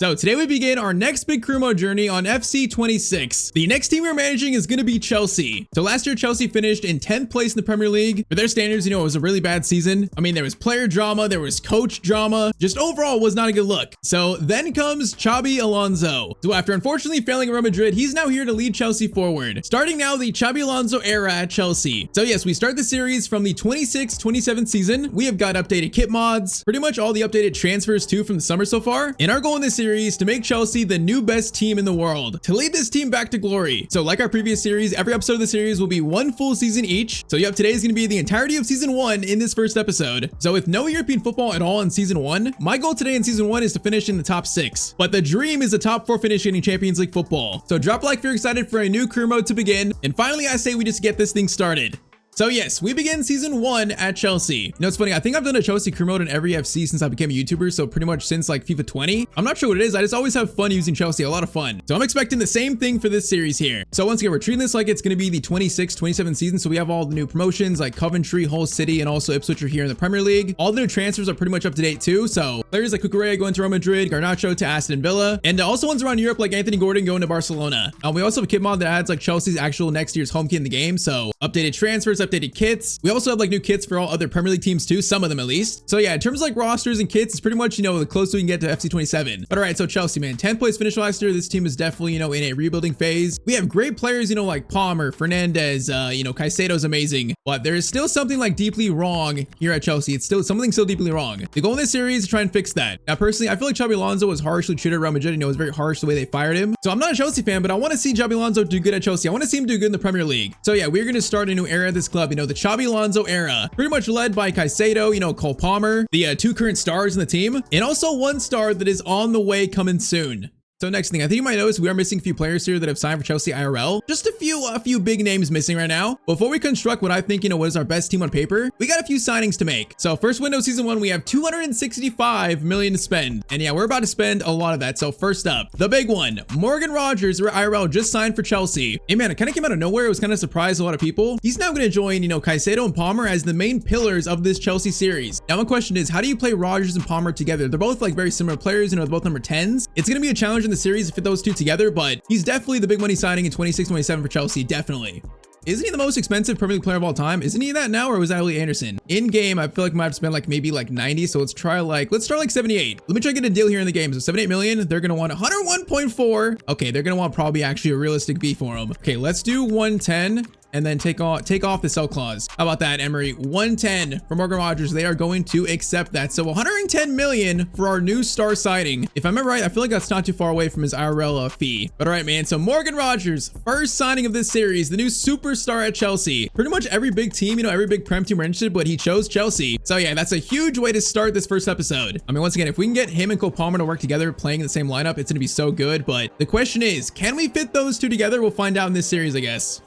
So today we begin our next big career mode journey on FC 26. The next team we're managing is going to be Chelsea. So last year Chelsea finished in 10th place in the Premier League. For their standards, it was a really bad season. I mean, there was player drama, there was coach drama, just overall was not a good look. So then comes Xabi Alonso. So after unfortunately failing at Real Madrid, he's now here to lead Chelsea forward. Starting now the Xabi Alonso era at Chelsea. So yes, we start the series from the 26-27 season. We have got updated kit mods, pretty much all the updated transfers too from the summer so far. And our goal in this series to make Chelsea the new best team in the world, to lead this team back to glory. So like our previous series, every episode of the series will be one full season each. So yep, today is going to be the entirety of season 1 in this first episode. So with no European football at all in season 1, my goal today in season 1 is to finish in the top 6. But the dream is a top 4 finish in Champions League football. So drop a like if you're excited for a new career mode to begin. And finally, I say we just get this thing started. So yes, we begin season 1 at Chelsea. It's funny, I think I've done a Chelsea career mode in every FC since I became a YouTuber, so pretty much since like FIFA 20. I'm not sure what it is, I just always have fun using Chelsea, a lot of fun. So I'm expecting the same thing for this series here. So once again, we're treating this like it's going to be the 26-27 season, so we have all the new promotions like Coventry, Hull City, and also Ipswich are here in the Premier League. All the new transfers are pretty much up to date too, so players like Cucurella going to Real Madrid, Garnacho to Aston Villa, and also ones around Europe like Anthony Gordon going to Barcelona. We also have a kit mod that adds like Chelsea's actual next year's home kit in the game, so updated transfers, updated kits. We also have like new kits for all other Premier League teams too, some of them at least. So yeah, in terms of like rosters and kits, it's pretty much, the closest we can get to FC 27. But all right, so Chelsea, man, 10th place finish last year. This team is definitely, in a rebuilding phase. We have great players, like Palmer, Fernandez, Caicedo's amazing. But there is still something like deeply wrong here at Chelsea. It's still something deeply wrong. The goal in this series is to try and fix that. Now, personally, I feel like Xabi Alonso was harshly treated at Real Madrid. It was very harsh the way they fired him. So I'm not a Chelsea fan, but I want to see Xabi Alonso do good at Chelsea. I want to see him do good in the Premier League. So yeah, we're going to start a new era at this club, the Xabi Alonso era. Pretty much led by Caicedo, Cole Palmer, the 2 current stars in the team, and also 1 star that is on the way coming soon. So next thing, I think you might notice we are missing a few players here that have signed for Chelsea IRL. Just a few big names missing right now. Before we construct what I think, was our best team on paper, we got a few signings to make. So first window season 1, we have 265 million to spend. And yeah, we're about to spend a lot of that. So first up, the big one, Morgan Rogers, IRL just signed for Chelsea. Hey man, it kind of came out of nowhere. It was kind of surprised a lot of people. He's now going to join, Caicedo and Palmer as the main pillars of this Chelsea series. Now my question is, how do you play Rogers and Palmer together? They're both like very similar players, they're both number 10s. It's going to be a challenge in the series to fit those 2 together, but he's definitely the big money signing in 26-27 for Chelsea, definitely. Isn't he the most expensive Premier League player of all time? Isn't he that now, or was that Elliot Anderson? In game, I feel like I might have spent maybe 90, so let's start 78. Let me try to get a deal here in the game. So 78 million, they're gonna want 101.4. Okay, they're gonna want probably actually a realistic B for him. Okay, let's do 110. And then take off the sell clause. How about that, Emery? 110 for Morgan Rogers. They are going to accept that. So 110 million for our new star signing. If I remember right, I feel like that's not too far away from his IRL fee. But all right, man. So Morgan Rogers, first signing of this series, the new superstar at Chelsea. Pretty much every big team, every big Prem team were interested, but he chose Chelsea. So yeah, that's a huge way to start this first episode. I mean, once again, if we can get him and Cole Palmer to work together playing in the same lineup, it's going to be so good. But the question is, can we fit those 2 together? We'll find out in this series, I guess.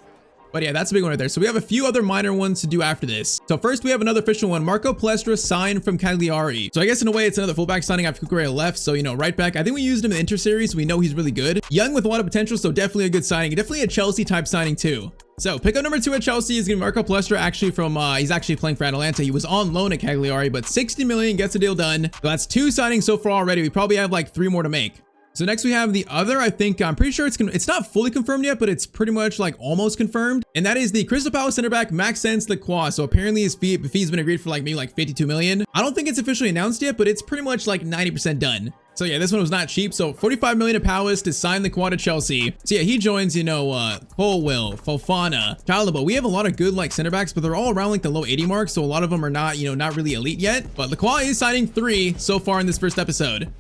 But yeah, that's a big one right there. So we have a few other minor ones to do after this. So first we have another official one. Marco Palestra signed from Cagliari. So I guess in a way it's another fullback signing after Cucurella left. So, right back. I think we used him in the Inter series. So we know he's really good. Young with a lot of potential. So definitely a good signing. Definitely a Chelsea type signing too. So pickup number 2 at Chelsea is going to be Marco Palestra, actually from, he's actually playing for Atalanta. He was on loan at Cagliari, but 60 million gets the deal done. So that's 2 signings so far already. We probably have 3 more to make. So next we have the other, I'm pretty sure it's not fully confirmed yet, but it's pretty much almost confirmed. And that is the Crystal Palace center back, Maxence Lacroix. So apparently his fee's been agreed for maybe 52 million. I don't think it's officially announced yet, but it's pretty much 90% done. So yeah, this one was not cheap. So 45 million to Palace to sign the quad to Chelsea. So yeah, he joins, Colwill, Fofana, Chalaba. We have a lot of good center backs, but they're all around the low 80 mark. So a lot of them are not, not really elite yet. But Lacroix is signing 3 so far in this first episode.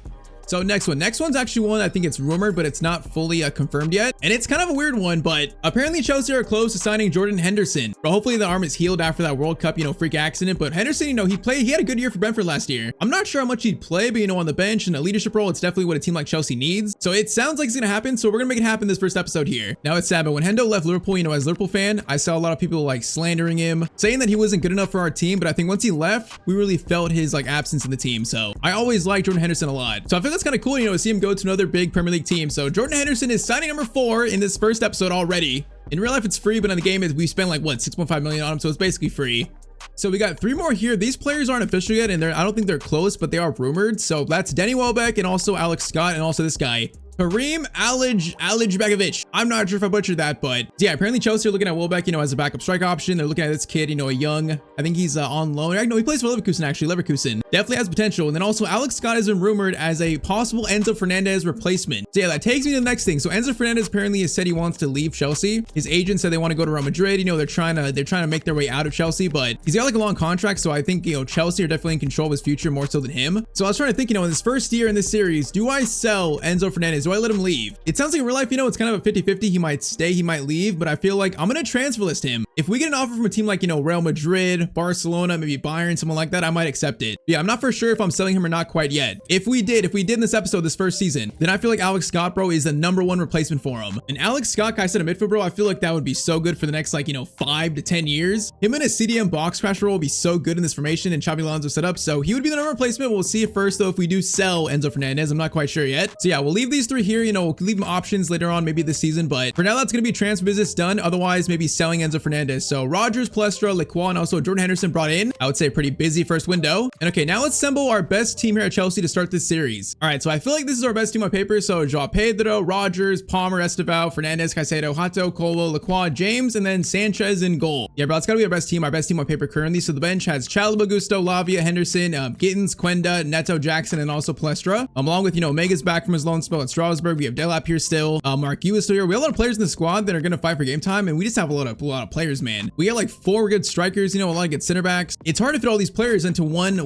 So next one's actually one I think it's rumored, but it's not fully confirmed yet. And it's kind of a weird one, but apparently Chelsea are close to signing Jordan Henderson. But hopefully the arm is healed after that World Cup, freak accident. But Henderson, he had a good year for Brentford last year. I'm not sure how much he'd play, but on the bench in a leadership role, it's definitely what a team like Chelsea needs. So it sounds like it's gonna happen. So we're gonna make it happen this first episode here. Now it's sad, but when Hendo left Liverpool, as a Liverpool fan, I saw a lot of people slandering him, saying that he wasn't good enough for our team. But I think once he left, we really felt his absence in the team. So I always liked Jordan Henderson a lot. So I feel that's kind of cool, to see him go to another big Premier League team. So Jordan Henderson is signing number 4 in this first episode already. In real life, it's free, but in the game, we spent 6.5 million on him, so it's basically free. So we got 3 more here. These players aren't official yet, and I don't think they're close, but they are rumored. So that's Danny Welbeck and also Alex Scott and also this guy, Kareem Alij. I'm not sure if I butchered that, but yeah, apparently Chelsea are looking at Welbeck, as a backup strike option. They're looking at this kid, a young, I think he's on loan. No, he plays for Leverkusen, actually. Leverkusen definitely has potential. And then also Alex Scott has been rumored as a possible Enzo Fernandez replacement. So yeah, that takes me to the next thing. So Enzo Fernandez apparently has said he wants to leave Chelsea. His agent said they want to go to Real Madrid. They're trying to make their way out of Chelsea, but he's got like a long contract. So I think, Chelsea are definitely in control of his future more so than him. So I was trying to think, in this first year in this series, do I sell Enzo Fernandez? Do I let him leave? It sounds like in real life, it's kind of a 50-50. He might stay, he might leave, but I feel like I'm going to transfer list him. If we get an offer from a team like, Real Madrid, Barcelona, maybe Bayern, someone like that, I might accept it. Yeah, I'm not for sure if I'm selling him or not quite yet. If we did in this episode, this first season, then I feel like Alex Scott, bro, is the #1 replacement for him. And Alex Scott, I said a midfield, bro, I feel like that would be so good for the next, 5 to 10 years. Him in a CDM box crash role would be so good in this formation and Xabi Alonso setup. So he would be the #1 replacement. We'll see it first, though, if we do sell Enzo Fernandez. I'm not quite sure yet. So yeah, we'll leave these 3 here, we'll leave them options later on, maybe this season. But for now, that's going to be transfer business done. Otherwise, maybe selling Enzo Fernandez. So Rogers, Palestra, Lacroix, and also Jordan Henderson brought in. I would say pretty busy first window. And okay, now let's assemble our best team here at Chelsea to start this series. All right, so I feel like this is our best team on paper. So Joao Pedro, Rogers, Palmer, Estevao, Fernandez, Caicedo, Hato, Colwell, Lacroix, James, and then Sanchez in goal. Yeah, bro, it's got to be our best team on paper currently. So the bench has Chalobah, Gusto, Lavia, Henderson, Gittins, Quenda, Neto, Jackson, and also Palestra. Along with, Omega's back from his loan spell at Strasbourg. We have Delap here still. Mark Yu is still here. We have a lot of players in the squad that are going to fight for game time, and we just have a lot of players, man. We got like 4 good strikers, a lot of good center backs. It's hard to fit all these players into one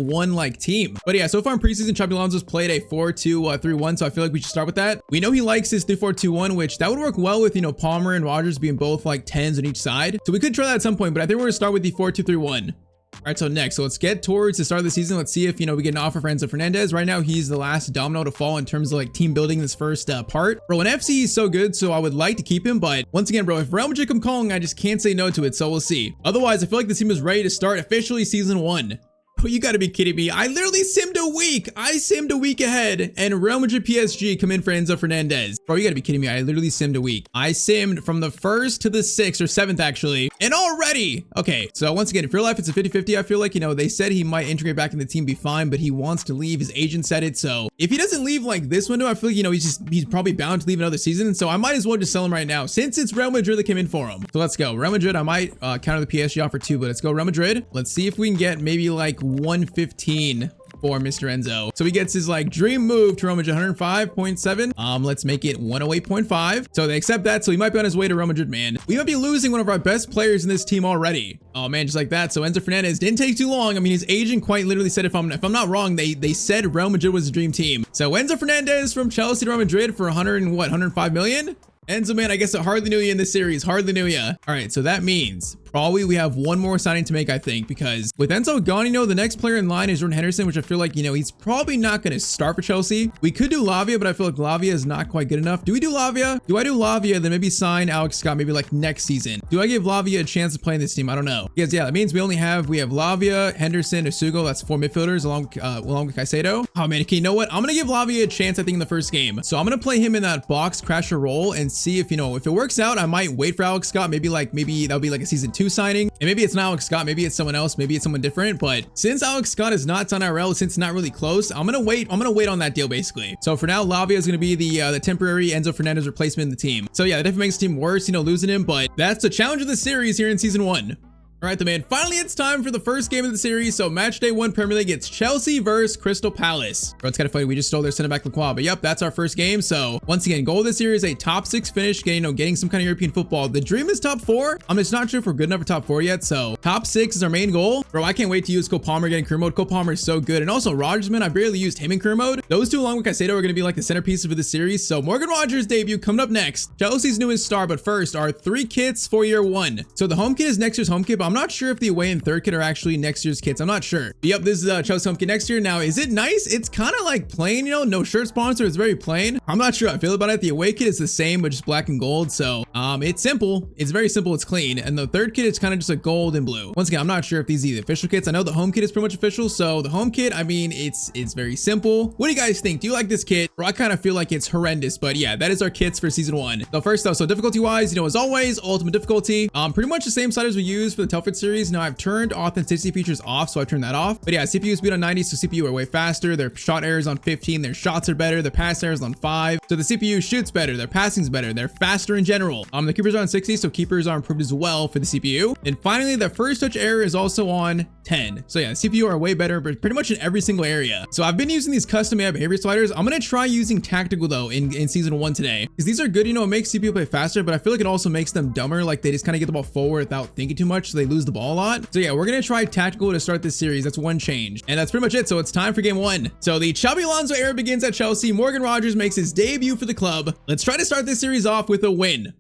team. But yeah, so far in preseason, Xabi Alonso's played a 4-2-3-1, so I feel like we should start with that. We know he likes his 3-4-2-1, which that would work well with, Palmer and Rogers being both like 10s on each side. So we could try that at some point, but I think we're going to start with the 4-2-3-1. All right, so next, so let's get towards the start of the season. Let's see if, we get an offer for Enzo Fernandez. Right now, he's the last domino to fall in terms of team building this first part. Bro, in FC, he's so good, so I would like to keep him. But once again, bro, if Real Madrid come calling, I just can't say no to it. So we'll see. Otherwise, I feel like the team is ready to start officially season 1. Oh, you gotta be kidding me. I literally simmed a week. I simmed a week ahead and Real Madrid PSG come in for Enzo Fernandez. Bro, you gotta be kidding me. I literally simmed a week. I simmed from the 1st to the 6th or 7th actually. And already. Okay. So once again, in real life, it's a 50-50. I feel like, they said he might integrate back in the team, be fine, but he wants to leave. His agent said it. So if he doesn't leave like this window, I feel like, he's probably bound to leave another season. So I might as well just sell him right now since it's Real Madrid that came in for him. So let's go. Real Madrid, I might counter the PSG offer too, but let's go Real Madrid. Let's see if we can get maybe like 115 for Mr. Enzo. So he gets his dream move to Real Madrid, 105.7. Let's make it 108.5. So they accept that. So he might be on his way to Real Madrid, man. We might be losing one of our best players in this team already. Oh man, just like that. So Enzo Fernandez didn't take too long. I mean, his agent quite literally said, if I'm not wrong, they said Real Madrid was the dream team. So Enzo Fernandez from Chelsea to Real Madrid for 105 million. Enzo, man, I guess I hardly knew you in this series. Hardly knew you. All right, so that means probably we have one more signing to make, I think, because with Enzo gone, the next player in line is Jordan Henderson, which I feel like, he's probably not going to start for Chelsea. We could do Lavia, but I feel like Lavia is not quite good enough. Do we do Lavia? Do I do Lavia, then maybe sign Alex Scott, maybe next season? Do I give Lavia a chance to play in this team? I don't know. Because yeah, that means we have Lavia, Henderson, Usugo. That's 4 midfielders along with Caicedo. Oh man, okay, you know what? I'm going to give Lavia a chance, I think, in the first game. So I'm going to play him in that box crasher role and see if, if it works out, I might wait for Alex Scott. Maybe that'll be like a season 2 signing. And maybe it's not Alex Scott, maybe it's someone else, maybe it's someone different. But since Alex Scott is not on IRL, since it's not really close, I'm gonna wait on that deal basically. So for now, Lavia is gonna be the temporary Enzo Fernandez replacement in the team. So yeah, that definitely makes the team worse, losing him, but that's the challenge of the series here in season 1. All right, then, man, finally it's time for the first game of the series. So match day 1 Premier League, it's Chelsea versus Crystal Palace. Bro, it's kind of funny. We just stole their center back Lacroix, but yep, that's our first game. So once again, goal of the series, a top 6 finish, getting some kind of European football. The dream is top 4. I'm just not sure if we're good enough for top 4 yet. So top 6 is our main goal. Bro, I can't wait to use Cole Palmer getting career mode. Cole Palmer is so good. And also Rogers, man, I barely used him in career mode. Those two along with Caicedo are going to be like the centerpieces of the series. So Morgan Rogers debut coming up next. Chelsea's newest star, but first our 3 kits for year 1. So the home kit is next year's home kit, but I'm not sure if the away and third kit are actually next year's kits. I'm not sure. But yep, this is Chelsea home kit next year. Now, is it nice? It's kind of like plain, no shirt sponsor. It's very plain. I'm not sure how I feel about it. The away kit is the same, but just black and gold. So it's simple. It's very simple. It's clean. And the third kit is kind of just a gold and blue. Once again, I'm not sure if these are the official kits. I know the home kit is pretty much official. So the home kit, I mean, it's very simple. What do you guys think? Do you like this kit? Or I kind of feel like it's horrendous, but yeah, that is our kits for season 1. So first though, so difficulty wise, as always, ultimate difficulty. Pretty much the same sliders we use for the Telford series. Now I've turned authenticity features off, so I turned that off. But yeah, CPU speed on 90, so CPU are way faster. Their shot errors on 15, their shots are better, their pass errors on 5. So the CPU shoots better, their passing's better, they're faster in general. The keepers are on 60, so keepers are improved as well for the CPU. And finally, the first touch error is also on 10. So yeah, the CPU are way better, but pretty much in every single area. So I've been using these custom AI behavior sliders. I'm gonna try using tactical though in season 1 today, because these are good. You know, it makes CPU play faster, but I feel like it also makes them dumber. Like they just kind of get the ball forward without thinking too much, so they lose the ball a lot. So yeah, we're gonna try tactical to start this series. That's one change, and that's pretty much it. So it's time for game 1. So the Xabi Alonso era begins at Chelsea. Morgan Rogers makes his debut for the club. Let's try to start this series off with a win.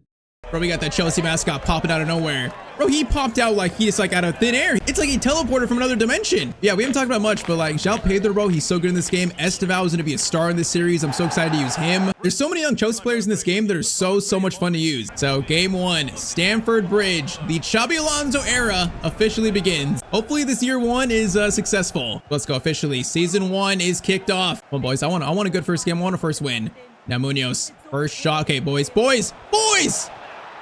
Bro, we got that Chelsea mascot popping out of nowhere. Bro, he popped out like he's like out of thin air. It's like he teleported from another dimension. Yeah, we haven't talked about much, but like João Pedro, bro, he's so good in this game. Estevao is going to be a star in this series. I'm so excited to use him. There's so many young Chelsea players in this game that are so much fun to use. So game 1, Stamford Bridge. The Xabi Alonso era officially begins. Hopefully this year 1 is successful. Let's go officially. Season 1 is kicked off. Come on, boys. I want a good first game. I want a first win. Now Munoz, first shot. Okay, boys.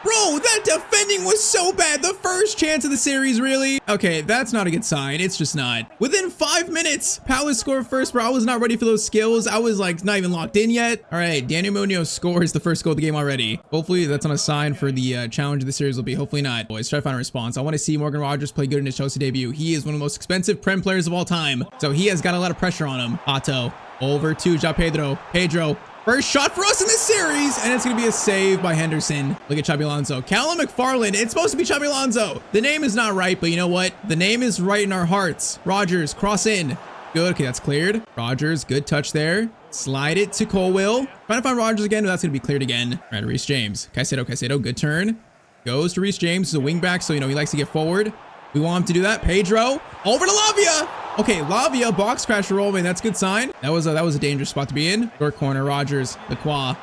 Bro, that defending was so bad. The first chance of the series, really? Okay, that's not a good sign. It's just not. Within 5 minutes, Palace scored first, bro. I was not ready for those skills. I was like not even locked in yet. All right, Daniel Munoz scores the first goal of the game already. Hopefully that's on a sign for the challenge of the series will be. Hopefully not. Boys, try to find a response. I want to see Morgan Rogers play good in his Chelsea debut. He is one of the most expensive Prem players of all time, so he has got a lot of pressure on him. Otto, over to João Pedro. Pedro. First shot for us in this series, and it's going to be a save by Henderson. Look at Xabi Alonso. Callum McFarlane. It's supposed to be Xabi Alonso. The name is not right, but you know what? The name is right in our hearts. Rogers, cross in. Good. Okay, that's cleared. Rogers, good touch there. Slide it to Colwill. Trying to find Rogers again, but that's going to be cleared again. All right, Reece James. Caicedo, good turn. Goes to Reece James. He's a wing back, so you know he likes to get forward. We want him to do that. Pedro, over to Lavia. Okay, Lavia, box crash roll, man, that's a good sign. That was a dangerous spot to be in. Short corner, Rogers, Lacroix.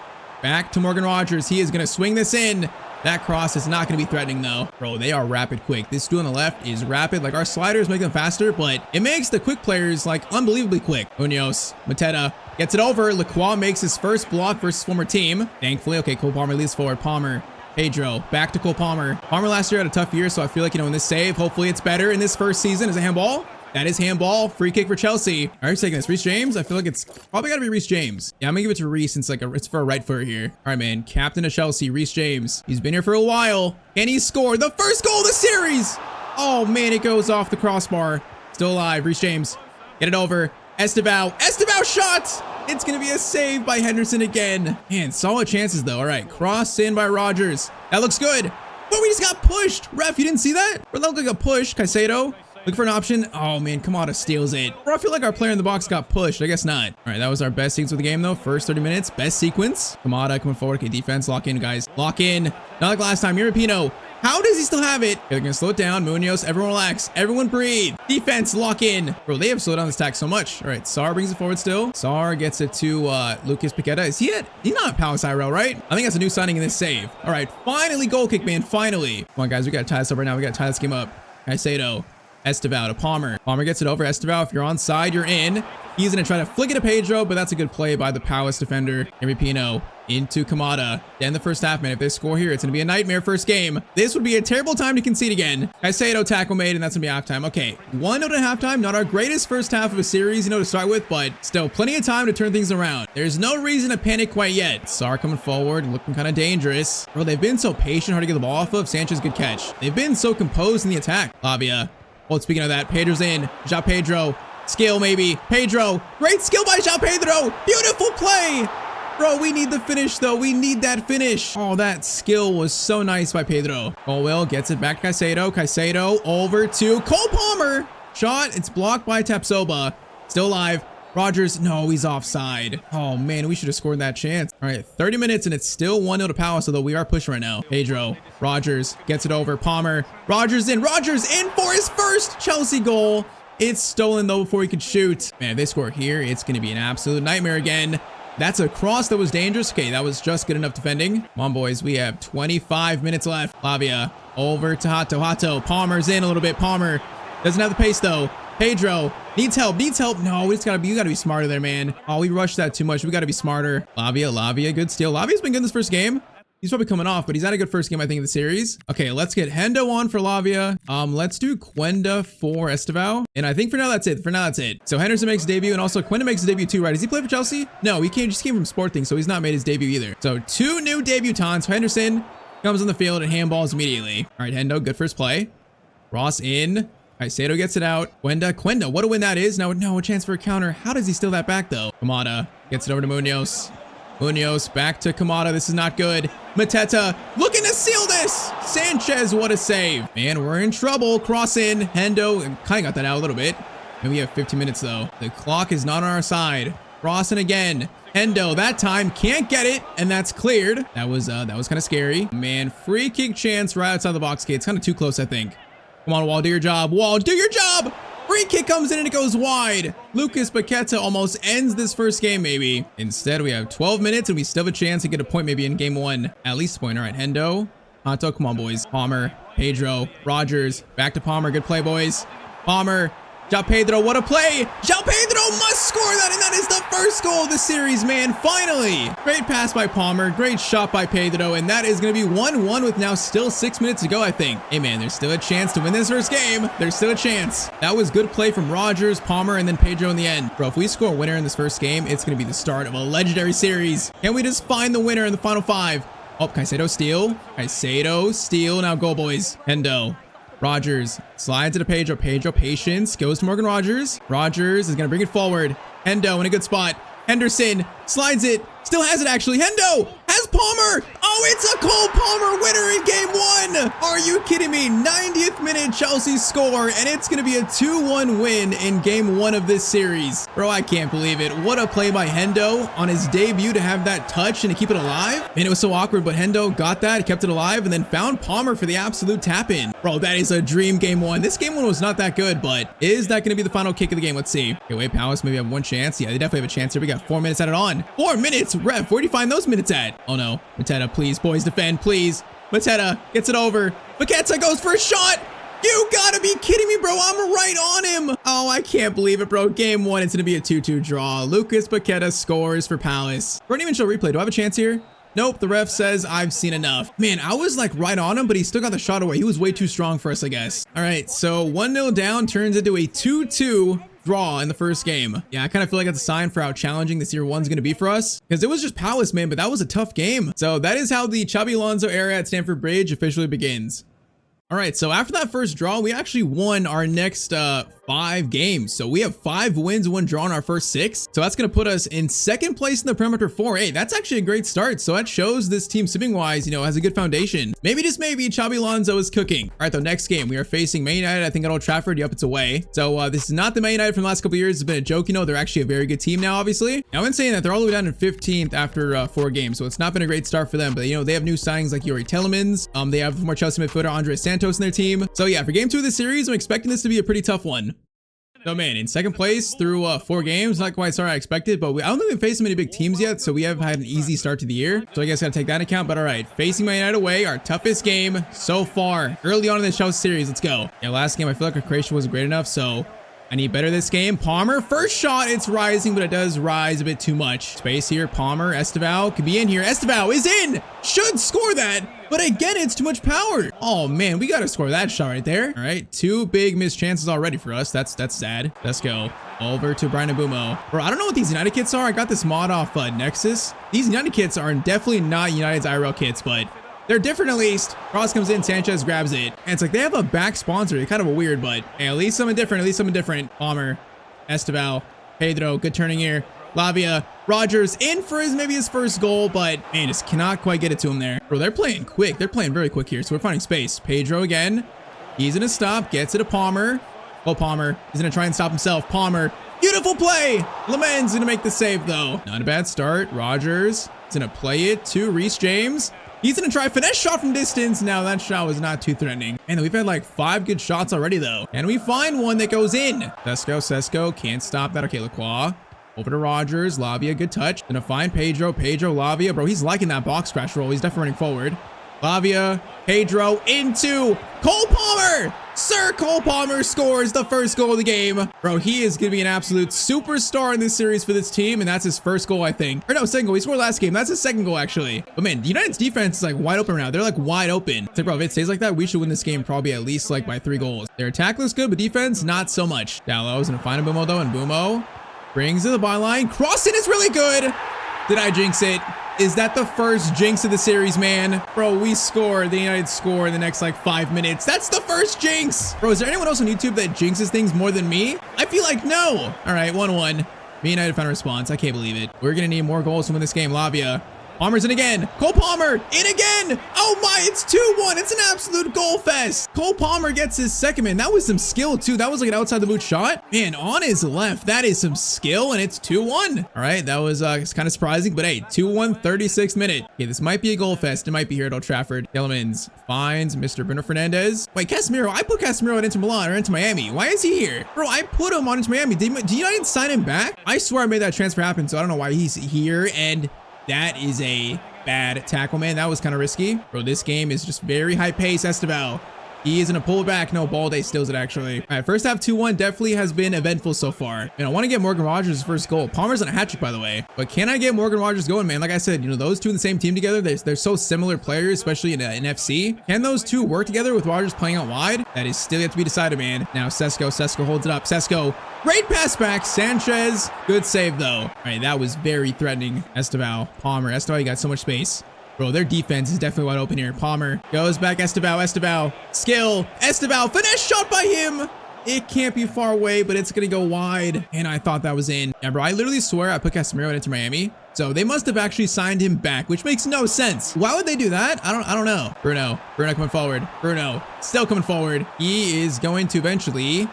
Back to Morgan Rogers. He is going to swing this in. That cross is not going to be threatening, though. Bro, they are rapid quick. This dude on the left is rapid. Like, our sliders make them faster, but it makes the quick players, like, unbelievably quick. Munoz, Mateta gets it over. Lacroix makes his first block versus former team. Thankfully, okay, Cole Palmer leads forward. Palmer. Pedro, back to Cole Palmer. Palmer last year had a tough year, so I feel like, you know, in this save, hopefully it's better in this first season. Is it handball? That is handball. Free kick for Chelsea. All right, taking this. Reece James. I feel like it's probably got to be Reece James. Yeah, I'm going to give it to Reece since it's for a right footer here. All right, man. Captain of Chelsea, Reece James. He's been here for a while. And he scored the first goal of the series. Oh, man, it goes off the crossbar. Still alive. Reece James. Get it over. Estevao. Estevao shot. It's going to be a save by Henderson again. Man, solid chances, though. All right, cross in by Rogers. That looks good. But we just got pushed. Ref, you didn't see that? That looked like a push. Caicedo. Look for an option. Oh, man, Kamada steals it. Bro, I feel like our player in the box got pushed. I guess not. All right, that was our best sequence of the game, though. First 30 minutes, best sequence. Kamada coming forward. Okay, defense, lock in, guys. Lock in. Not like last time. Europino. How does he still have it? Okay, they're gonna slow it down. Munoz, everyone relax. Everyone breathe. Defense, lock in. Bro, they have slowed down this attack so much. All right, Sar brings it forward still. Sar gets it to Lucas Paqueta. Is he at? He's not at Palace IRL, right? I think that's a new signing in this save. All right, finally goal kick, man. Finally. Come on, guys. We got to tie this up right now. We got to tie this game up. Caicedo. Estevao to Palmer. Palmer gets it over. Estevao, if you're on side, you're in. He's going to try to flick it to Pedro, but that's a good play by the Palace defender. Europino into Kamada. End the first half, man. If they score here, it's going to be a nightmare first game. This would be a terrible time to concede again. Caicedo tackle made, and that's going to be halftime. Okay, 1-0 at halftime. Not our greatest first half of a series, you know, to start with, but still plenty of time to turn things around. There's no reason to panic quite yet. Sar coming forward, looking kind of dangerous. Bro, they've been so patient, hard to get the ball off of. Sanchez, good catch. They've been so composed in the attack. Lavia. Well, speaking of that, Pedro's in. João Pedro. Skill, maybe. Pedro. Great skill by João Pedro. Beautiful play. Bro, we need the finish, though. We need that finish. Oh, that skill was so nice by Pedro. Colwill gets it back to Caicedo. Caicedo over to Cole Palmer. Shot. It's blocked by Tapsoba. Still alive. Rogers, no, he's offside. Oh, man, we should have scored that chance. All right, 30 minutes, and it's still 1-0 to Palace, although we are pushing right now. Pedro, Rogers gets it over. Palmer, Rogers in for his first Chelsea goal. It's stolen, though, before he could shoot. Man, if they score here, it's going to be an absolute nightmare again. That's a cross that was dangerous. Okay, that was just good enough defending. Come on, boys. We have 25 minutes left. Lavia over to Hato. Hato, Palmer's in a little bit. Palmer doesn't have the pace, though. Pedro needs help. No, we gotta be smarter there, man. Oh, we rushed that too much. We gotta be smarter. Lavia, good steal. Lavia's been good this first game. He's probably coming off, but he's had a good first game, I think, in the series. Okay, let's get Hendo on for Lavia. Let's do Quenda for Estevao. And I think for now, that's it. For now, that's it. So Henderson makes a debut, and also Quenda makes a debut too, right? Does he play for Chelsea? No, he just came from Sporting, so he's not made his debut either. So 2 new debutants. Henderson comes on the field and handballs immediately. All right, Hendo, good first play. Ross in. Caicedo gets it out. Quenda, what a win that is. Now, no, a chance for a counter. How does he steal that back, though? Kamada gets it over to Munoz. Munoz back to Kamada. This is not good. Mateta looking to seal this. Sanchez, what a save. Man, we're in trouble. Cross in. Hendo kind of got that out a little bit. And we have 15 minutes, though. The clock is not on our side. Crossing again. Hendo, that time can't get it, and that's cleared. That was kind of scary. Man, free kick chance right outside the box. Okay, it's kind of too close, I think. Come on, Wall, do your job. Wall, do your job. Free kick comes in and it goes wide. Lucas Paqueta almost ends this first game, maybe. Instead, we have 12 minutes and we still have a chance to get a point maybe in game 1. At least a point. All right, Hendo. Hato, come on, boys. Palmer, Pedro, Rogers. Back to Palmer. Good play, boys. Palmer. João Pedro, what a play. João Pedro must score that, and that is the first goal of the series, man. Finally. Great pass by Palmer. Great shot by Pedro, and that is going to be 1-1 with now still 6 minutes to go, I think. Hey, man, there's still a chance to win this first game. There's still a chance. That was good play from Rogers, Palmer, and then Pedro in the end. Bro, if we score a winner in this first game, it's going to be the start of a legendary series. Can we just find the winner in the final 5? Oh, Caicedo steal. Caicedo steal. Now go, boys. Hendo. Rogers slides it to Pedro. Pedro, patience. Goes to Morgan Rogers. Rogers is going to bring it forward. Hendo in a good spot. Henderson slides it. Still has it, actually. Hendo has Palmer. Oh, it's a Cole Palmer winner in game 1. Are you kidding me? 90th minute Chelsea score, and it's going to be a 2-1 win in game 1 of this series. Bro, I can't believe it. What a play by Hendo on his debut to have that touch and to keep it alive. Man, it was so awkward, but Hendo got that, kept it alive, and then found Palmer for the absolute tap-in. Bro, that is a dream game 1. This game 1 was not that good, but is that going to be the final kick of the game? Let's see. Okay, wait, Palace maybe have one chance. Yeah, they definitely have a chance here. We got 4 minutes added on. 4 minutes, ref. Where do you find those minutes at? Oh no, Mateta, please, boys, defend, please. Mateta gets it over. Paqueta goes for a shot. You gotta be kidding me, bro. I'm right on him. Oh, I can't believe it, bro. Game 1, it's gonna be a 2-2 draw. Lucas Paqueta scores for Palace. Bro, didn't even show replay. Do I have a chance here? Nope, the ref says I've seen enough. Man, I was like right on him, but he still got the shot away. He was way too strong for us, I guess. All right, so 1-0 down turns into a 2-2 draw in the first game. Yeah, I kind of feel like it's a sign for how challenging this year 1's going to be for us, because it was just Palace, man, but that was a tough game. So that is how the Xabi Alonso era at Stamford Bridge officially begins. All right, so after that first draw, we actually won our next 5 games. So we have 5 wins, 1 draw in our first 6. So that's going to put us in 2nd place in the Premier after 4. Hey, that's actually a great start. So that shows this team sipping wise, you know, has a good foundation. Maybe just maybe Xabi Alonso is cooking. All right, the next game, we are facing Man United, I think at Old Trafford. Yep, it's away. So this is not the Man United from the last couple of years. It's been a joke, you know, they're actually a very good team now, obviously. Now, I'm saying that they're all the way down in 15th after 4 games. So it's not been a great start for them, but you know, they have new signings like Yuri Telemans. They have former Chelsea midfielder Andres Santos in their team. So yeah, for game 2 of the series, I'm expecting this to be a pretty tough one. So man, in 2nd place through 4 games, not quite sorry I expected, but I don't think we've faced many big teams yet, so we have had an easy start to the year. So I guess I gotta take that into account, but all right, facing Man United away, our toughest game so far, early on in the Chelsea series. Let's go. Yeah, last game, I feel like our creation wasn't great enough, so I need better this game. Palmer, first shot, it's rising, but it does rise a bit too much. Space here, Palmer, Estevao could be in here. Estevao is in! Should score that, but again, it's too much power. Oh man, we gotta score that shot right there. All right, 2 big missed chances already for us. That's sad. Let's go. Over to Brian Mbumo. Bro, I don't know what these United kits are. I got this mod off Nexus. These United kits are definitely not United's IRL kits, but they're different at least. Cross comes in, Sanchez grabs it. And it's like they have a back sponsor. It's kind of a weird, but hey, at least something different. Palmer, Estevao, Pedro, good turning here. Lavia, Rogers in for maybe his first goal, but man, just cannot quite get it to him there. Bro, they're playing quick. They're playing very quick here, so we're finding space. Pedro again. He's gonna stop, gets it to Palmer. Oh, Palmer. He's gonna try and stop himself. Palmer. Beautiful play. Lemon's gonna make the save though. Not a bad start. Rogers is gonna play it to Reece James. He's gonna try a finesse shot from distance. Now that shot was not too threatening. And we've had like 5 good shots already though. And we find one that goes in. Sesko can't stop that. Okay, Lacroix. Over to Rogers. Lavia, good touch. Gonna find Pedro. Lavia. Bro, he's liking that box crash roll. He's definitely running forward. Lavia, Pedro into Cole Palmer. Sir Cole Palmer scores the first goal of the game. Bro, he is going to be an absolute superstar in this series for this team, and that's his first goal, I think. Or no, second goal. He scored last game. That's his second goal, actually. But man, United's defense is like wide open right now. They're like wide open. It's like, bro, if it stays like that, we should win this game probably at least like by 3 goals. Their attack looks good, but defense, not so much. Dallow's going to find a Bumo, though, and Bumo brings to the byline. Crossing is really good. Did I jinx it? Is that the first jinx of the series, man? Bro, we score. The United score in the next like 5 minutes. That's the first jinx. Bro, is there anyone else on YouTube that jinxes things more than me? I feel like no. All right, 1-1. Me and United found a response. I can't believe it. We're going to need more goals to win this game. Lavia. Palmer's in again. Cole Palmer in again. Oh my, it's 2-1. It's an absolute goal fest. Cole Palmer gets his second, man. That was some skill too. That was like an outside the boot shot. Man, on his left, that is some skill, and it's 2-1. All right, that was kind of surprising, but hey, 2-1, 36th minute. Okay, this might be a goal fest. It might be here at Old Trafford. Telemans finds Mr. Bruno Fernandes. Wait, Casemiro. I put Casemiro at Inter Milan or Inter Miami. Why is he here? Bro, I put him on Inter Miami. Did United sign him back? I swear I made that transfer happen, so I don't know why he's here, and that is a bad tackle, man. That was kind of risky. Bro, this game is just very high pace. Estevao. He is going to pull it back. No, Balde steals it, actually. All right, first half 2-1 definitely has been eventful so far. And I want to get Morgan Rogers' first goal. Palmer's on a hat trick, by the way. But can I get Morgan Rogers going, man? Like I said, you know, those two in the same team together, they're so similar players, especially in FC. Can those two work together with Rogers playing out wide? That is still yet to be decided, man. Now, Sesko holds it up. Sesko, great pass back. Sanchez, good save, though. All right, that was very threatening. Estevao, Palmer. Estevao, you got so much space. Bro, their defense is definitely wide open here. Palmer goes back. Estevao. Skill. Estevao. Finesse shot by him. It can't be far away, but it's going to go wide. And I thought that was in. Yeah, bro, I literally swear I put Casemiro into Miami. So they must have actually signed him back, which makes no sense. Why would they do that? I don't know. Bruno coming forward. Bruno still coming forward. He is going to eventually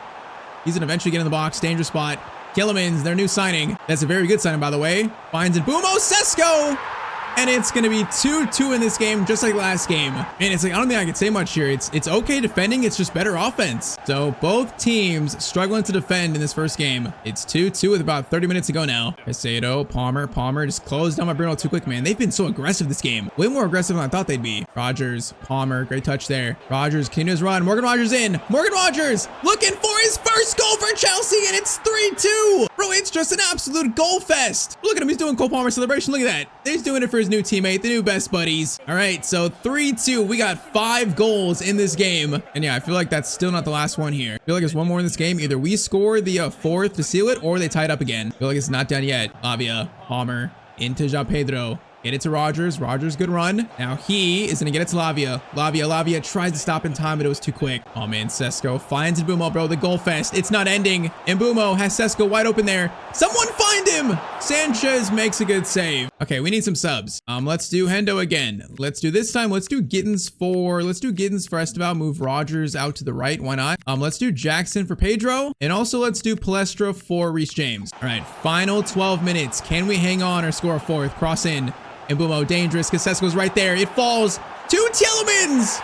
get in the box. Dangerous spot. Killemans, their new signing. That's a very good signing, by the way. Finds it. Bumo Sesko. And it's going to be 2-2 in this game, just like last game. Man, it's like, I don't think I can say much here. It's okay defending. It's just better offense. So both teams struggling to defend in this first game. It's 2-2 with about 30 minutes to go now. Caicedo, Palmer just closed down my Bruno too quick, man. They've been so aggressive this game. Way more aggressive than I thought they'd be. Rogers, Palmer, great touch there. Rogers, continues his run. Morgan Rogers in. Morgan Rogers looking for his first goal for Chelsea, and it's 3-2. Bro, it's just an absolute goal fest. Look at him. He's doing Cole Palmer celebration. Look at that. He's doing it for his new teammate, the new best buddies. All right, so 3-2. We got 5 goals in this game. And yeah, I feel like that's still not the last one here. I feel like there's one more in this game. Either we score the 4th to seal it, or they tie it up again. I feel like it's not done yet. Lavia, Palmer, into João Pedro. Get it to Rogers. Rogers, good run. Now he is going to get it to Lavia. Lavia tries to stop in time, but it was too quick. Oh, man, Sesko finds Mbumo, bro. The goal fest. It's not ending. Mbumo has Sesko wide open there. Someone find him. Sanchez makes a good save. Okay, we need some subs. Let's do Hendo again. Let's do this time. Let's do Gittins for Estevao. Move Rogers out to the right. Why not? Let's do Jackson for Pedro. And also let's do Palestra for Reece James. All right, final 12 minutes. Can we hang on or score a 4th? Cross in. Mbumo dangerous because Sesko's right there. It falls to Tielemans.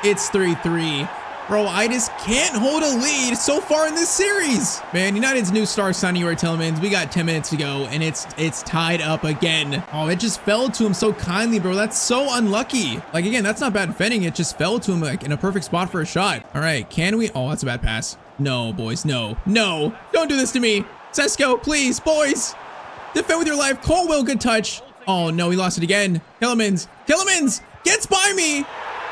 It's 3-3. Bro, I just can't hold a lead so far in this series. Man, United's new star signing Yuri Tielemans. We got 10 minutes to go, and it's tied up again. Oh, it just fell to him so kindly, bro. That's so unlucky. Like, again, that's not bad defending. It just fell to him like in a perfect spot for a shot. All right, can we? Oh, that's a bad pass. No, boys, no. Don't do this to me. Sesko, please, boys. Defend with your life. Colwell, good touch. Oh, no, he lost it again. Tillemans gets by me.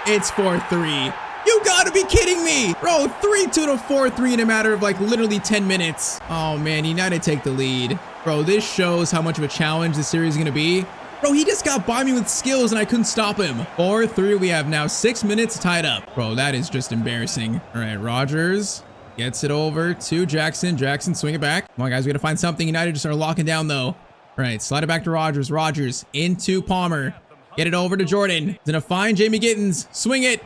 It's 4-3. You gotta be kidding me. Bro, 3-2 to 4-3 in a matter of like literally 10 minutes. Oh, man, United take the lead. Bro, this shows how much of a challenge this series is gonna be. Bro, he just got by me with skills and I couldn't stop him. 4-3, we have now 6 minutes tied up. Bro, that is just embarrassing. All right, Rogers gets it over to Jackson. Jackson, swing it back. Come on, guys, we gotta find something. United just are locking down, though. All right, slide it back to Rogers. Rogers into Palmer. Get it over to Jordan. He's gonna find Jamie Gittins. Swing it.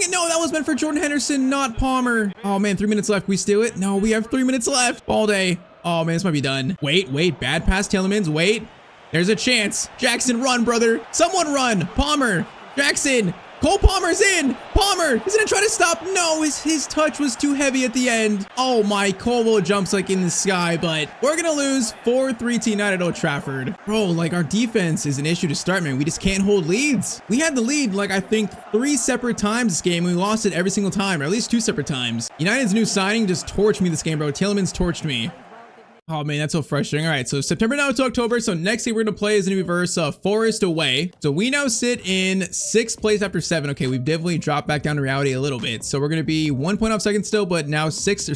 No, that was meant for Jordan Henderson, not Palmer. Oh, man, 3 minutes left. We steal it? No, we have 3 minutes left. Balde. Oh, man, this might be done. Wait. Bad pass, Tielemans. Wait. There's a chance. Jackson, run, brother. Someone run. Palmer. Jackson. Cole Palmer's in. Palmer is gonna try to stop. No, his touch was too heavy at the end. Oh my, Cole jumps like in the sky, but we're gonna lose 4-3 to United Old Trafford. Bro, like our defense is an issue to start, man. We just can't hold leads. We had the lead like I think 3 separate times this game. We lost it every single time, or at least 2 separate times. United's new signing just torched me this game, bro. Tielemans torched me. Oh man, that's so frustrating. All right, so September now to October. So next game we're gonna play is gonna be versus Forest away. So we now sit in 6th place after 7. Okay, we've definitely dropped back down to reality a little bit. So we're gonna be 1 point off second still, but now 6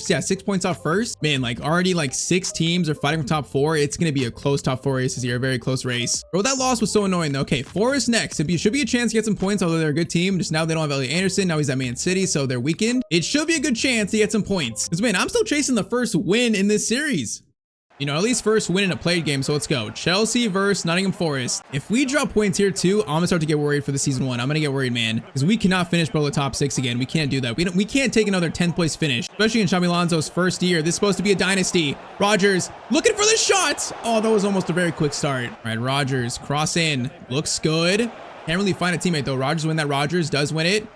points off first. Man, like already like 6 teams are fighting for top 4. It's gonna be a close top 4 race this year, a very close race. Bro, that loss was so annoying though. Okay, Forest next. It should be a chance to get some points, although they're a good team. Just now they don't have Elliot Anderson. Now he's at Man City, so they're weakened. It should be a good chance to get some points. Because man, I'm still chasing the first win in this series. You know, at least first win in a played game. So let's go. Chelsea versus Nottingham Forest. If we drop points here too, I'm gonna start to get worried for the season 1. I'm gonna get worried, man, because we cannot finish below the top 6 again. We can't do that. We can't take another 10th place finish, especially in Xabi Alonso's first year. This is supposed to be a dynasty. Rogers looking for the shots. Oh, that was almost a very quick start. All right, Rogers cross in. Looks good. Can't really find a teammate though. Rogers win that. Rogers does win it.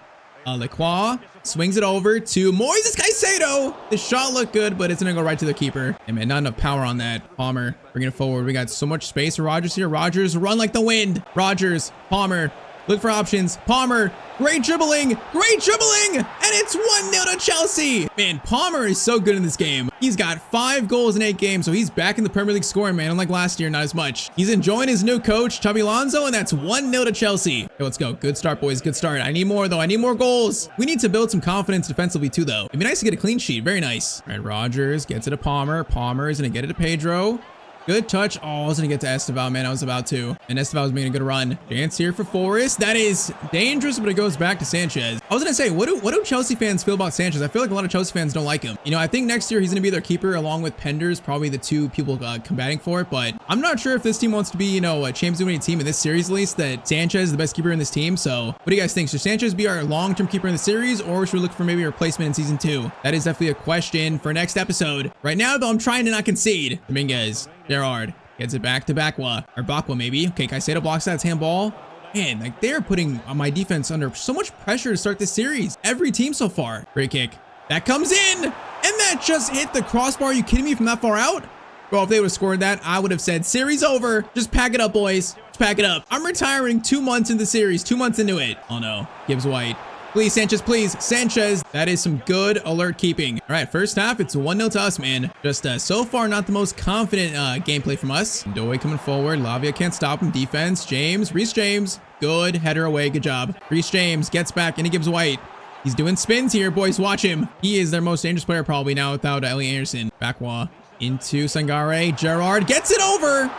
Lacroix swings it over to Moises Caicedo. The shot looked good, but it's gonna go right to the keeper. Hey man, not enough power on that. Palmer bringing it forward. We got so much space for Rogers here. Rogers run like the wind. Rogers, Palmer, look for options. Palmer, great dribbling, and it's 1-0 to Chelsea. Man, Palmer is so good in this game. He's got 5 goals in 8 games, so he's back in the Premier League scoring, man. Unlike last year, not as much. He's enjoying his new coach, Xabi Alonso, and that's 1-0 to Chelsea. Okay, let's go. Good start, boys. Good start. I need more, though. I need more goals. We need to build some confidence defensively, too, though. It'd be nice to get a clean sheet. Very nice. All right, Rogers gets it to Palmer. Palmer is going to get it to Pedro. Good touch. Oh, I was going to get to Esteval, man. I was about to. And Esteval was making a good run. Chance here for Forest. That is dangerous, but it goes back to Sanchez. I was going to say, what do Chelsea fans feel about Sanchez? I feel like a lot of Chelsea fans don't like him. You know, I think next year he's going to be their keeper along with Penders, probably the 2 people combating for it. But I'm not sure if this team wants to be, you know, a Champions League team in this series, at least, that Sanchez is the best keeper in this team. So what do you guys think? Should Sanchez be our long-term keeper in the series, or should we look for maybe a replacement in season 2? That is definitely a question for next episode. Right now, though, I'm trying to not concede. Dominguez, Gerrard. Gets it back to Bakwa maybe. Okay, Caicedo blocks that. It's handball. Man, like they're putting my defense under so much pressure to start this series. Every team so far. Great kick. That comes in. And that just hit the crossbar. Are you kidding me from that far out? Bro, if they would have scored that, I would have said, series over. Just pack it up, boys. Just pack it up. I'm retiring 2 months into the series. 2 months into it. Oh, no. Gibbs White. Please, Sanchez, please. Sanchez. That is some good alert keeping. All right, first half, it's 1-0 to us, man. Just so far, not the most confident gameplay from us. Ndoye coming forward. Lavia can't stop him. Defense. James. Reece James. Good. Header away. Good job. Reece James gets back, and he gives White. He's doing spins here, boys. Watch him. He is their most dangerous player probably now without Elliot Anderson. Bakwa into Sangare. Gerrard gets it over.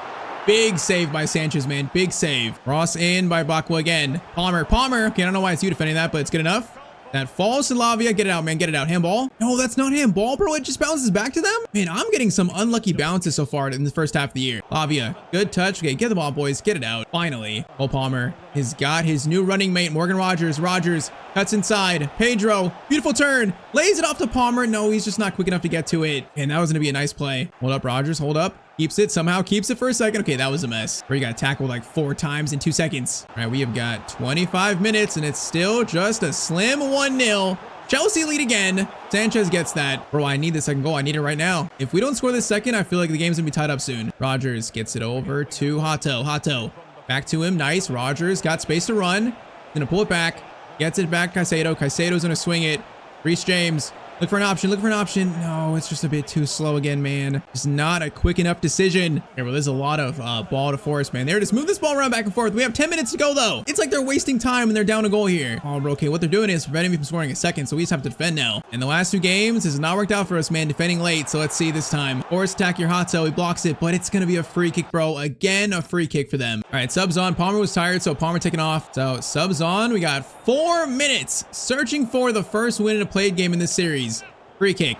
Big save by Sanchez, man. Big save. Ross in by Bakwa again. Palmer. Okay, I don't know why it's you defending that, but it's good enough. That falls to Lavia. Get it out, man. Get it out. Handball. No, that's not handball, bro. It just bounces back to them. Man, I'm getting some unlucky bounces so far in the first half of the year. Lavia. Good touch. Okay, get the ball, boys. Get it out. Finally. Cole Palmer has got his new running mate, Morgan Rogers. Rogers cuts inside. Pedro. Beautiful turn. Lays it off to Palmer. No, he's just not quick enough to get to it. And that was going to be a nice play. Hold up, Rogers. Hold up. Keeps it. Somehow keeps it for a second. Okay, that was a mess. Where you got tackled like 4 times in 2 seconds. All right, we have got 25 minutes, and it's still just a slim 1-0. Chelsea lead again. Sanchez gets that. Bro, I need the second goal. I need it right now. If we don't score this second, I feel like the game's gonna be tied up soon. Rogers gets it over to Hato. Back to him. Nice. Rogers got space to run. Gonna pull it back. Gets it back. Caicedo's gonna swing it. Reece James. Look for an option. No, it's just a bit too slow again, man. Just not a quick enough decision. Here, well, there's a lot of ball to Forest, man. They're just move this ball around back and forth. We have 10 minutes to go, though. It's like they're wasting time and they're down a goal here. Oh, bro, okay, what they're doing is preventing me from scoring a second, so we just have to defend now. In the last 2 games, this has not worked out for us, man. Defending late, so let's see this time. Forest attack your Hato. He blocks it, but it's going to be a free kick, bro. Again, a free kick for them. All right, subs on. Palmer was tired, so Palmer taking off. So subs on. We got 4 minutes. Searching for the first win in a played game in this series. Free kick.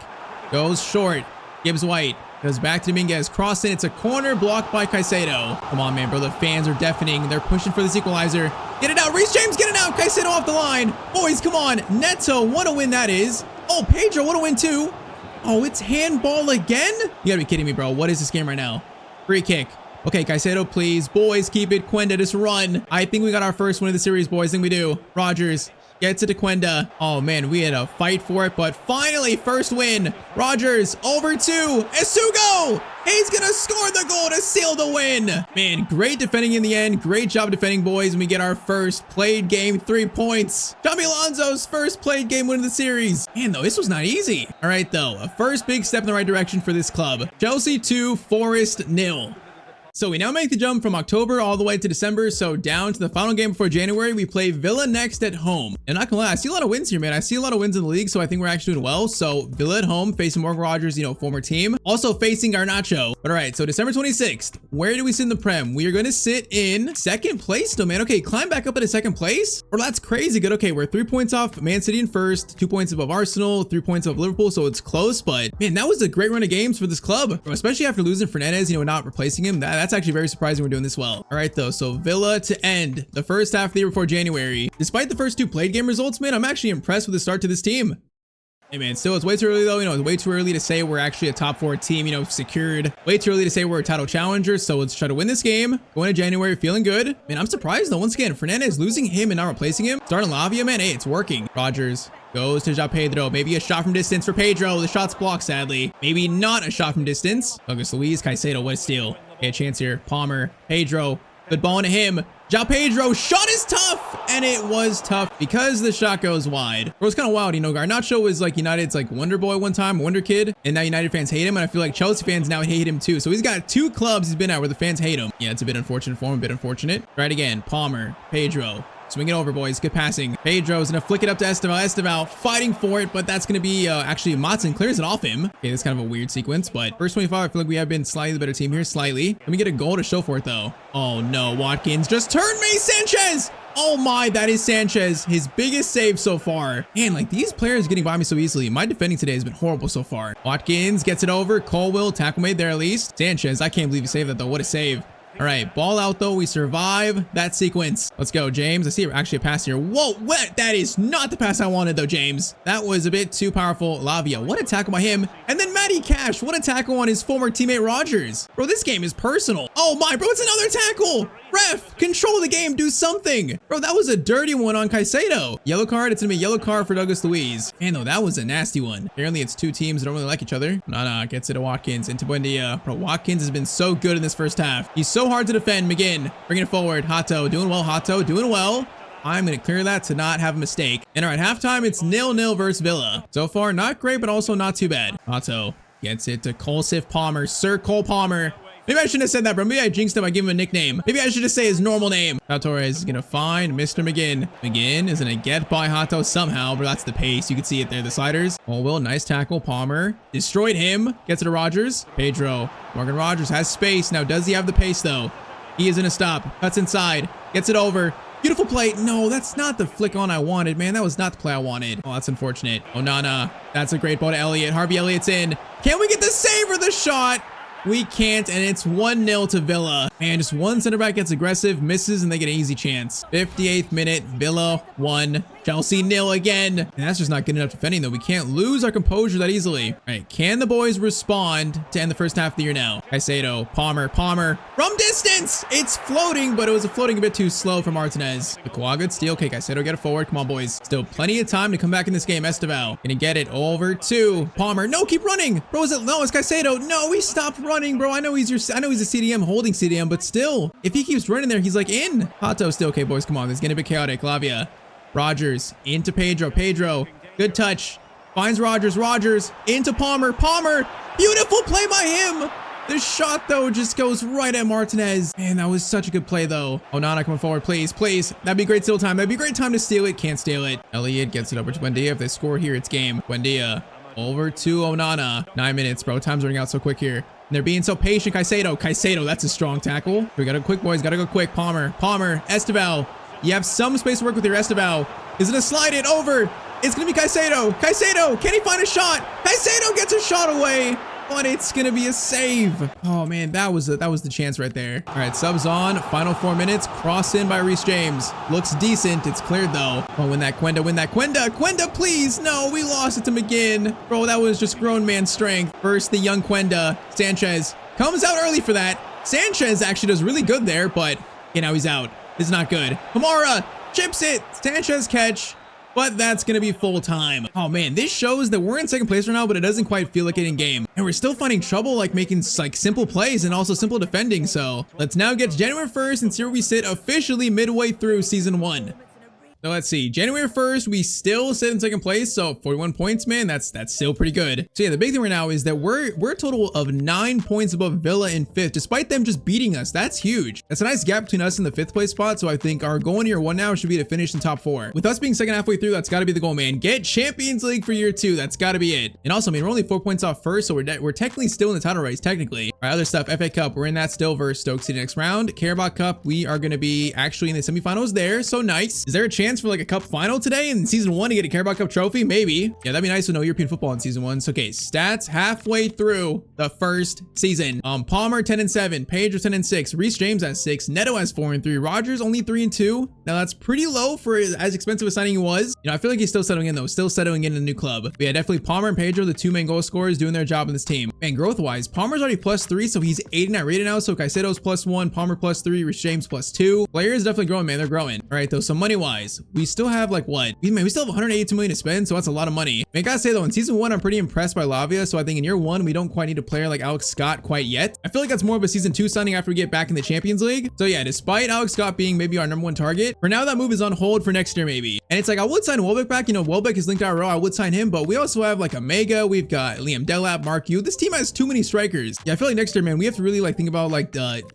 Goes short. Gibbs White. Goes back to Dominguez. Cross in. It's a corner blocked by Caicedo. Come on, man, bro. The fans are deafening. They're pushing for this equalizer. Get it out. Reece James, get it out. Caicedo off the line. Boys, come on. Neto, what a win that is. Oh, Pedro, what a win too. Oh, it's handball again? You gotta be kidding me, bro. What is this game right now? Free kick. Okay, Caicedo, please. Boys, keep it. Quenda, just run. I think we got our first win of the series, boys. I think we do. Rogers gets it to Quenda. Oh, man, we had a fight for it, but finally, first win. Rogers over to Isugo. He's going to score the goal to seal the win. Man, great defending in the end. Great job defending, boys. And we get our first played game 3 points. Xabi Alonso's first played game win of the series. Man, though, this was not easy. All right, though, a first big step in the right direction for this club. Chelsea 2, Forest 0. So we now make the jump from October all the way to December. So down to the final game before January, we play Villa next at home. And not gonna lie, I see a lot of wins here, man. I see a lot of wins in the league, so I think we're actually doing well. So Villa at home, facing Morgan Rogers, you know, former team. Also facing Garnacho. But all right, so December 26th, where do we sit in the Prem? We are gonna sit in second place still, man. Okay, climb back up into second place. Well, that's crazy good. Okay, we're 3 points off Man City in first, 2 points above Arsenal, 3 points above Liverpool, so it's close. But man, that was a great run of games for this club, especially after losing Fernandez, you know, not replacing him. That's actually very surprising we're doing this well. All right, though, so Villa to end the first half of the year before January. Despite the first 2 played game results, man, I'm actually impressed with the start to this team. Hey, man, still, it's way too early, though. You know, it's way too early to say we're actually a top 4 team, you know, secured. Way too early to say we're a title challenger. So let's try to win this game. Going to January, feeling good. Man, I'm surprised, though. Once again, Fernandez losing him and not replacing him. Starting Lavia, man. Hey, it's working. Rogers goes to João Pedro. Maybe a shot from distance for Pedro. The shot's blocked, sadly. Maybe not a shot from distance. Douglas Luiz, Caicedo, what a steal. Okay, a chance here. Palmer, Pedro. Good ball into him. João Pedro, shot is tough, and it was tough because the shot goes wide. It was kind of wild, you know, Garnacho was like United's like Wonder Boy one time, Wonder Kid, and now United fans hate him, and I feel like Chelsea fans now hate him too. So he's got 2 clubs he's been at where the fans hate him. Yeah, it's a bit unfortunate for him, a bit unfortunate. Try it again, Palmer, Pedro. Swing it over, boys. Good passing. Pedro's gonna flick it up to Esteval. Esteval fighting for it, but that's gonna be actually Matson clears it off him. Okay, that's kind of a weird sequence, but first 25, I feel like we have been slightly the better team here, slightly. Let me get a goal to show for it, though. Oh, no. Watkins just turned me. Sanchez! Oh, my. That is Sanchez. His biggest save so far. Man, like, these players getting by me so easily. My defending today has been horrible so far. Watkins gets it over. Colwill, tackle made there at least. Sanchez, I can't believe he saved that, though. What a save. All right, ball out, though. We survive that sequence. Let's go, James. I see actually a pass here. Whoa, what? That is not the pass I wanted, though, James. That was a bit too powerful. Lavia, what a tackle by him. And then Matty Cash, what a tackle on his former teammate, Rogers. Bro, this game is personal. Oh, my, bro, it's another tackle. Ref, control the game, do something. Bro, that was a dirty one on Caicedo. Yellow card, it's gonna be a yellow card for Douglas Luiz. Man, though, that was a nasty one. Apparently, it's 2 teams that don't really like each other. Nana gets it to Watkins, into Buendia. Bro, Watkins has been so good in this first half. He's so hard to defend. McGinn, bringing it forward. Hato, doing well. Hato, doing well. I'm going to clear that to not have a mistake. And all right, halftime, it's 0-0 versus Villa. So far, not great, but also not too bad. Hato gets it to Colsif Palmer. Sir Cole Palmer. Maybe I shouldn't have said that, bro. Maybe I jinxed him by giving him a nickname. Maybe I should just say his normal name. Now Torres is going to find Mr. McGinn. McGinn is going to get by Hato somehow, but that's the pace. You can see it there, the sliders. Oh, well, nice tackle. Palmer destroyed him. Gets it to Rogers. Pedro. Morgan Rogers has space. Now, does he have the pace, though? He is going to stop. Cuts inside. Gets it over. Beautiful play. No, that's not the flick on I wanted, man. That was not the play I wanted. Oh, that's unfortunate. Onana. That's a great ball to Elliott. Harvey Elliott's in. Can we get the save or the shot? We can't, and it's 1-0 to Villa. Man, just one center back gets aggressive, misses, and they get an easy chance. 58th minute, Villa 1, Chelsea 0 again. And that's just not good enough defending, though. We can't lose our composure that easily. All right, can the boys respond to end the first half of the year now? Caicedo, Palmer, from distance! It's floating, but it was floating a bit too slow for Martinez. The good steal. Okay, Caicedo, get it forward. Come on, boys. Still plenty of time to come back in this game. Esteval gonna get it over to Palmer. No, keep running. Bro, is it? No, it's Caicedo. No, he stopped running, bro. I know he's a CDM, holding CDM, but still, if he keeps running there, he's like in. Hato still. Okay, boys, come on. This is gonna be chaotic. Lavia. Rogers into Pedro. Good touch. Finds Rogers. Into Palmer. Beautiful play by him. The shot, though, just goes right at Martinez. Man, that was such a good play, though. Onana coming forward, please. That'd be great steal time. That'd be a great time to steal it. Can't steal it. Elliott gets it over to Buendia. If they score here, it's game. Buendia over to Onana. 9 minutes, bro. Time's running out so quick here. And they're being so patient. Caicedo, that's a strong tackle. We gotta go quick, boys. Gotta go quick. Palmer. Esteval. You have some space to work with your Esteval. Is gonna slide it over. It's gonna be Caicedo. Can he find a shot? Caicedo gets a shot away, but it's gonna be a save. Oh man, that was the chance right there. All right, subs on. Final 4 minutes. Cross in by Reece James. Looks decent. It's cleared though. Oh, win that Quenda. Quenda, please. No, we lost it to McGinn. Bro, that was just grown man strength. First, the young Quenda. Sanchez comes out early for that. Sanchez actually does really good there, but okay, now he's out. This is not good. Kamara chips it. Sanchez catch. But that's going to be full time. Oh man, this shows that we're in second place right now, but it doesn't quite feel like it in game. And we're still finding trouble like making like simple plays and also simple defending. So let's now get to January 1st and see where we sit officially midway through season 1. So let's see, January 1st, we still sit in second place. So 41 points, man, that's still pretty good. So yeah, the big thing right now is that we're a total of 9 points above Villa in 5th, despite them just beating us. That's huge. That's a nice gap between us and the 5th place spot. So I think our goal in year 1 now should be to finish in top 4. With us being second halfway through, that's got to be the goal, man. Get Champions League for year 2. That's got to be it. And also, I mean, we're only 4 points off first, so we're technically still in the title race, technically. All right, other stuff, FA Cup, we're in that still versus Stoke City next round. Carabao Cup, we are going to be actually in the semifinals there. So nice. Is there a chance for like a cup final today in season 1 to get a Carabao Cup trophy? Maybe. Yeah, that'd be nice to know European football in season 1. So okay, stats halfway through the first season. Palmer 10-7, Pedro 10-6, Reece James at 6, Neto has 4-3, Rogers only 3-2. Now that's pretty low for as expensive a signing he was. You know, I feel like he's still settling in though, still settling in a new club. But yeah, definitely Palmer and Pedro, the 2 main goal scorers, doing their job in this team. Man, growth wise, Palmer's already +3, so he's 89 rated now. So Caicedo's +1, Palmer +3, Reece James +2. Players definitely growing, man. They're growing. All right, though. So money wise, we still have like what? We still have 182 million to spend, so that's a lot of money. I gotta say though, in season 1, I'm pretty impressed by Lavia. So I think in year 1, we don't quite need a player like Alex Scott quite yet. I feel like that's more of a season 2 signing after we get back in the Champions League. So yeah, despite Alex Scott being maybe our #1 target, for now that move is on hold for next year maybe. And it's like I would sign Welbeck back. You know, Welbeck is linked to our row. I would sign him, but we also have like Omega. We've got Liam Delap, Mark Yu. This team has too many strikers. Yeah, I feel like next year, man, we have to really like think about like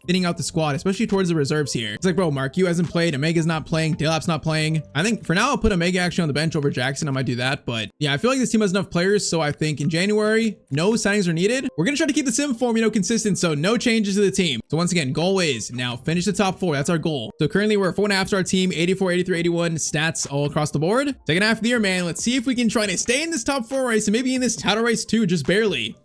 thinning out the squad, especially towards the reserves here. It's like, bro, Mark Yu hasn't played, Omega's not playing, Delap's not playing. I think for now I'll put Omega actually on the bench over Jackson. I might do that, but yeah, I feel like this team has enough players. So I think in January, no signings are needed. We're gonna try to keep the sim form, you know, consistent. So no changes to the team. So once again, goal is now finish the top 4. That's our goal. So currently we're at 4.5 star team, 84, 83, 81 stats all across the board. Second half of the year, man. Let's see if we can try to stay in this top 4 race and maybe in this title race too, just barely.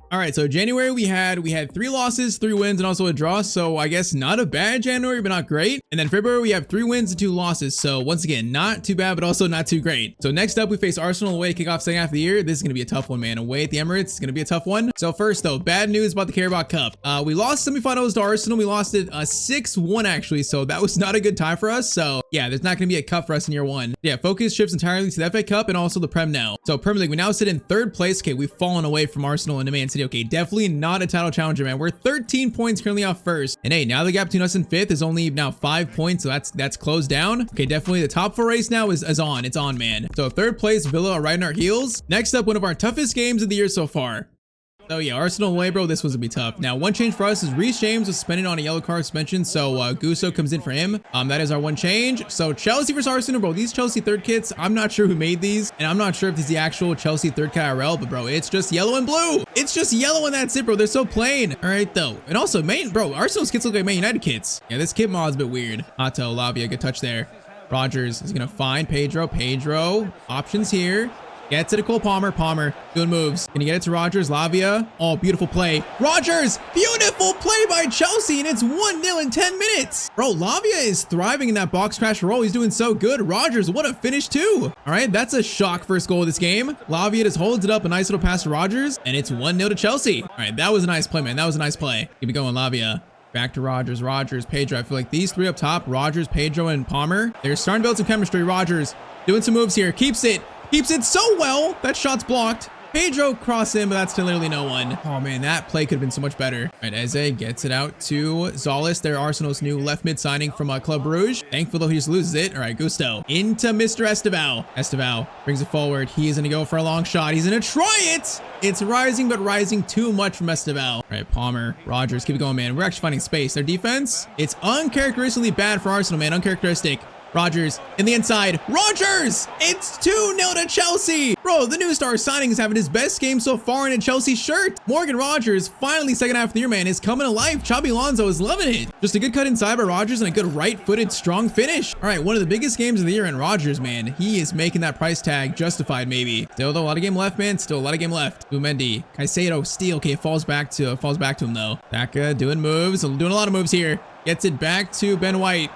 All right, so January we had 3 losses, 3 wins, and also a draw. So I guess not a bad January, but not great. And then February we have 3 wins and 2 losses. So once again, not too bad, but also not too great. So next up we face Arsenal away to kick off second half of the year. This is gonna be a tough one, man. Away at the Emirates, it's gonna be a tough one. So first though, bad news about the Carabao Cup. We lost semifinals to Arsenal. We lost it 6-1 actually. So that was not a good time for us. So yeah, there's not gonna be a cup for us in year 1. Yeah, focus shifts entirely to the FA Cup and also the Prem now. So Premier League, we now sit in 3rd place. Okay, we've fallen away from Arsenal and Man City. Okay, definitely not a title challenger, man. We're 13 points currently off first. And hey, now the gap between us and 5th is only now 5 points. So that's closed down. Okay, definitely the top 4 race now is on. It's on, man. So 3rd place, Villa are right in our heels. Next up, one of our toughest games of the year so far. Oh yeah, Arsenal away, bro. This was gonna be tough. Now, one change for us is Reece James was suspended on a yellow card suspension, so Gusso comes in for him. That is our one change. So Chelsea versus Arsenal, bro. These Chelsea 3rd kits, I'm not sure who made these, and I'm not sure if this is the actual Chelsea 3rd kit IRL, but bro, it's just yellow and blue. It's just yellow and that's it, bro. They're so plain. All right, though. And also, bro, Arsenal's kits look like Man United kits. Yeah, this kit mod's a bit weird. Otto, Lavia, good touch there. Rogers is gonna find Pedro. Options here. Get to the Cole Palmer doing moves. Can you get it to Rogers? Lavia. Oh, beautiful play. Rogers, beautiful play by Chelsea, and it's 1-0 in 10 minutes. Bro, Lavia is thriving in that box crash role. He's doing so good. Rogers, what a finish too. All right, that's a shock first goal of this game. Lavia just holds it up, a nice little pass to Rogers, and it's 1-0 to Chelsea. All right, that was a nice play, man. That was a nice play. Keep it going, Lavia. Back to Rogers, Pedro. I feel like these 3 up top, Rogers, Pedro, and Palmer, they're starting to build some chemistry. Rogers doing some moves here. Keeps it so well. That shot's blocked. Pedro cross in, but that's to literally no one. Oh man, that play could have been so much better. All right, Eze gets it out to Zolis. They're Arsenal's new left mid signing from Club Brugge. Thankful though he just loses it. All right, Gusto into Mr. Estevao. Estevao brings it forward. He is gonna go for a long shot. He's gonna try it. It's rising, but rising too much from Estevao. All right, Palmer, Rogers, keep it going, man. We're actually finding space. Their defense, it's uncharacteristically bad for Arsenal, man. Uncharacteristic. Rogers in the inside. Rogers! It's 2-0 to Chelsea. Bro, the new star signing is having his best game so far in a Chelsea shirt. Morgan Rogers, finally second half of the year, man, is coming to life. Xabi Alonso is loving it. Just a good cut inside by Rogers and a good right-footed, strong finish. All right, one of the biggest games of the year in Rogers, man. He is making that price tag justified, maybe. Still, though, a lot of game left, man. Still a lot of game left. Bumendi, Caicedo, steal. Okay, it falls back to him, though. Baka doing moves, doing a lot of moves here. Gets it back to Ben White.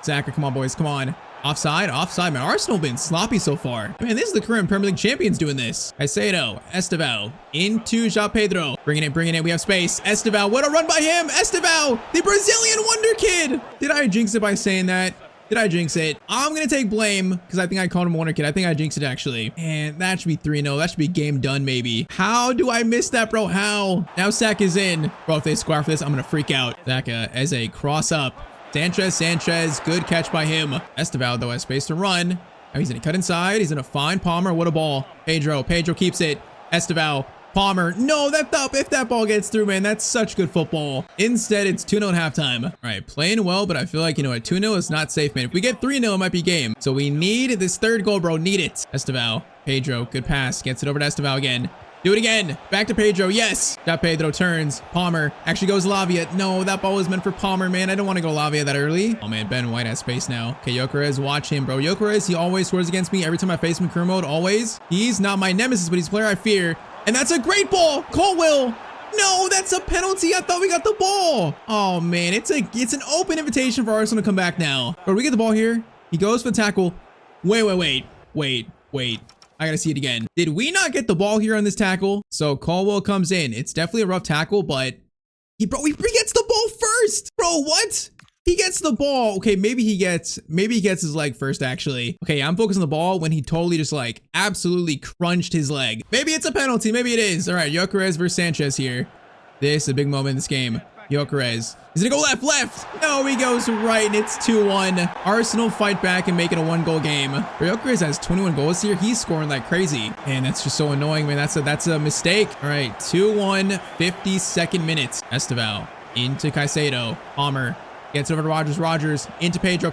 Zachary, come on, boys, come on. Offside, offside. Man, Arsenal been sloppy so far. Man, this is the current Premier League champions doing this. Caicedo, Estevao, into João Pedro. Bringing it. We have space. Estevao, what a run by him. Estevao, the Brazilian wonder kid. Did I jinx it by saying that? Did I jinx it? I'm going to take blame because I think I called him Wonder Kid. I think I jinxed it actually. And that should be 3-0. That should be game done maybe. How do I miss that, bro? How? Now Saka is in. Bro, if they square for this, I'm going to freak out. Saka as a cross up. Sanchez, good catch by him. Estevao though has space to run. Oh, he's going to cut inside. He's going to find Palmer. What a ball. Pedro keeps it. Estevao. Palmer. No, if that ball gets through, man, that's such good football. Instead, it's 2-0 at halftime. All right, playing well, but I feel like, you know, at 2-0 is not safe, man. If we get 3-0, it might be game. So we need this third goal, bro. Need it. Estevao. Pedro. Good pass. Gets it over to Estevao again. Do it again. Back to Pedro. Yes. Got Pedro. Turns. Palmer. Actually goes Lavia. No, that ball was meant for Palmer, man. I don't want to go Lavia that early. Oh, man. Ben White has space now. Okay, Gyökeres. Watch him, bro. Gyökeres, he always scores against me every time I face him in career mode. Always. He's not my nemesis, but he's a player I fear. And that's a great ball. Colwill. No, that's a penalty. I thought we got the ball. Oh, man. It's an open invitation for Arsenal to come back now. Bro, we get the ball here. He goes for the tackle. Wait. I gotta see it again. Did we not get the ball here on this tackle? So Colwill comes in. It's definitely a rough tackle, but he gets the ball first. Bro, what? He gets the ball. Okay, maybe he gets his leg first, actually. Okay, I'm focused on the ball when he totally just like absolutely crunched his leg. Maybe it's a penalty. Maybe it is. All right, Gyökeres versus Sanchez here. This is a big moment in this game. Gyökeres. He's gonna go left. No, he goes right, and it's 2-1. Arsenal fight back and make it a 1-goal game. Gyökeres has 21 goals here. He's scoring like crazy. Man, that's just so annoying, man. That's a mistake. All right, 2-1, 52nd minutes. Estevao into Caicedo. Palmer. Gets over to Rogers into Pedro.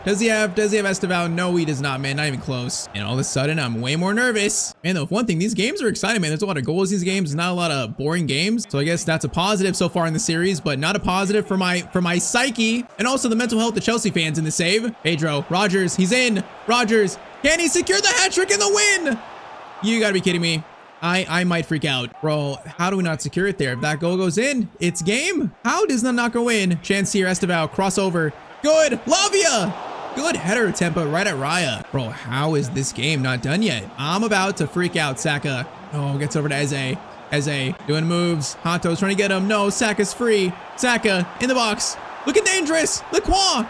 Does he have Estevao? No, he does not, man. Not even close. And all of a sudden, I'm way more nervous. Man, though, one thing, these games are exciting, man. There's a lot of goals in these games, not a lot of boring games. So I guess that's a positive so far in the series, but not a positive for my psyche and also the mental health of Chelsea fans in the save. Pedro, Rogers, he's in. Rogers, can he secure the hat trick and the win? You gotta be kidding me. I might freak out. Bro, how do we not secure it there? If that goal goes in, it's game. How does that not go in? Chelsea, Estevao, crossover. Good. Lavia. Good header attempt, but right at Raya. Bro, how is this game not done yet? I'm about to freak out. Saka. Oh, gets over to Eze. Eze doing moves. Hanto's trying to get him. No, Saka's free. Saka in the box. Looking dangerous. Lacroix.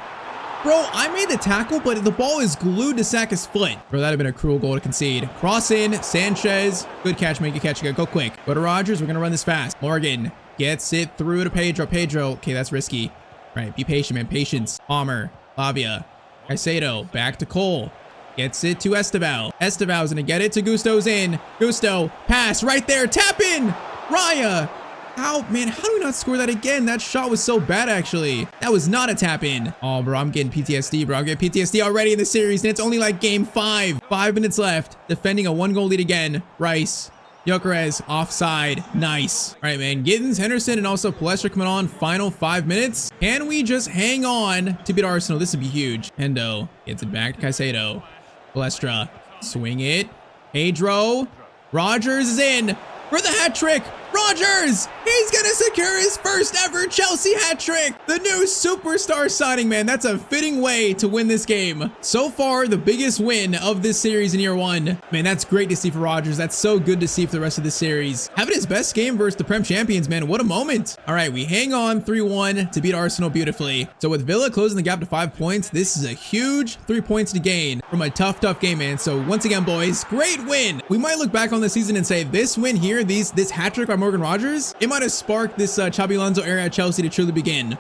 Bro, I made the tackle, but the ball is glued to Saka's foot. Bro, that'd have been a cruel goal to concede. Cross in, Sanchez. Good catch, make a catch. Go quick. Go to Rogers. We're going to run this fast. Morgan gets it through to Pedro. Okay, that's risky. All right, be patient, man. Patience. Palmer, Lavia, Caicedo, back to Cole. Gets it to Estevao. Estevao's going to get it to Gusto's in. Gusto, pass right there. Tap in. Raya. How do we not score that again? That shot was so bad, actually. That was not a tap in. Oh, bro, I'm getting PTSD, bro. I'm getting PTSD already in the series, and it's only like game 5. 5 minutes left. Defending a 1-goal lead again. Rice. Gyökeres offside. Nice. All right, man. Giddens, Henderson, and also Palestra coming on. Final 5 minutes. Can we just hang on to beat Arsenal? This would be huge. Hendo gets it back to Caicedo. Palestra. Swing it. Pedro. Rogers is in for the hat trick. Rogers! He's gonna secure his first ever Chelsea hat trick! The new superstar signing, man. That's a fitting way to win this game. So far, the biggest win of this series in year 1. Man, that's great to see for Rogers. That's so good to see for the rest of the series. Having his best game versus the Prem champions, man. What a moment. All right, we hang on 3-1 to beat Arsenal beautifully. So with Villa closing the gap to 5 points, this is a huge 3 points to gain from a tough game, man. So once again, boys, great win. We might look back on the season and say this win here, this hat trick by Morgan Rogers, it might have sparked this Xabi Alonso era at Chelsea to truly begin.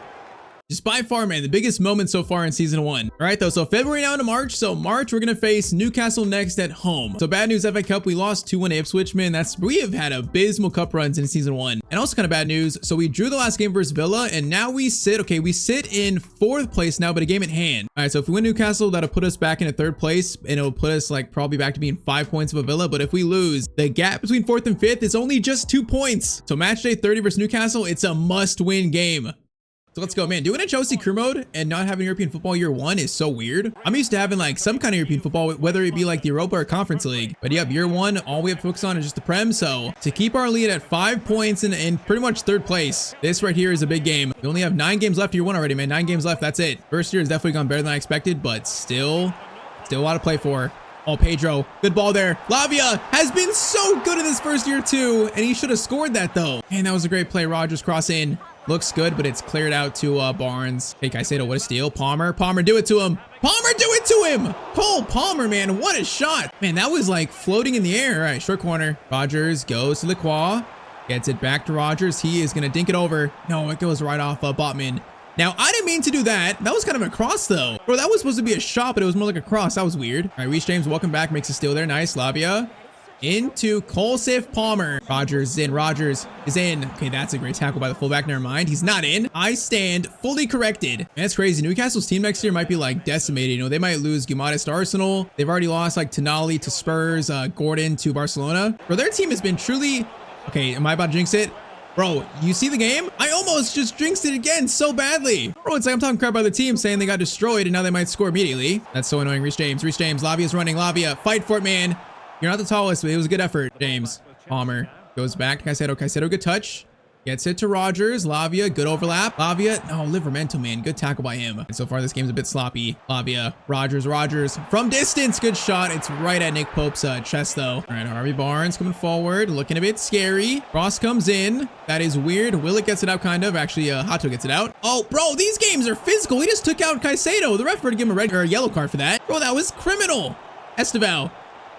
Just by far, man, the biggest moment so far in season 1. All right, though, so February now into March. So March, we're going to face Newcastle next at home. So bad news, FA Cup, we lost 2-1 Ipswich, man. We have had abysmal cup runs in season 1. And also kind of bad news. So we drew the last game versus Villa, and now we sit in 4th place now, but a game at hand. All right, so if we win Newcastle, that'll put us back into 3rd place, and it'll put us like probably back to being 5 points of a Villa. But if we lose, the gap between 4th and 5th is only just 2 points. So match day 30 versus Newcastle, it's a must-win game. So let's go, man. Doing a Chelsea Career Mode and not having European football year one is so weird. I'm used to having like some kind of European football, whether it be like the Europa or Conference League. But yep, year one, all we have to focus on is just the Prem. So to keep our lead at 5 points in pretty much third place, this right here is a big game. We only have 9 games left year one already, man. 9 games left. That's it. First year has definitely gone better than I expected, but still a lot to play for. Oh, Pedro, good ball there. Lavia has been so good in his first year too, and he should have scored that though. Man, that was a great play. Rogers cross in. Looks good, but it's cleared out to Barnes. Hey, Caicedo, what a steal. Palmer, do it to him. Palmer, do it to him. Cole Palmer, man, what a shot. Man, that was like floating in the air. All right, short corner. Rogers goes to Lacroix. Gets it back to Rogers. He is going to dink it over. No, it goes right off Botman. Now, I didn't mean to do that. That was kind of a cross, though. Bro, that was supposed to be a shot, but it was more like a cross. That was weird. All right, Reece James, welcome back. Makes a steal there. Nice. Lavia into Colsif Palmer. Rogers is in. Rogers is in. Okay, that's a great tackle by the fullback. Never mind. He's not in. I stand fully corrected. Man, that's crazy. Newcastle's team next year might be like decimated. You know, they might lose Guimaraes to Arsenal. They've already lost like Tonali to Spurs, Gordon to Barcelona. Bro, their team has been truly... Okay, am I about to jinx it? Bro, you see the game? I almost just jinxed it again so badly. Bro, it's like I'm talking crap about the team saying they got destroyed and now they might score immediately. That's so annoying. Reece James. Lavia's running. Lavia, fight for it, man. You're not the tallest, but it was a good effort. James. Palmer goes back to Caicedo. Caicedo, good touch. Gets it to Rogers. Lavia, good overlap. Lavia, no, Livramento, man. Good tackle by him. And so far, this game's a bit sloppy. Lavia, Rogers. From distance, good shot. It's right at Nick Pope's chest, though. All right, Harvey Barnes coming forward. Looking a bit scary. Ross comes in. That is weird. Willett gets it out, kind of. Actually, Hato gets it out. Oh, bro, these games are physical. He just took out Caicedo. The ref would give him a red or a yellow card for that. Bro, that was criminal. Esteval.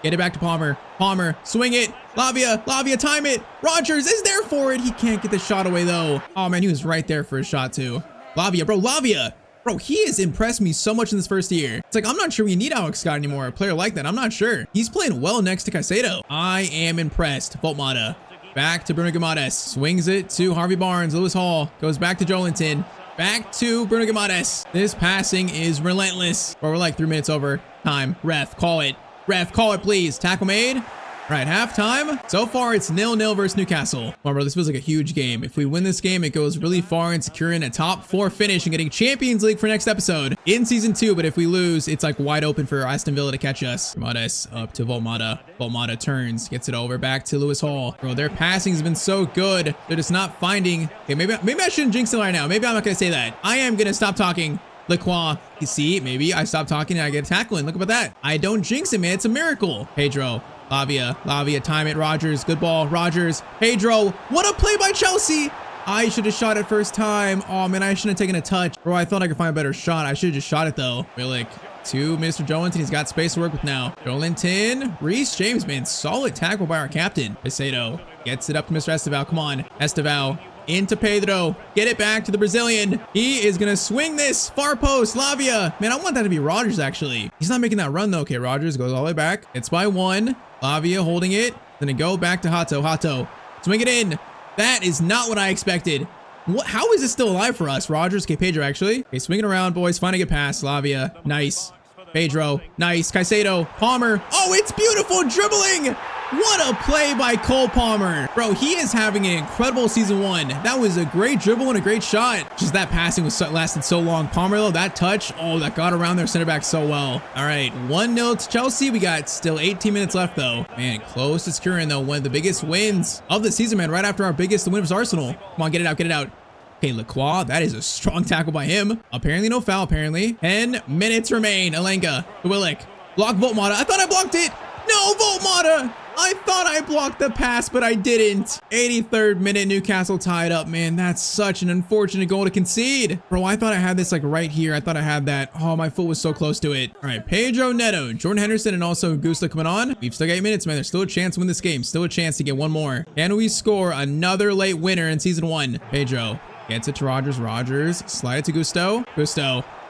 Get it back to Palmer. Palmer, swing it. Lavia, time it. Rogers is there for it. He can't get the shot away, though. Oh, man, he was right there for a shot, too. Lavia. Bro, he has impressed me so much in this first year. It's like, I'm not sure we need Alex Scott anymore. A player like that, I'm not sure. He's playing well next to Caicedo. I am impressed. Voltmata. Back to Bruno Guimaraes. Swings it to Harvey Barnes. Lewis Hall goes back to Joelinton. Back to Bruno Guimaraes. This passing is relentless. Bro, we're like 3 minutes over time. Ref, call it. Please. Tackle made. All right, halftime. So far, it's 0-0 versus Newcastle. Well, bro, this feels like a huge game. If we win this game, it goes really far in securing a top 4 finish and getting Champions League for next episode in season 2. But if we lose, it's like wide open for Aston Villa to catch us. Guimaraes up to Voltmata. Voltmata turns, gets it over back to Lewis Hall. Bro, their passing has been so good. They're just not finding. Okay, maybe I shouldn't jinx it right now. Maybe I'm not gonna say that. I am gonna stop talking. Lacroix, you see, maybe I stop talking and I get a tackle in. Look about that. I don't jinx it, man. It's a miracle. Pedro, Lavia, time it. Rogers, good ball. Rogers, Pedro, what a play by Chelsea. I should have shot it first time. Oh, man, I shouldn't have taken a touch. Bro, I thought I could find a better shot. I should have just shot it, though. Willick to Mr. Joelinton. He's got space to work with now. Joelinton, Reece James, man. Solid tackle by our captain. Caicedo gets it up to Mr. Esteval. Come on, Esteval. Into Pedro. Get it back to the Brazilian. He is going to swing this. Far post. Lavia. Man, I want that to be Rogers, actually. He's not making that run, though. Okay, Rogers goes all the way back. It's by 1. Lavia holding it. Then it go back to Hato. Swing it in. That is not what I expected. What? How is this still alive for us? Rogers. Okay, Pedro, actually. Okay, swinging around, boys. Finding a pass. Lavia. Nice. Pedro. Nice. Caicedo. Palmer. Oh, it's beautiful. Dribbling. What a play by Cole Palmer. Bro, he is having an incredible season 1. That was a great dribble and a great shot. Just that passing lasted so long. Palmer, though, that touch, oh, that got around their center back so well. All right, 1-0 to Chelsea. We got still 18 minutes left, though. Man, close to securing, though, one of the biggest wins of the season, man, right after our biggest win was Arsenal. Come on, get it out. Okay, Lacroix, that is a strong tackle by him. Apparently no foul, 10 minutes remain. Alenga, Willick, block Voltmata. I thought I blocked it. No, Voltmata. I thought I blocked the pass, but I didn't. 83rd minute, Newcastle tied up. Man, that's such an unfortunate goal to concede. Bro, I thought I had this like right here. I thought I had that. Oh, my foot was so close to it. All right, Pedro Neto, Jordan Henderson, and also Gusta coming on. We've still got 8 minutes, man. There's still a chance to win this game. Still a chance to get one more. Can we score another late winner in season 1? Pedro gets it to Rogers. Slide it to Gusto.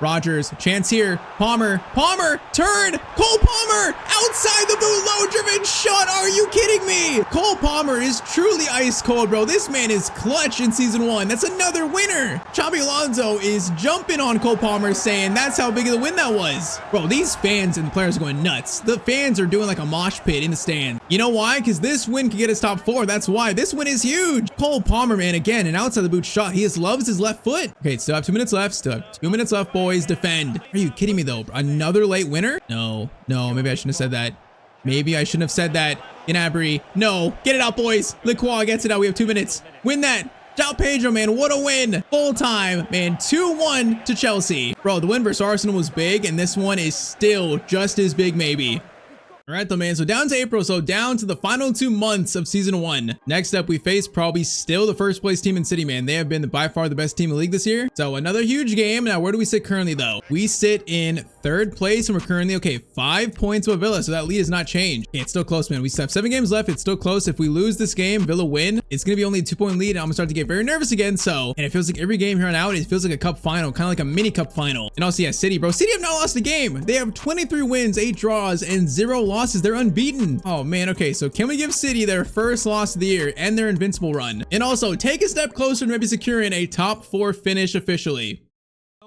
Rogers, chance here. Palmer, turn. Cole Palmer, outside the boot, low-driven shot. Are you kidding me? Cole Palmer is truly ice cold, bro. This man is clutch in season 1. That's another winner. Xabi Alonso is jumping on Cole Palmer, saying that's how big of the win that was. Bro, these fans and the players are going nuts. The fans are doing like a mosh pit in the stand. You know why? Because this win can get us top 4. That's why. This win is huge. Cole Palmer, man, again, an outside the boot shot. He just loves his left foot. Okay, still have 2 minutes left. Still have 2 minutes left, boys. Defend. Are you kidding me, though? Another late winner? No, maybe I shouldn't have said that. Maybe I shouldn't have said that. Gnabry. No. Get it out, boys. Lacroix gets it out. We have 2 minutes. Win that. João Pedro, man, what a win. Full time, man, 2-1 to Chelsea. Bro, the win versus Arsenal was big, and this one is still just as big, maybe. All right, though, man, so down to April, so down to the final 2 months of season 1. Next up, we face probably still the first place team in City, man. They have been by far the best team in the league this year. So another huge game. Now, where do we sit currently, though? We sit in 3rd place, and we're currently, okay, 5 points above Villa, so that lead has not changed. Okay, it's still close, man. We still have 7 games left. It's still close. If we lose this game, Villa win, it's going to be only a 2-point lead, and I'm going to start to get very nervous again. So, and it feels like every game here on out, it feels like a cup final, kind of like a mini cup final. And also, yeah, City, bro. City have not lost a game. They have 23 wins, 8 draws, and 0 losses. They're unbeaten. Oh, man. Okay, so can we give City their first loss of the year and their invincible run? And also, take a step closer to maybe securing a top 4 finish officially.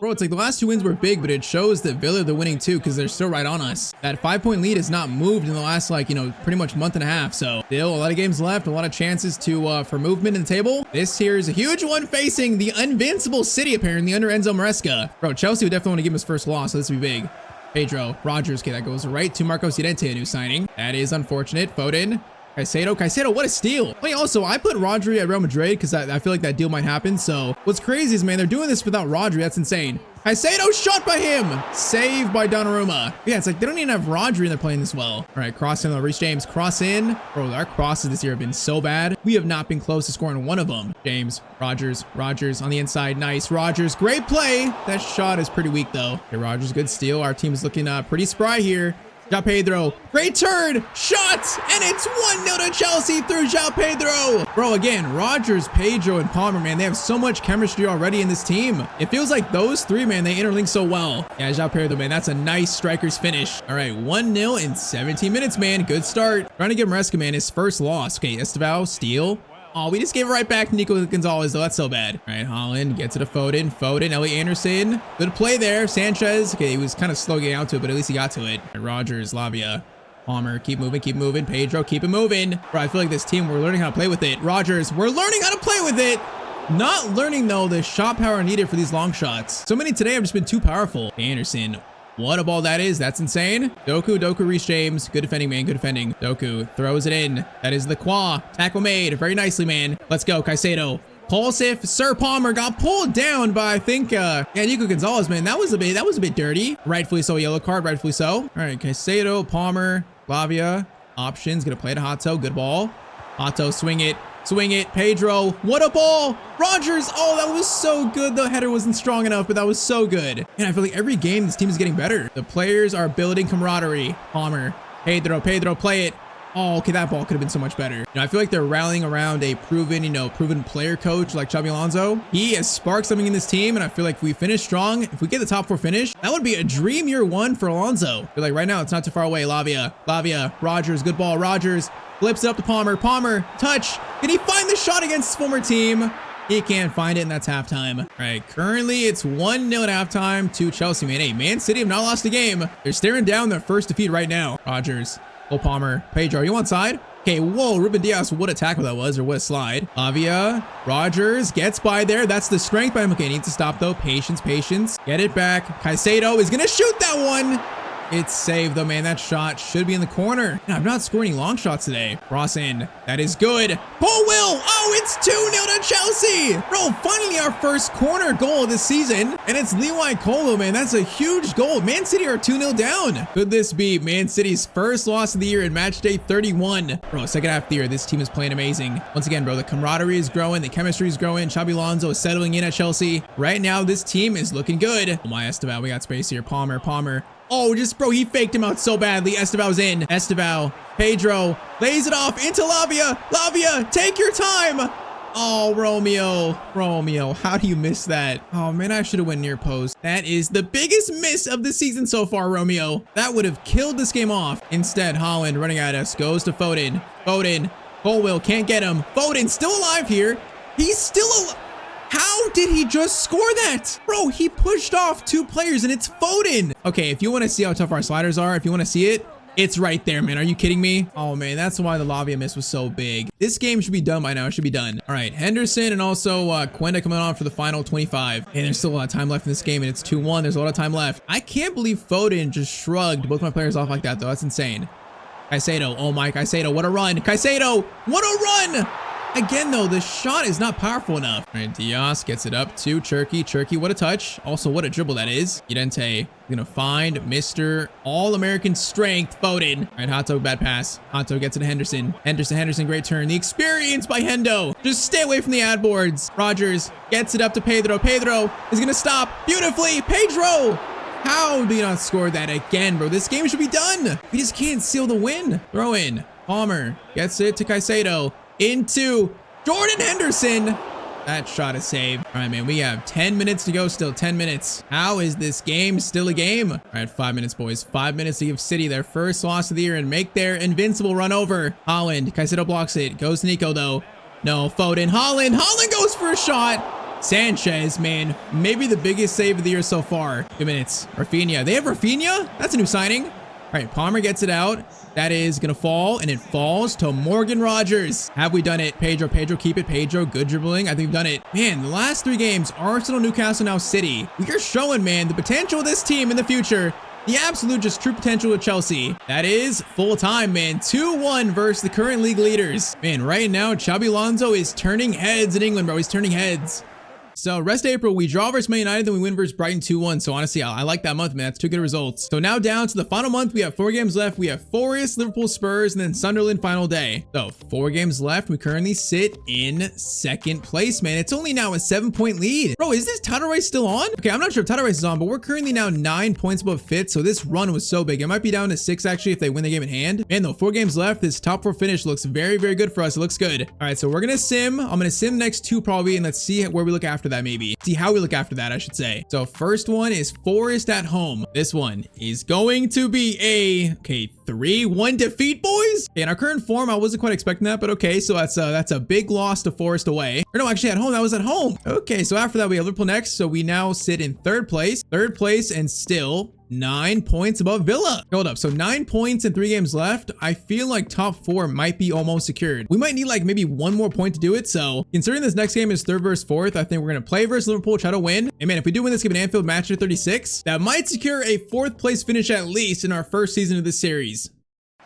Bro, it's like the last 2 wins were big, but it shows that Villa they're winning too because they're still right on us. That 5-point lead has not moved in the last, like, you know, pretty much month and a half. So still a lot of games left, a lot of chances to for movement in the table. This here is a huge one facing the invincible City, apparently, under Enzo Maresca. Bro, Chelsea would definitely want to give him his first loss, so this would be big. Pedro, Rogers, okay, that goes right to Marcos Llorente, a new signing. That is unfortunate. Foden. Caicedo, what a steal. Wait, also, I put Rodri at Real Madrid because I feel like that deal might happen. So what's crazy is, man, they're doing this without Rodri. That's insane. Caicedo shot by him. Saved by Donnarumma. Yeah, it's like they don't even have Rodri and they're playing this well. All right, cross in, Reece James, cross in. Bro, our crosses this year have been so bad. We have not been close to scoring one of them. James, Rogers on the inside. Nice, Rogers, great play. That shot is pretty weak though. Okay, Rogers, good steal. Our team is looking pretty spry here. João Pedro, great turn, shots, and it's 1-0 to Chelsea through João Pedro. Bro, again, Rogers, Pedro, and Palmer, man, they have so much chemistry already in this team. It feels like those 3, man, they interlink so well. Yeah, João Pedro, man, that's a nice striker's finish. All right, 1-0 in 17 minutes, man, good start. Trying to give Maresca, man, his first loss. Okay, Estevao, steal. Oh, we just gave it right back to Nico Gonzalez, though. That's so bad. All right, Holland gets it to Foden, Elliot Anderson. Good play there. Sanchez. Okay, he was kind of slow getting out to it, but at least he got to it. All right, Rogers, Lavia, Palmer, keep moving. Pedro, keep it moving. Bro, I feel like this team, we're learning how to play with it. Rogers, we're learning how to play with it. Not learning, though, the shot power needed for these long shots. So many today have just been too powerful. Anderson. What a ball that is. That's insane. Doku, Reece James. Good defending, man. Good defending. Doku throws it in. That is Lacroix. Tackle made. Very nicely, man. Let's go. Caicedo. Pulsive. Sir Palmer got pulled down by, I think, Nico Gonzalez, man. That was a bit dirty. Rightfully so. Yellow card. Rightfully so. All right. Caicedo, Palmer, Lavia. Options. Gonna play to Hato. Good ball. Hato, swing it. Pedro, what a ball. Rogers, oh, that was so good. The header wasn't strong enough, but that was so good. And I feel like every game this team is getting better. The players are building camaraderie. Palmer, Pedro, play it. Oh, okay, that ball could have been so much better. You know, I feel like they're rallying around a proven player coach like Xabi Alonso. He has sparked something in this team, and I feel like if we finish strong, if we get the top 4 finish, that would be a dream year 1 for Alonso. But like right now, it's not too far away. Lavia, Rogers, good ball. Rogers flips it up to Palmer, touch. Can he find the shot against his former team? He can't find it, and that's halftime. All right, currently it's 1-0 at halftime to Chelsea, man. Hey, Man City have not lost a game. They're staring down their first defeat right now. Rogers. Oh, Palmer. Pedro, are you onside? Okay, whoa, Ruben Dias, what a tackle that was, or what a slide. Lavia, Rogers gets by there. That's the strength by him. Okay, needs to stop though. Patience. Get it back. Caicedo is gonna shoot that one. It's saved though, man. That shot should be in the corner. And I've not scored any long shots today. Cross in. That is good. Paul Will. Oh, it's 2-0 to Chelsea. Bro, finally our first corner goal of this season. And it's Levi Colo, man. That's a huge goal. Man City are 2-0 down. Could this be Man City's first loss of the year in match day 31? Bro, second half of the year, this team is playing amazing. Once again, bro, the camaraderie is growing. The chemistry is growing. Xabi Alonso is settling in at Chelsea. Right now, this team is looking good. Oh my, Estevao, we got space here. Palmer. Oh, bro, he faked him out so badly. Estevao's in. Estevao, Pedro, lays it off into Lavia. Lavia, take your time. Oh, Romeo, how do you miss that? Oh man, I should have went near post. That is the biggest miss of the season so far, Romeo. That would have killed this game off. Instead, Haaland running at us, goes to Foden. Colwill can't get him. Foden still alive here. He's still alive. How did he just score that? Bro, he pushed off 2 players and it's Foden. Okay, if you want to see how tough our sliders are, if you want to see it, it's right there, man. Are you kidding me? Oh, man, that's why the Lavia miss was so big. This game should be done by now. It should be done. All right, Henderson and also Quenda coming on for the final 25. And there's still a lot of time left in this game, and it's 2-1. There's a lot of time left. I can't believe Foden just shrugged both my players off like that, though. That's insane. Caicedo. Oh, my Caicedo. What a run. Caicedo. What a run. Again, though, the shot is not powerful enough. All right, Diaz gets it up to Cherky. What a touch. Also, what a dribble that is. Llorente gonna find Mr. All-American strength, Foden. All right, Hato, bad pass. Hato gets it to Henderson. Henderson, great turn. The experience by Hendo. Just stay away from the ad boards. Rogers gets it up to Pedro. Pedro is gonna stop beautifully. Pedro. How do you not score that again, bro? This game should be done. We just can't seal the win. Throw in. Palmer gets it to Caicedo. Into Jordan Henderson. That shot is saved. All right, man, we have 10 minutes to go still. 10 minutes. How is this game still a game? All right, 5 minutes, boys. 5 minutes to give City their first loss of the year and make their invincible run over. Haaland. Caicedo blocks it. Goes to Nico, though. No, Foden. Haaland goes for a shot. Sanchez, man, maybe the biggest save of the year so far. 2 minutes. Rafinha. They have Rafinha? That's a new signing. All right, Palmer gets it out. That is gonna fall, and it falls to Morgan Rogers. Have we done it? Pedro, keep it. Pedro, good dribbling. I think we've done it. Man, the last 3 games, Arsenal, Newcastle, now City. We are showing, man, the potential of this team in the future. The absolute just true potential of Chelsea. That is full time, man. 2-1 versus the current league leaders. Man, right now, Xabi Alonso is turning heads in England, bro. He's turning heads. So rest of April, we draw versus Man United, then we win versus Brighton 2-1. So honestly, I like that month, man. That's 2 good results. So now down to the final month, we have 4 games left. We have Forest, Liverpool, Spurs, and then Sunderland final day. So 4 games left. We currently sit in 2nd place, man. It's only now a 7-point lead. Bro, is this title race still on? Okay, I'm not sure if title race is on, but we're currently now 9 points above 5th. So this run was so big. It might be down to 6 actually if they win the game in hand. Man, though, 4 games left. This top 4 finish looks very, very good for us. It looks good. All right, so we're gonna sim. I'm gonna sim the next 2 probably, and let's see where we look after that maybe. See how we look after that, I should say. So first one is Forest at home. This one is going to be a 3-1 defeat, boys. Okay, in our current form, I wasn't quite expecting that, but okay, so that's a big loss to Forest away. Or no, actually at home, that was at home. Okay, so after that we have Liverpool next, so we now sit in 3rd place and still 9 points above Villa. Hold up, so 9 points and 3 games left. I feel like top 4 might be almost secured. We might need like maybe 1 more point to do it. So considering this next game is 3rd versus 4th, I think we're gonna play versus Liverpool, try to win. And man, if we do win this game in Anfield, match at 36, that might secure a 4th place finish at least in our first season of this series.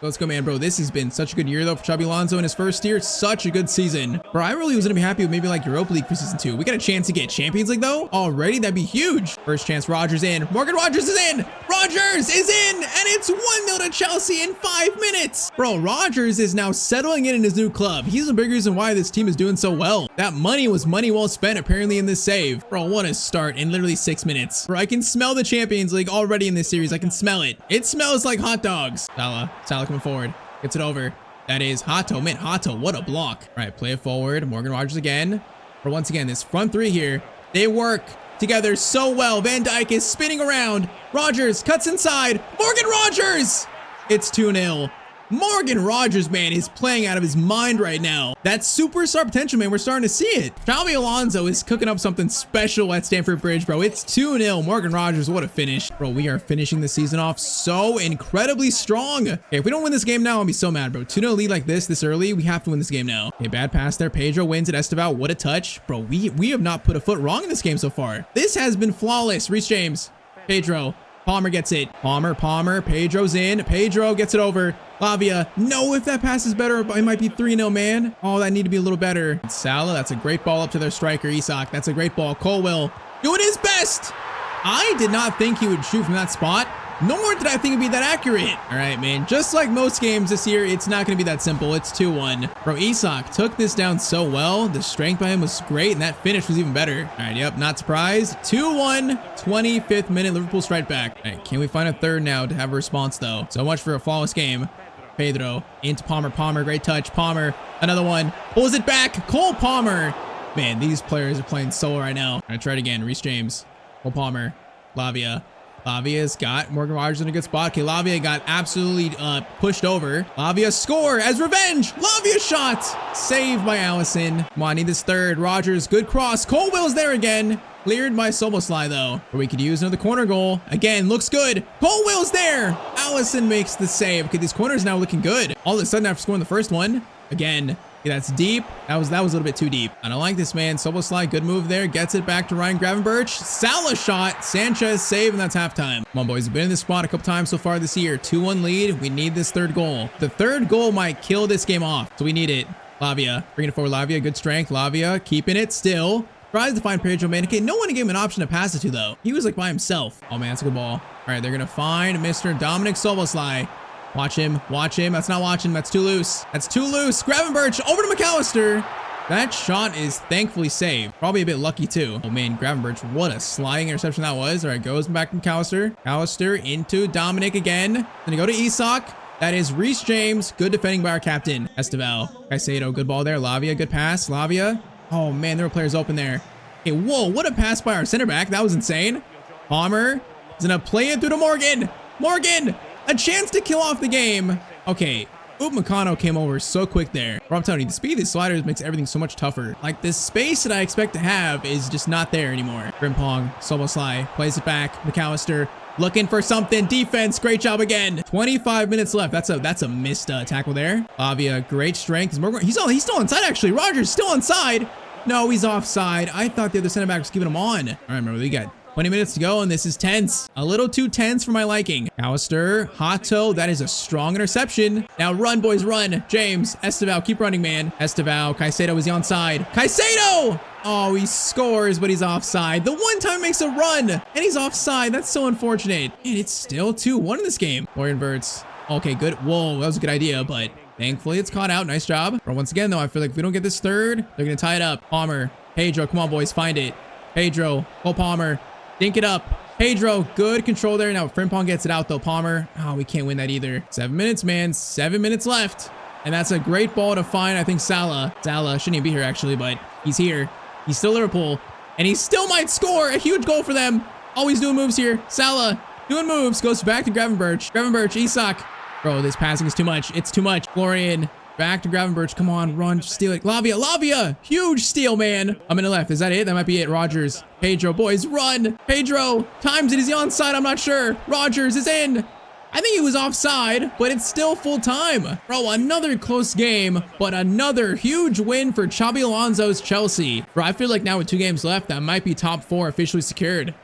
Let's go, man, bro. This has been such a good year, though, for Xabi Alonso in his first year. Such a good season. Bro, I really was going to be happy with maybe, like, Europa League for season 2. We got a chance to get Champions League, though. Already, that'd be huge. First chance, Rogers in. Morgan Rogers is in. Rogers is in. And it's 1-0 to Chelsea in 5 minutes. Bro, Rogers is now settling in his new club. He's the big reason why this team is doing so well. That money was money well spent, apparently, in this save. Bro, what a start in literally 6 minutes. Bro, I can smell the Champions League already in this series. I can smell it. It smells like hot dogs. Salah coming forward. Gets it over. That is Hato. Man, Hato, what a block. All right, play it forward. Morgan Rogers again. But once again, this front 3 here, they work together so well. Van Dijk is spinning around. Rogers cuts inside. Morgan Rogers! It's 2-0. Morgan Rogers, man, is playing out of his mind right now. That superstar potential, man, we're starting to see it. Xabi Alonso is cooking up something special at Stamford Bridge, bro. It's 2-0. Morgan Rogers, what a finish. Bro, we are finishing the season off so incredibly strong. Okay, if we don't win this game now, I'll be so mad, bro. 2-0 lead like this early, we have to win this game now. Okay, bad pass there. Pedro wins at Esteval. What a touch. Bro, we have not put a foot wrong in this game so far. This has been flawless. Reece James. Pedro. Palmer gets it. Palmer. Pedro's in. Pedro gets it over. Lavia. No, if that pass is better, it might be 3-0, man. Oh, that need to be a little better. Salah, that's a great ball up to their striker, Isak. That's a great ball. Colwill doing his best. I did not think he would shoot from that spot. No more did I think it'd be that accurate. All right, man. Just like most games this year, it's not going to be that simple. It's 2-1. Bro, Isak took this down so well. The strength by him was great, and that finish was even better. All right, yep, not surprised. 2-1, 25th minute, Liverpool strike back. All right, can we find a 3rd now to have a response, though? So much for a flawless game. Pedro into Palmer. Palmer, great touch. Palmer, another one. Pulls it back. Cole Palmer. Man, these players are playing solo right now. I'm gonna try it again. Reece James, Cole Palmer, Lavia. Lavia's got Morgan Rogers in a good spot. Okay, Lavia got absolutely pushed over. Lavia score as revenge. Lavia shot. Saved by Allison. Come on, need this third. Rogers, good cross. Cole Will's there again. Cleared by Soboslai though. Or we could use another corner goal. Again, looks good. Cole Will's there. Allison makes the save. Okay, these corners now looking good. All of a sudden after scoring the first one, again, okay, that's deep. That was a little bit too deep. I don't like this, man. Soboslai, good move there. Gets it back to Ryan Gravenberch. Salah shot. Sanchez save, and that's halftime. Come on, boys. We've been in this spot a couple times so far this year. 2-1 lead. We need this third goal. The third goal might kill this game off, so we need it. Lavia, bringing it forward. Lavia, good strength. Lavia, keeping it still. Tries to find Pedro, man. Okay, no one gave him an option to pass it to, though. He was like by himself. Oh, man, that's a good ball. All right, they're going to find Mr. Dominic Soboslai. Watch him. Watch him. That's not watching. That's too loose. That's too loose. Gravenberch over to McAllister. That shot is thankfully saved. Probably a bit lucky, too. Oh, man, Gravenberch, what a sliding interception that was. All right, goes back to McAllister. McAllister into Dominic again. Then go to Isak. That is Reece James. Good defending by our captain, Esteval. Caicedo, good ball there. Lavia, good pass. Lavia. Oh, man, there were players open there. Okay, whoa, what a pass by our center back. That was insane. Palmer is going to play it through to Morgan. Morgan, a chance to kill off the game. Okay, Upamecano came over so quick there. Bro, I'm telling you, the speed of these sliders makes everything so much tougher. Like, the space that I expect to have is just not there anymore. Frimpong, Soboslai, plays it back. McAllister looking for something. Defense, great job again. 25 minutes left. That's a missed tackle there. Lavia, great strength. He's still onside, actually. Rogers still onside. No, he's offside. I thought the other center back was keeping him on. All right, remember, we got 20 minutes to go, and this is tense. A little too tense for my liking. McAllister, Hato, that is a strong interception. Now run, boys, run. James, Esteval, keep running, man. Esteval, Caicedo, is he onside? Caicedo! Oh, he scores, but he's offside. The one time makes a run, and he's offside. That's so unfortunate. And it's still 2-1 in this game. Florian Wirtz. Okay, good. Whoa, that was a good idea, but thankfully it's caught out. Nice job. But once again, though, I feel like if we don't get this third, they're going to tie it up. Palmer, Pedro, come on, boys, find it. Pedro, Cole Palmer, dink it up. Pedro, good control there. Now Frimpong gets it out, though. Palmer, oh, we can't win that either. 7 minutes, man. 7 minutes left. And that's a great ball to find, I think, Salah. Salah shouldn't even be here, actually, but he's here. He's still Liverpool, and he still might score a huge goal for them. Always doing moves here. Salah doing moves. Goes back to Gravenberch. Gravenberch, Isak. Bro, this passing is too much. It's too much. Florian, back to Gravenberch. Come on, run, steal it. Lavia. Huge steal, man. I'm in the left. Is that it? That might be it. Rogers. Pedro, boys, run. Pedro, times it. Is he onside? I'm not sure. Rogers is in. I think he was offside, but it's still full time. Bro, another close game, but another huge win for Xabi Alonso's Chelsea. Bro, I feel like now with 2 games left, that might be top 4 officially secured.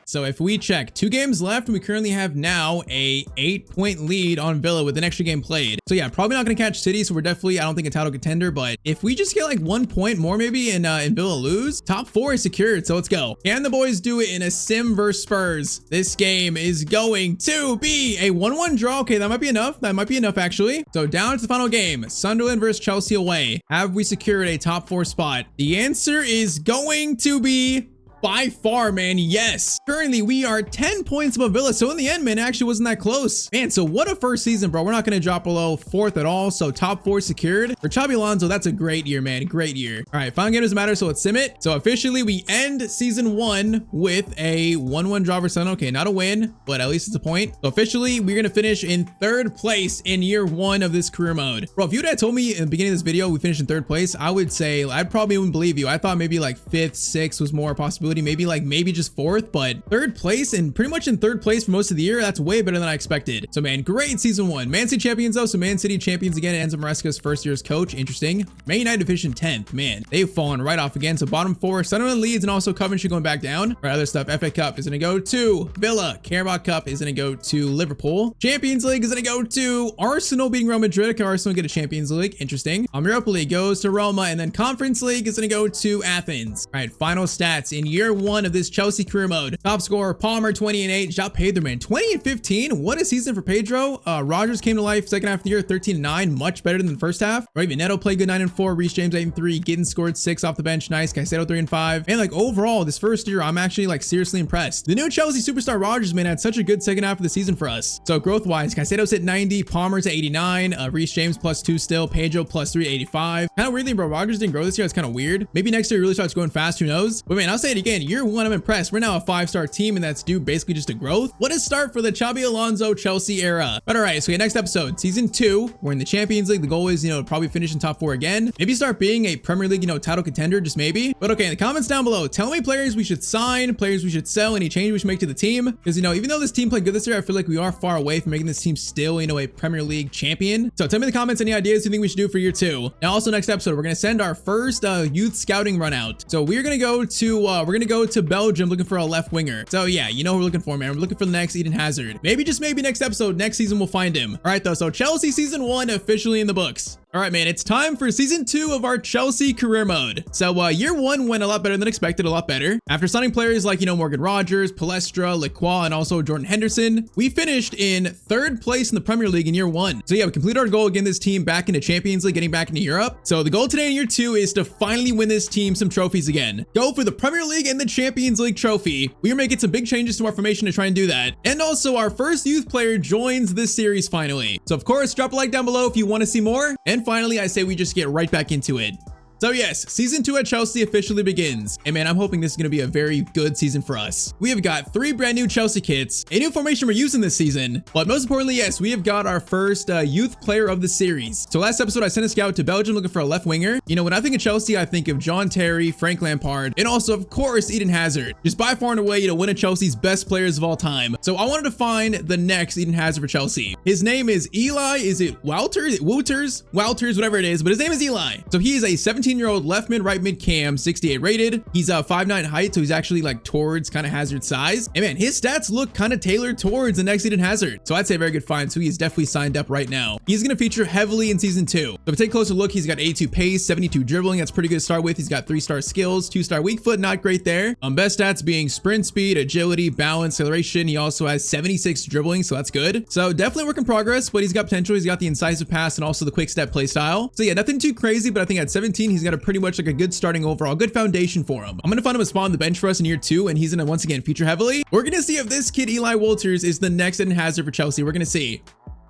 So if we check 2 games left, we currently have now a 8-point lead on Villa with an extra game played. So yeah, probably not going to catch City. So we're definitely, I don't think, a title contender, but if we just get like 1 point more maybe and Villa lose, top 4 is secured. So let's go. Can the boys do it in a sim versus Spurs? This game is going to be a 1-1 draw. Okay, that might be enough. That might be enough actually. So down to the final game, Sunderland versus Chelsea away. Have we secured a top 4 spot? The answer is going to be by far, man, yes. Currently, we are 10 points above Villa. So in the end, man, it actually wasn't that close. Man, so what a first season, bro. We're not going to drop below 4th at all. So top 4 secured. For Xabi Alonso, that's a great year, man. Great year. All right, final game doesn't matter, so let's sim it. So officially, we end season 1 with a 1-1 draw versus Sunderland. Okay, not a win, but at least it's a point. So officially, we're going to finish in 3rd place in year 1 of this career mode. Bro, if you had told me in the beginning of this video we finished in 3rd place, I would say, I probably wouldn't believe you. I thought maybe like 5th, 6th was more a possibility. Maybe just 4th, but 3rd place and pretty much in 3rd place for most of the year. That's way better than I expected. So man, great season 1. Man City champions though. So Man City champions again. Enzo Maresca's first year as coach. Interesting. Man United finished 10th. Man, they've fallen right off again. So bottom 4, Sunderland, Leeds, and also Coventry going back down. All right, other stuff. FA Cup is going to go to Villa. Carabao Cup is going to go to Liverpool. Champions League is going to go to Arsenal beating Real Madrid. Can Arsenal get a Champions League? Interesting. Europa League goes to Roma, and then Conference League is going to go to Athens. All right, final stats in year year one of this Chelsea career mode. Top scorer, Palmer, 20 and 8. Job Pedro, man, 20 and 15. What a season for Pedro. Rogers came to life second half of the year, 13 and 9, much better than the first half. Right, Neto played good, 9 and 4. Reece James, 8 and 3. Giddens scored 6 off the bench, nice. Caicedo, 3 and 5. And like overall, this first year, I'm actually like seriously impressed. The new Chelsea superstar Rogers, man, had such a good second half of the season for us. So growth wise, Caicedo's hit 90, Palmer's at 89, Reece James +2 still, Pedro +3, 85. Kind of weirdly, bro, Rogers didn't grow this year. It's kind of weird. Maybe next year he really starts going fast, who knows? But man, I'll say it again, year one, I'm impressed. We're now a 5-star team, and that's due basically just to growth. What a start for the Xabi Alonso Chelsea era. But all right, so next episode, season 2, we're in the Champions League. The goal is, probably finish in top 4 again. Maybe start being a Premier League, title contender, just maybe. But okay, in the comments down below, tell me players we should sign, players we should sell, any change we should make to the team. Because, even though this team played good this year, I feel like we are far away from making this team still, a Premier League champion. So tell me in the comments any ideas you think we should do for year 2. Now, also next episode, we're going to send our first youth scouting run out. So we're going to go to Belgium looking for a left winger. So yeah, you know who we're looking for, man. We're looking for the next Eden Hazard. Maybe, just maybe next episode, next season, we'll find him. All right, though. So Chelsea season 1 officially in the books. All right, man, it's time for season 2 of our Chelsea career mode. So year 1 went a lot better than expected, a lot better. After signing players like, Morgan Rogers, Palestra, Lacroix, and also Jordan Henderson, we finished in 3rd place in the Premier League in year 1. So yeah, we completed our goal of getting this team back into Champions League, getting back into Europe. So the goal today in year 2 is to finally win this team some trophies again. Go for the Premier League and the Champions League trophy. We are making some big changes to our formation to try and do that. And also our first youth player joins this series finally. So of course, drop a like down below if you want to see more. And finally, I say we just get right back into it. So yes, season 2 at Chelsea officially begins. And man, I'm hoping this is going to be a very good season for us. We have got 3 brand new Chelsea kits, a new formation we're using this season, but most importantly, yes, we have got our first youth player of the series. So last episode, I sent a scout to Belgium looking for a left winger. When I think of Chelsea, I think of John Terry, Frank Lampard, and also of course, Eden Hazard. Just by far and away, one of Chelsea's best players of all time. So I wanted to find the next Eden Hazard for Chelsea. His name is Eli. Is it Wouters, whatever it is, but his name is Eli. So he is a 17-year-old left mid, right mid cam, 68 rated. He's 5'9" height, so he's actually like towards kind of Hazard size. And man, his stats look kind of tailored towards the next Eden Hazard. So I'd say a very good find. So he is definitely signed up right now. He's going to feature heavily in season 2. So if we take a closer look, he's got 82 pace, 72 dribbling. That's pretty good to start with. He's got 3-star skills, 2-star weak foot, not great there. Best stats being sprint speed, agility, balance, acceleration. He also has 76 dribbling, so that's good. So definitely work in progress, but he's got potential. He's got the incisive pass and also the quick step play style. So yeah, nothing too crazy, but I think at 17, he's got a pretty much like a good starting overall, good foundation for him. I'm going to find him a spot on the bench for us in year 2, and he's going to once again feature heavily. We're going to see if this kid, Eli Wouters, is the next Eden Hazard for Chelsea. We're going to see.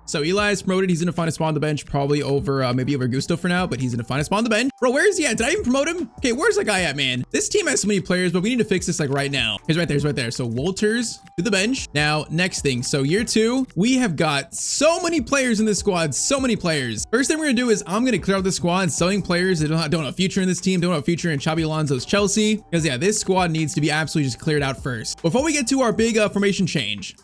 So Eli is promoted. He's going to find a spot on the bench, probably over, maybe over Gusto for now, but he's going to find a spot on the bench. Bro, where is he at? Did I even promote him? Okay, where's that guy at, man? This team has so many players, but we need to fix this like right now. He's right there. He's right there. So Wouters to the bench. Now, next thing. So year 2, we have got so many players in this squad, so many players. First thing we're going to do is I'm going to clear out the squad, selling players that don't have a future in this team, don't have a future in Xabi Alonso's Chelsea. Because yeah, this squad needs to be absolutely just cleared out first. Before we get to our big formation change.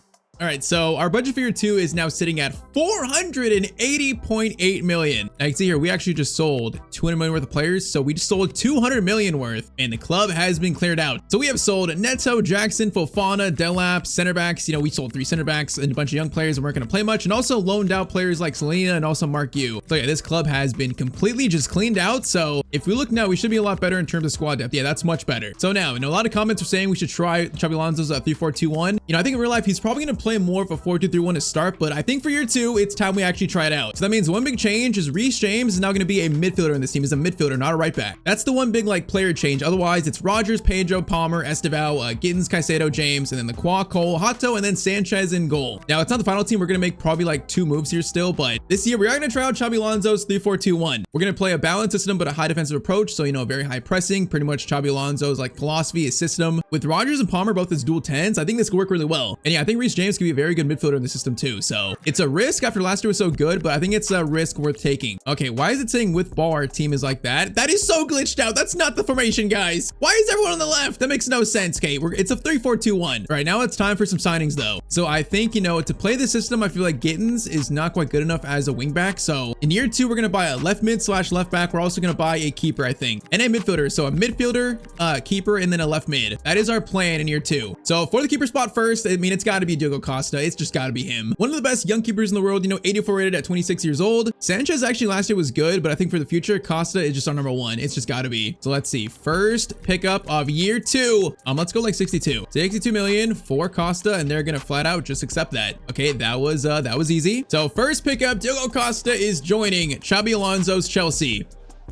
All right, so our budget for year 2 is now sitting at 480.8 million. Now you can see here, we actually just sold 200 million worth of players. So we just sold 200 million worth, and the club has been cleared out. So we have sold Neto, Jackson, Fofana, Delap, center backs. We sold 3 center backs and a bunch of young players that weren't going to play much, and also loaned out players like Selena and also Mark Yu. So yeah, this club has been completely just cleaned out. So if we look now, we should be a lot better in terms of squad depth. Yeah, that's much better. So now, a lot of comments are saying we should try Xabi Alonso's 3-4-2-1. I think in real life, he's probably going to play more of a 4-2-3-1 to start, but I think for year 2, it's time we actually try it out. So that means one big change is Reece James is now going to be a midfielder in this team. He's a midfielder, not a right back. That's the one big player change. Otherwise, it's Rogers, Pedro, Palmer, Estevao, Giddens, Caicedo, James, and then Lacroix, Cole, Hato, and then Sanchez in goal. Now, it's not the final team. We're going to make probably 2 moves here still, but this year we are going to try out Xabi Alonso's 3-4-2-1. We're going to play a balanced system, but a high defensive approach. So, a very high pressing, pretty much Xabi Alonso's philosophy, his system. With Rogers and Palmer both as dual 10s, I think this could work really well. And yeah, I think Reece James could be a very good midfielder in the system too. So it's a risk after last year was so good, but I think it's a risk worth taking. Okay, why is it saying with ball our team is like that? That is so glitched out. That's not the formation, guys. Why is everyone on the left? That makes no sense. Okay, it's a 3-4-2-1. Right now it's time for some signings though. So I think, to play the system, I feel like Giddens is not quite good enough as a wingback. So in year 2, we're going to buy a left mid / left back. We're also going to buy a keeper, I think, and a midfielder. So a midfielder, keeper, and then a left mid. That is our plan in year 2. So for the keeper spot first, it's got to be Diogo Costa. It's just gotta be him. One of the best young keepers in the world, you know, 84 rated at 26 years old. Sanchez actually last year was good, but I think for the future, Costa is just our number one. It's just gotta be. So let's see. First pickup of year 2. Let's go like 62. 62 million for Costa, and they're gonna flat out just accept that. Okay, that was easy. So first pickup, Diogo Costa is joining Xabi Alonso's Chelsea.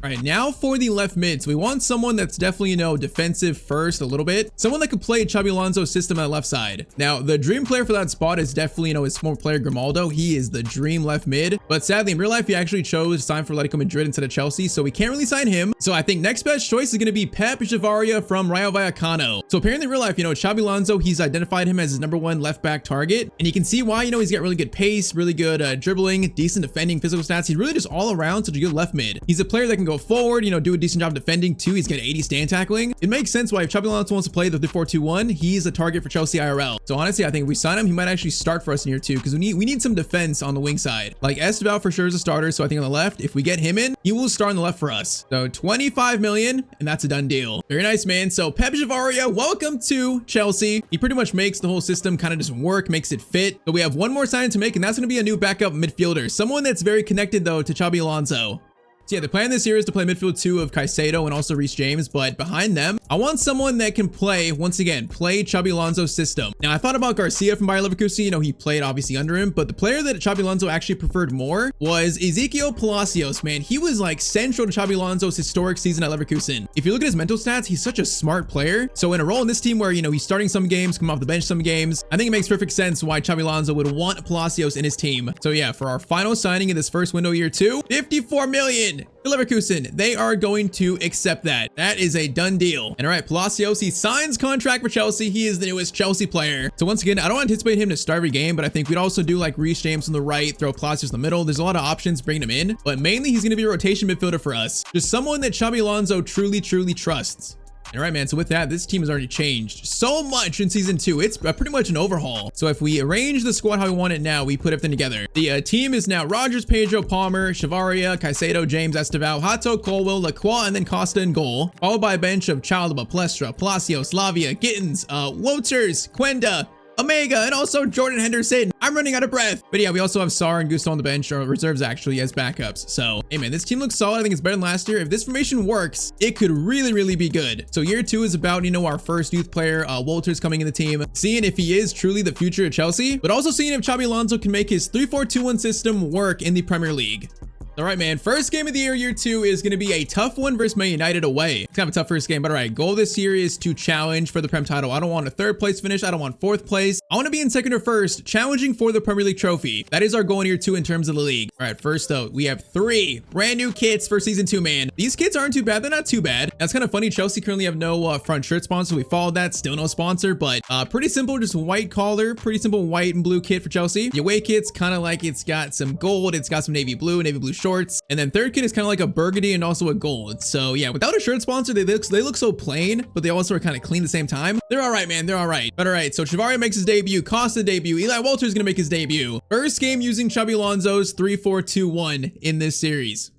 All right, now for the left mids, we want someone that's definitely, you know, defensive first a little bit. Someone that could play Xabi Alonso's system on the left side. Now, the dream player for that spot is definitely, you know, his former player Grimaldo. He is the dream left mid. But sadly, in real life, he actually chose to sign for Atletico Madrid instead of Chelsea, so we can't really sign him. So I think next best choice is going to be Pep Javaria from Rayo Vallecano. So apparently in real life, you know, Xabi Alonso, he's identified him as his number 1 left back target. And you can see why, you know, he's got really good pace, really good dribbling, decent defending, physical stats. He's really just all around such a good left mid. He's a player that can go forward, you know, do a decent job defending too. He's got 80 stand tackling. It makes sense why if Xabi Alonso wants to play the 4-2-1, he's a target for Chelsea IRL. So honestly, I think if we sign him, he might actually start for us in year 2 because we need some defense on the wing side. Like Esteval for sure is a starter, so I think on the left, if we get him in, he will start on the left for us. So 25 million, and that's a done deal. Very nice, man. So Pep Javaria, welcome to Chelsea. He pretty much makes the whole system kind of just work, makes it fit. But we have one more signing to make, and that's going to be a new backup midfielder. Someone that's very connected though to Xabi Alonso. So yeah, the plan this year is to play midfield 2 of Caicedo and also Reece James, but behind them, I want someone that can play, once again, play Xabi Alonso's system. Now, I thought about Garcia from Bayer Leverkusen. You know, he played obviously under him, but the player that Xabi Alonso actually preferred more was Ezequiel Palacios, man. He was like central to Xabi Alonso's historic season at Leverkusen. If you look at his mental stats, he's such a smart player. So in a role in this team where, you know, he's starting some games, come off the bench some games, I think it makes perfect sense why Xabi Alonso would want Palacios in his team. So yeah, for our final signing in this first window year 2, 54 million. Leverkusen, they are going to accept that. That is a done deal. And all right, Palacios, he signs contract for Chelsea. He is the newest Chelsea player. So once again, I don't anticipate him to start every game, but I think we'd also do like Reece James on the right, throw Palacios in the middle. There's a lot of options bringing him in, but mainly he's going to be a rotation midfielder for us. Just someone that Xabi Alonso truly trusts. All right, man. So with that, this team has already changed so much in season 2. It's pretty much an overhaul. So if we arrange the squad how we want it now, we put everything together. The team is now Rodgers, Pedro, Palmer, Chavaria, Caicedo, James, Esteval, Hato, Colwell, Lacroix, and then Costa and goal. Followed by a bench of Chalaba, Palestra, Palacios, Lavia, Gittins, Wouters, Quenda, Omega, and also Jordan Henderson. I'm running out of breath. But yeah, we also have Sar and Gusto on the bench, or reserves actually, as backups. So, hey man, this team looks solid. I think it's better than last year. If this formation works, it could really be good. So year 2 is about, you know, our first youth player, Wouters coming in the team, seeing if he is truly the future of Chelsea, but also seeing if Xabi Alonso can make his 3-4-2-1 system work in the Premier League. All right, man. First game of the year 2 is going to be a tough one versus Man United away. It's kind of a tough first game, but all right. Goal this year is to challenge for the Prem title. I don't want a 3rd place finish. I don't want 4th place. I want to be in 2nd or 1st, challenging for the Premier League trophy. That is our goal in year 2 in terms of the league. All right, first though, we have 3 brand new kits for season 2, man. These kits aren't too bad. They're not too bad. That's kind of funny. Chelsea currently have no front shirt sponsor. We followed that. Still no sponsor, but pretty simple. Just white collar, pretty simple white and blue kit for Chelsea. The away kit's kind of like it's got some gold. It's got some navy blue shorts. And then 3rd kit is kind of like a burgundy and also a gold. So yeah, without a shirt sponsor, they look so plain, but they also are kind of clean at the same time. They're all right, man. They're all right. But all right, so Chavaria makes his debut, Costa debut, Eli Wouters is gonna make his debut. First game using Xabi Alonso's 3-4-2-1 in this series.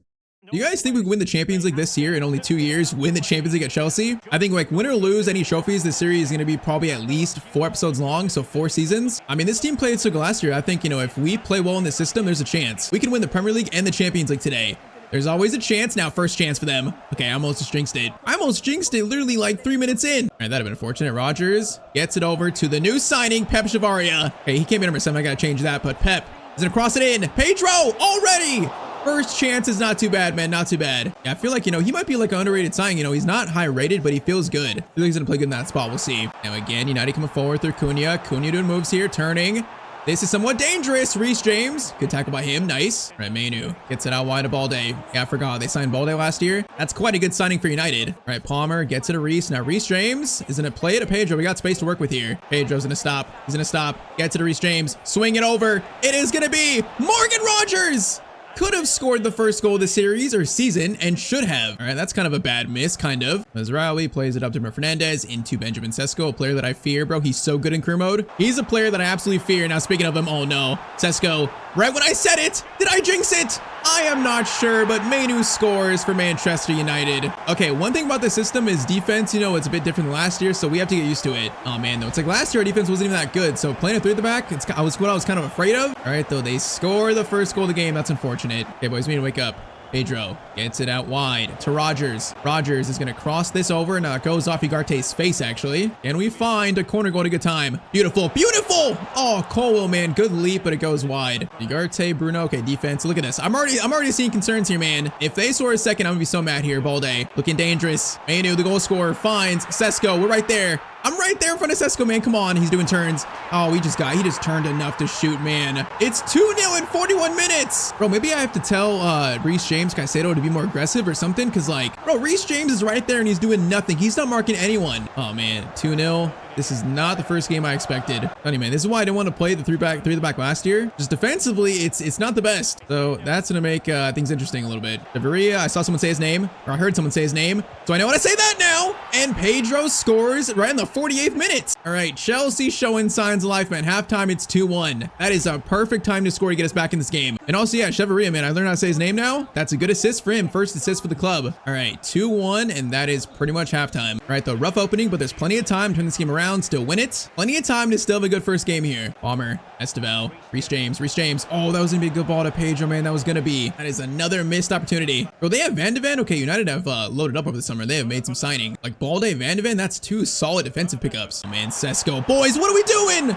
Do you guys think we can win the Champions League this year in only 2 years, win the Champions League at Chelsea? I think like win or lose any trophies, this series is going to be probably at least 4 episodes long, so 4 seasons. I mean, this team played so good last year. I think, you know, if we play well in this system, there's a chance. We can win the Premier League and the Champions League today. There's always a chance. Now, first chance for them. Okay, I almost just jinxed it. I almost jinxed it literally like 3 minutes in. All right, that'd have been unfortunate. Rodgers gets it over to the new signing, Pep Javaria. Okay, he came in number 7. I got to change that, but Pep is going to cross it in. Pedro already. First chance is not too bad, man. Not too bad. Yeah, I feel like, you know, he might be like an underrated signing. You know, he's not high rated, but he feels good. I feel like he's going to play good in that spot. We'll see. Now, again, United coming forward through Cunha. Cunha doing moves here, turning. This is somewhat dangerous. Reece James. Good tackle by him. Nice. All right, Manu gets it out wide to Balde. Yeah, I forgot. They signed Balde last year. That's quite a good signing for United. All right, Palmer gets it to Reece. Now, Reece James is going to play it to Pedro. We got space to work with here. Pedro's going to stop. He's going to stop. Gets it to Reece James. Swing it over. It is going to be Morgan Rodgers. Could have scored the first goal of the series or season and should have. All right, that's kind of a bad miss, kind of. Mazraoui plays it up to Fernandez into Benjamin Sesko, a player that I fear, bro. He's so good in career mode. He's a player that I absolutely fear. Now, speaking of him, oh no. Sesko Right when I said it. Did I jinx it? I am not sure, but Manu scores for Manchester United. Okay, one thing about this system is defense, you know, it's a bit different than last year, so we have to get used to it. Oh man, though, it's like last year our defense wasn't even that good, so playing a 3 at the back, what I was kind of afraid of. All right, though, they score the first goal of the game. That's unfortunate. Okay, boys, we need to wake up. Pedro gets it out wide to Rogers. Rogers is going to cross this over. Now it goes off Ugarte's face, actually. And we find a corner goal to good time. Beautiful. Beautiful. Oh, Colwell, man. Good leap, but it goes wide. Ugarte, Bruno. Okay, defense. Look at this. I'm already seeing concerns here, man. If they score a second, I'm going to be so mad here. Balde looking dangerous. Manu, the goal scorer, finds Sesko. We're right there. I'm right there in front of Sesko, man. Come on. He's doing turns. Oh, he just turned enough to shoot, man. It's 2-0 in 41 minutes. Bro, maybe I have to tell Reece James, Caicedo to be more aggressive or something. Cause like, bro, Reece James is right there and he's doing nothing. He's not marking anyone. Oh man, 2-0. This is not the first game I expected. Funny, man. This is why I didn't want to play the three at the back last year. Just defensively, it's not the best. So that's gonna make things interesting a little bit. Deveria, I saw someone say his name, or I heard someone say his name, so I know how to say that now. And Pedro scores right in the 48th minute. All right, Chelsea showing signs of life, man. Halftime, it's 2-1. That is a perfect time to score to get us back in this game. And also, yeah, Cheveria, man, I learned how to say his name now. That's a good assist for him. First assist for the club. All right, 2-1, and that is pretty much halftime. All right, though, rough opening, but there's plenty of time to turn this game around, still win it. Plenty of time to still have a good first game here. Palmer, Esteval, Reece James. Oh, that was gonna be a good ball to Pedro, man. That is another missed opportunity. Bro, they have Van de Ven. Okay, United have loaded up over the summer. They have made some signing. Like Balde, Van de Ven, that's two solid defensive pickups. Oh, man, Sesko. Boys, what are we doing?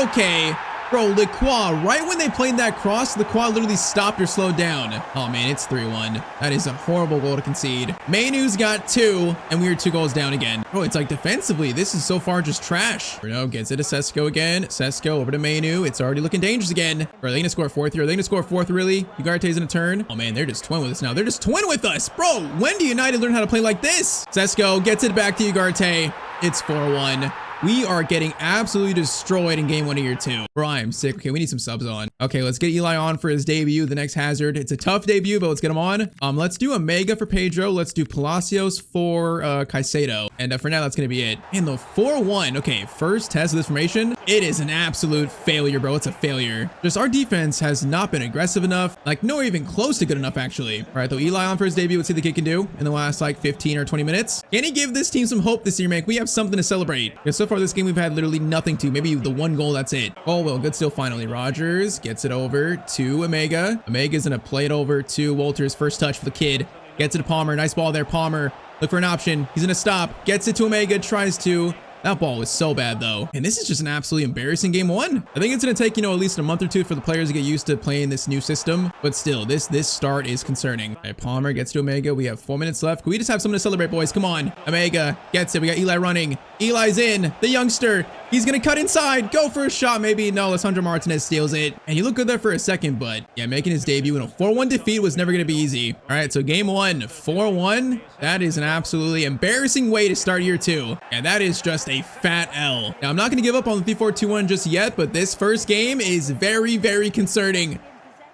Okay. Bro, Lacroix, right when they played that cross, Lacroix literally stopped or slowed down. Oh, man, it's 3-1. That is a horrible goal to concede. Manu's got 2, and we are 2 goals down again. Bro, it's like defensively, this is so far just trash. Bruno gets it to Sesko again. Sesko over to Manu. It's already looking dangerous again. Bro, are they going to score 4th here? Are they going to score 4th, really? Ugarte's in a turn. Oh, man, they're just twin with us now. They're just twin with us. Bro, when do United learn how to play like this? Sesko gets it back to Ugarte. It's 4-1. We are getting absolutely destroyed in game 1 of year 2. Bro, I am sick. Okay, we need some subs on. Okay, let's get Eli on for his debut, the next hazard. It's a tough debut, but let's get him on. Let's do Omega for Pedro. Let's do Palacios for Caicedo. And for now, that's going to be it. And the 4-1. Okay, first test of this formation. It is an absolute failure, bro. It's a failure. Just our defense has not been aggressive enough. Like, nor even close to good enough, actually. All right, though, Eli on for his debut. Let's see what the kid can do in the last, like, 15 or 20 minutes. Can he give this team some hope this year, man? We have something to celebrate. Because so far this game, we've had literally nothing to. Maybe the 1 goal, that's it. Oh, well, good still finally. Rogers gets it over to Omega. Omega's going to play it over to Walters. First touch for the kid. Gets it to Palmer. Nice ball there, Palmer. Look for an option. He's going to stop. Gets it to Omega. Tries to. That ball was so bad, though. And this is just an absolutely embarrassing game 1. I think it's going to take, you know, at least a month or 2 for the players to get used to playing this new system. But still, this start is concerning. All right, Palmer gets to Omega. We have 4 minutes left. Can we just have something to celebrate, boys? Come on. Omega gets it. We got Eli running. Eli's in. The youngster. He's going to cut inside. Go for a shot, maybe. No, Alessandro Martinez steals it. And he looked good there for a second, but yeah, making his debut in a 4-1 defeat was never going to be easy. All right, so game 1, 4-1. That is an absolutely embarrassing way to start year 2. And that is just a fat L. Now, I'm not going to give up on the 3-4-2-1 just yet, but this first game is very, very concerning.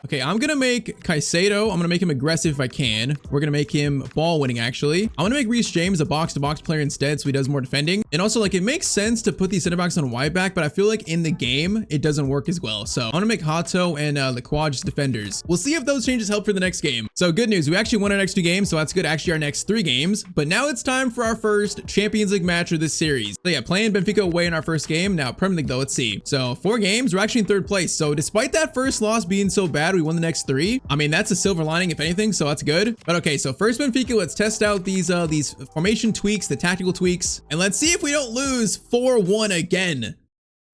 Okay, I'm going to make Caicedo. I'm going to make him aggressive if I can. We're going to make him ball winning, actually. I'm going to make Reece James a box-to-box player instead so he does more defending. And also, like, it makes sense to put these center backs on wide back, but I feel like in the game, it doesn't work as well. So I'm going to make Hato and Lacroix just defenders. We'll see if those changes help for the next game. So good news. We actually won our next 2 games, so that's good. Actually, our next 3 games. But now it's time for our first Champions League match of this series. So yeah, playing Benfica away in our first game. Now, Premier League, though, let's see. So 4 games, we're actually in 3rd place. So despite that first loss being so bad, we won the next 3. I mean, that's a silver lining, if anything, so that's good. But okay, so first Benfica, let's test out these formation tweaks, the tactical tweaks, and let's see if we don't lose 4-1 again.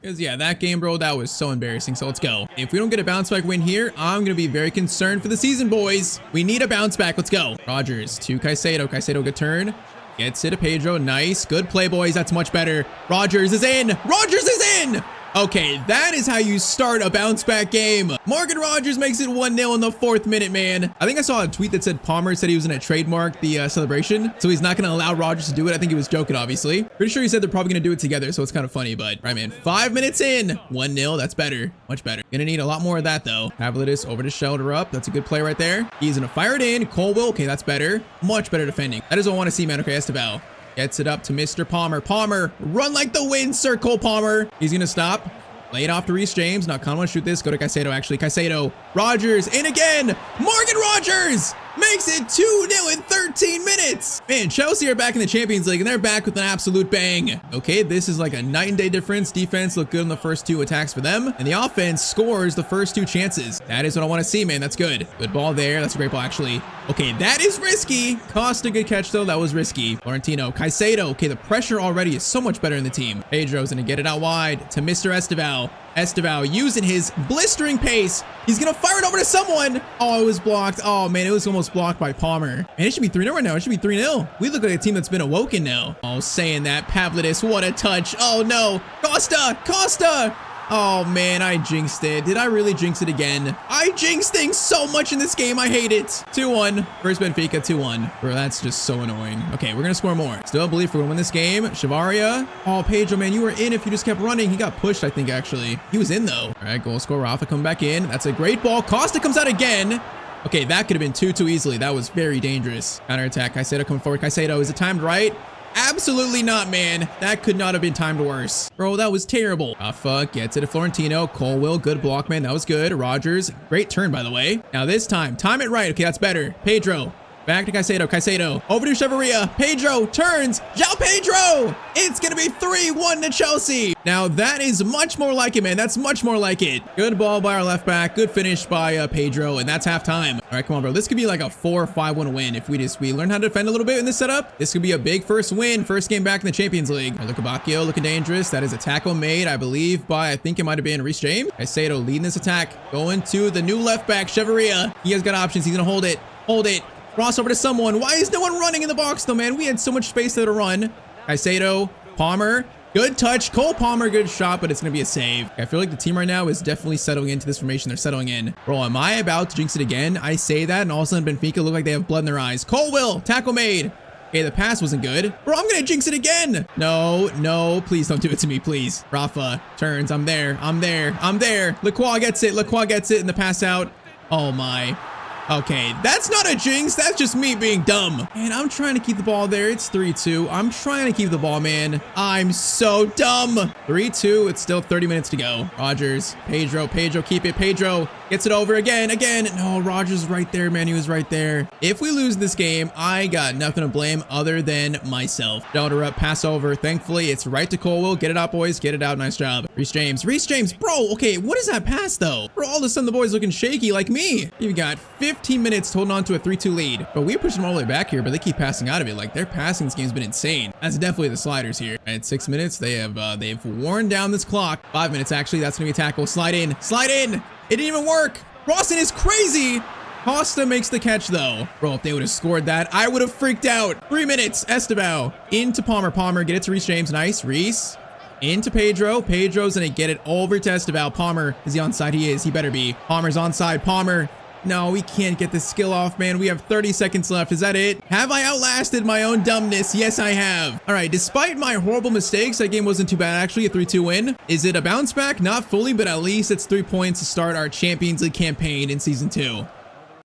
Because yeah, that game, bro, that was so embarrassing. So let's go. If we don't get a bounce back win here, I'm going to be very concerned for the season, boys. We need a bounce back. Let's go. Rogers to Caicedo. Caicedo, good turn. Gets it to Pedro. Nice. Good play, boys. That's much better. Rogers is in. Rogers is in. Okay, that is how you start a bounce back game. Morgan Rogers makes it 1-0 in the 4th minute, man. I think I saw a tweet that said Palmer said he was going to trademark the celebration, so he's not going to allow Rogers to do it. I think he was joking, obviously. Pretty sure he said they're probably going to do it together, so it's kind of funny, but right, man. 5 minutes in, 1-0. That's better. Much better. Gonna need a lot more of that, though. Pavlidis over to shoulder up. That's a good play right there. He's going to fire it in. Colwell. Okay, that's better. Much better defending. That is what I want to see, man. Okay, Esteval gets it up to Mr. Palmer. Palmer, run like the wind, Sir Cole Palmer. He's going to stop. Lay it off to Reece James. Now, kind of want to shoot this. Go to Caicedo, actually. Caicedo. Rogers in again. Morgan Rogers makes it 2-0 in 13 minutes. Man, Chelsea are back in the Champions League, and they're back with an absolute bang. Okay, this is like a night and day difference. Defense looked good in the first 2 attacks for them, and the offense scores the first 2 chances. That is what I want to see, man. That's good. Good ball there. That's a great ball, actually. Okay, that is risky. Costa, good catch, though. That was risky. Florentino, Caicedo. Okay, the pressure already is so much better in the team. Pedro's going to get it out wide to Mr. Esteval. Esteval using his blistering pace. He's going to fire it over to someone. Oh, it was blocked. Oh, man, it was almost blocked by Palmer. And it should be 3-0 right now. It should be 3-0. We look like a team that's been awoken now. Oh, saying that. Pavlidis, what a touch. Oh, no. Costa. Costa. Oh, man, I jinxed it. Did I really jinx it again? I jinx things so much in this game. I hate it. 2-1. First Benfica, 2-1. Bro, that's just so annoying. Okay, we're going to score more. Still believe we're going to win this game. Chavaria. Oh, Pedro, man, you were in if you just kept running. He got pushed, I think, actually. He was in, though. All right, goal scorer. Rafa coming back in. That's a great ball. Costa comes out again. Okay, that could have been 2-2 easily. That was very dangerous. Counter attack. Caicedo coming forward. Caicedo, is it timed right? Absolutely not, man. That could not have been timed worse. Bro, that was terrible. Rafa gets it to Florentino. Colwill, good block, man. That was good. Rogers, great turn, by the way. Now this time it right. Okay, that's better. Pedro. Back to Caicedo. Caicedo. Over to Chavaria. Pedro turns. João Pedro. It's going to be 3-1 to Chelsea. Now, that is much more like it, man. That's much more like it. Good ball by our left back. Good finish by Pedro. And that's halftime. All right, come on, bro. This could be like a 4-5-1 win if we learn how to defend a little bit in this setup. This could be a big first win. First game back in the Champions League. Look at Bacchio looking dangerous. That is a tackle made, I believe, by, I think it might have been Reece James. Caicedo leading this attack. Going to the new left back, Chavaria. He has got options. He's going to hold it. Hold it. Cross over to someone. Why is no one running in the box though, man? We had so much space there to run. Caicedo, Palmer, good touch. Cole Palmer, good shot, but it's going to be a save. I feel like the team right now is definitely settling into this formation they're settling in. Bro, am I about to jinx it again? I say that, and all of a sudden Benfica look like they have blood in their eyes. Colwill, tackle made. Okay, the pass wasn't good. Bro, I'm going to jinx it again. No, no, please don't do it to me, please. Rafa turns. I'm there. I'm there. I'm there. Lacroix gets it. Lacroix gets it in the pass out. Oh, my. Okay, that's not a jinx. That's just me being dumb. Man, I'm trying to keep the ball there. It's 3-2. I'm trying to keep the ball, man. I'm so dumb. 3-2. It's still 30 minutes to go. Rogers, Pedro, keep it. Pedro gets it over again. No, Rogers is right there, man. He was right there. If we lose this game, I got nothing to blame other than myself. Delta up, pass over. Thankfully, it's right to Colwill. Get it out, boys. Get it out. Nice job. Reece James. Bro, okay, what is that pass, though? Bro, all of a sudden, the boys looking shaky like me. You've got 15 minutes holding on to a 3-2 lead. But we pushed them all the way back here, but they keep passing out of it. Like, their passing this game's been insane. That's definitely the sliders here. At 6 minutes, they've worn down this clock. 5 minutes, actually. That's going to be a tackle. Slide in. It didn't even work. Rawson is crazy. Costa makes the catch, though. Bro, if they would have scored that, I would have freaked out. 3 minutes. Esteval into Palmer. Get it to Reece James. Nice. Reece into Pedro. Pedro's going to get it over to Esteval. Palmer, is he onside? He is. He better be. Palmer's onside. Palmer. No, we can't get this skill off, man. We have 30 seconds left. Is that it? Have I outlasted my own dumbness? Yes, I have. All right, despite my horrible mistakes, that game wasn't too bad, actually. A 3-2 win. Is it a bounce back? Not fully, but at least it's 3 points to start our Champions League campaign in Season 2.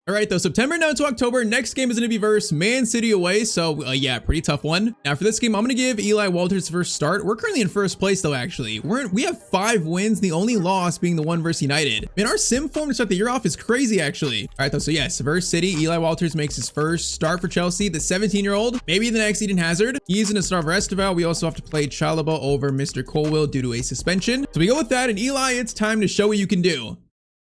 All right, though, September 9 to October, next game is going to be versus Man City away. So, yeah, pretty tough one. Now, for this game, I'm going to give Eli Walters the first start. We're currently in first place, though, actually. We have 5 wins, the only loss being the one versus United. Man, our sim form to start the year off is crazy, actually. All right, though, so yes, versus City, Eli Walters makes his first start for Chelsea. The 17-year-old, maybe the next Eden Hazard. He's going to start for Esteval. We also have to play Chalobah over Mr. Colwill due to a suspension. So we go with that, and Eli, it's time to show what you can do.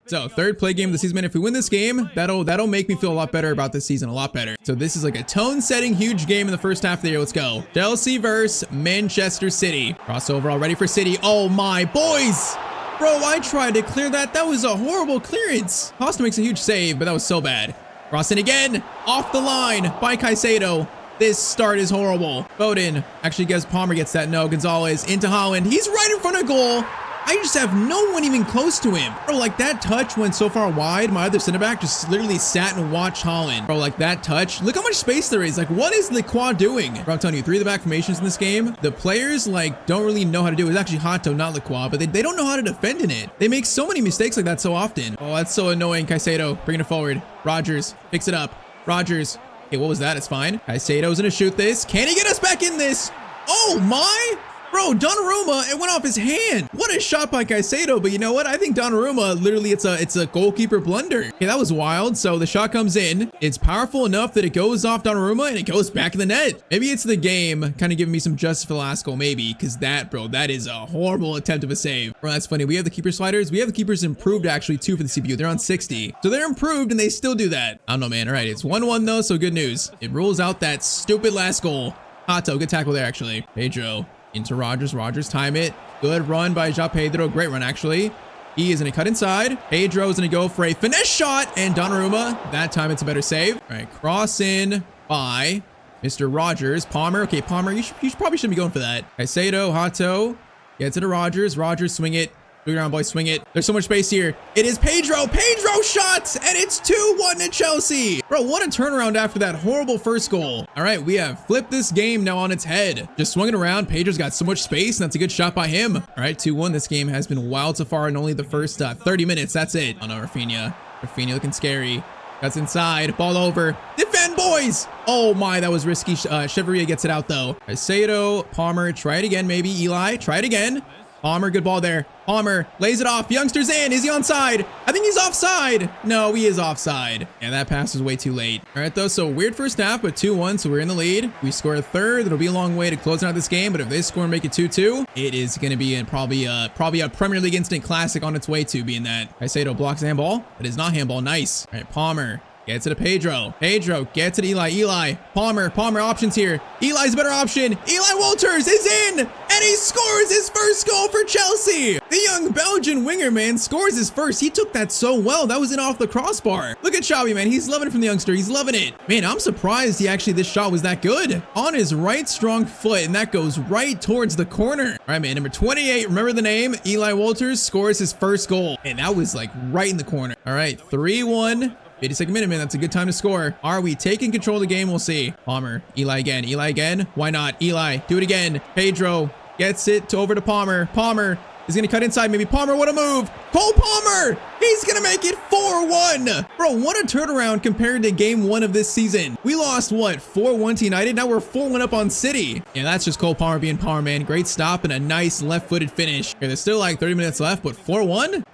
So, third play game of the season, man. If we win this game, that'll make me feel a lot better about this season, a lot better. So this is like a tone-setting huge game in the first half of the year. Let's go. Chelsea versus Manchester City. Crossover already for City. Oh my, boys! Bro, I tried to clear that. That was a horrible clearance. Costa makes a huge save, but that was so bad. Crossing again. Off the line by Caicedo. This start is horrible. Foden actually gets Palmer gets that. No, Gonzalez into Holland. He's right in front of goal. I just have no one even close to him. Bro, like that touch went so far wide. My other center back just literally sat and watched Holland. Bro, like that touch. Look how much space there is. Like, what is Lacroix doing? Bro, I'm telling you, 3 of the back formations in this game. The players, like, don't really know how to do it. It's actually Hato, not Lacroix, but they don't know how to defend in it. They make so many mistakes like that so often. Oh, that's so annoying. Caicedo, bringing it forward. Rogers, picks it up. Rogers. Okay, what was that? It's fine. Caicedo's gonna shoot this. Can he get us back in this? Oh, my. Bro, Donnarumma, it went off his hand. What a shot by Caicedo, but you know what? I think Donnarumma, literally, it's a goalkeeper blunder. Okay, that was wild. So the shot comes in. It's powerful enough that it goes off Donnarumma and it goes back in the net. Maybe it's the game kind of giving me some justice for the last goal, maybe, because that, bro, that is a horrible attempt of a save. Bro, that's funny. We have the keeper sliders. We have the keepers improved, actually, too, for the CPU. They're on 60. So they're improved and they still do that. I don't know, man. All right, it's 1-1, though, so good news. It rules out that stupid last goal. Hato, good tackle there, actually. Pedro. Into Rogers. Rogers, time it. Good run by João Pedro. Great run, actually. He is going to cut inside. Pedro is going to go for a finesse shot. And Donnarumma, that time it's a better save. All right, cross in by Mr. Rogers. Palmer. Okay, Palmer, you probably shouldn't be going for that. Caicedo, Hato. Gets it to Rogers. Rogers, swing it. Swing around, boys, swing it. There's so much space here. It is Pedro. Pedro shots, and it's 2-1 to Chelsea. Bro, what a turnaround after that horrible first goal. All right, we have flipped this game now on its head. Just swung it around. Pedro's got so much space, and that's a good shot by him. All right, 2-1. This game has been wild so far in only the first 30 minutes. That's it. Oh, no, Rafinha. Rafinha looking scary. That's inside. Ball over. Defend, boys. Oh, my, that was risky. Chevalier gets it out, though. Caicedo, Palmer, try it again, maybe. Eli, try it again. Palmer, good ball there. Palmer lays it off. Youngster's in. Is he onside? I think he's offside. No, he is offside. Yeah, that pass was way too late. All right, though, so weird first half, but 2-1, so we're in the lead. We score a third. It'll be a long way to close out this game, but if they score and make it 2-2, it is going to be probably a Premier League instant classic on its way to being that. Caicedo blocks the handball. It is not handball. Nice. All right, Palmer. Gets it to Pedro. Pedro gets it to Eli. Eli. Palmer. Palmer options here. Eli's a better option. Eli Walters is in. And he scores his first goal for Chelsea. The young Belgian winger, man, scores his first. He took that so well. That was in off the crossbar. Look at Xavi, man. He's loving it from the youngster. He's loving it. Man, I'm surprised this shot was that good. On his right strong foot, and that goes right towards the corner. All right, man. Number 28, remember the name? Eli Walters scores his first goal. And that was like right in the corner. All right, 3-1. 52nd minute, man. That's a good time to score. Are we taking control of the game? We'll see. Palmer. Eli again. Eli again. Why not? Eli. Do it again. Pedro gets it over to Palmer. Palmer is going to cut inside. Maybe Palmer. What a move. Cole Palmer. He's going to make it 4-1. Bro, what a turnaround compared to game 1 of this season. We lost, what, 4-1 to United? Now we're 4-1 up on City. Yeah, that's just Cole Palmer being Palmer, man. Great stop and a nice left-footed finish. Okay, there's still like 30 minutes left, but 4-1?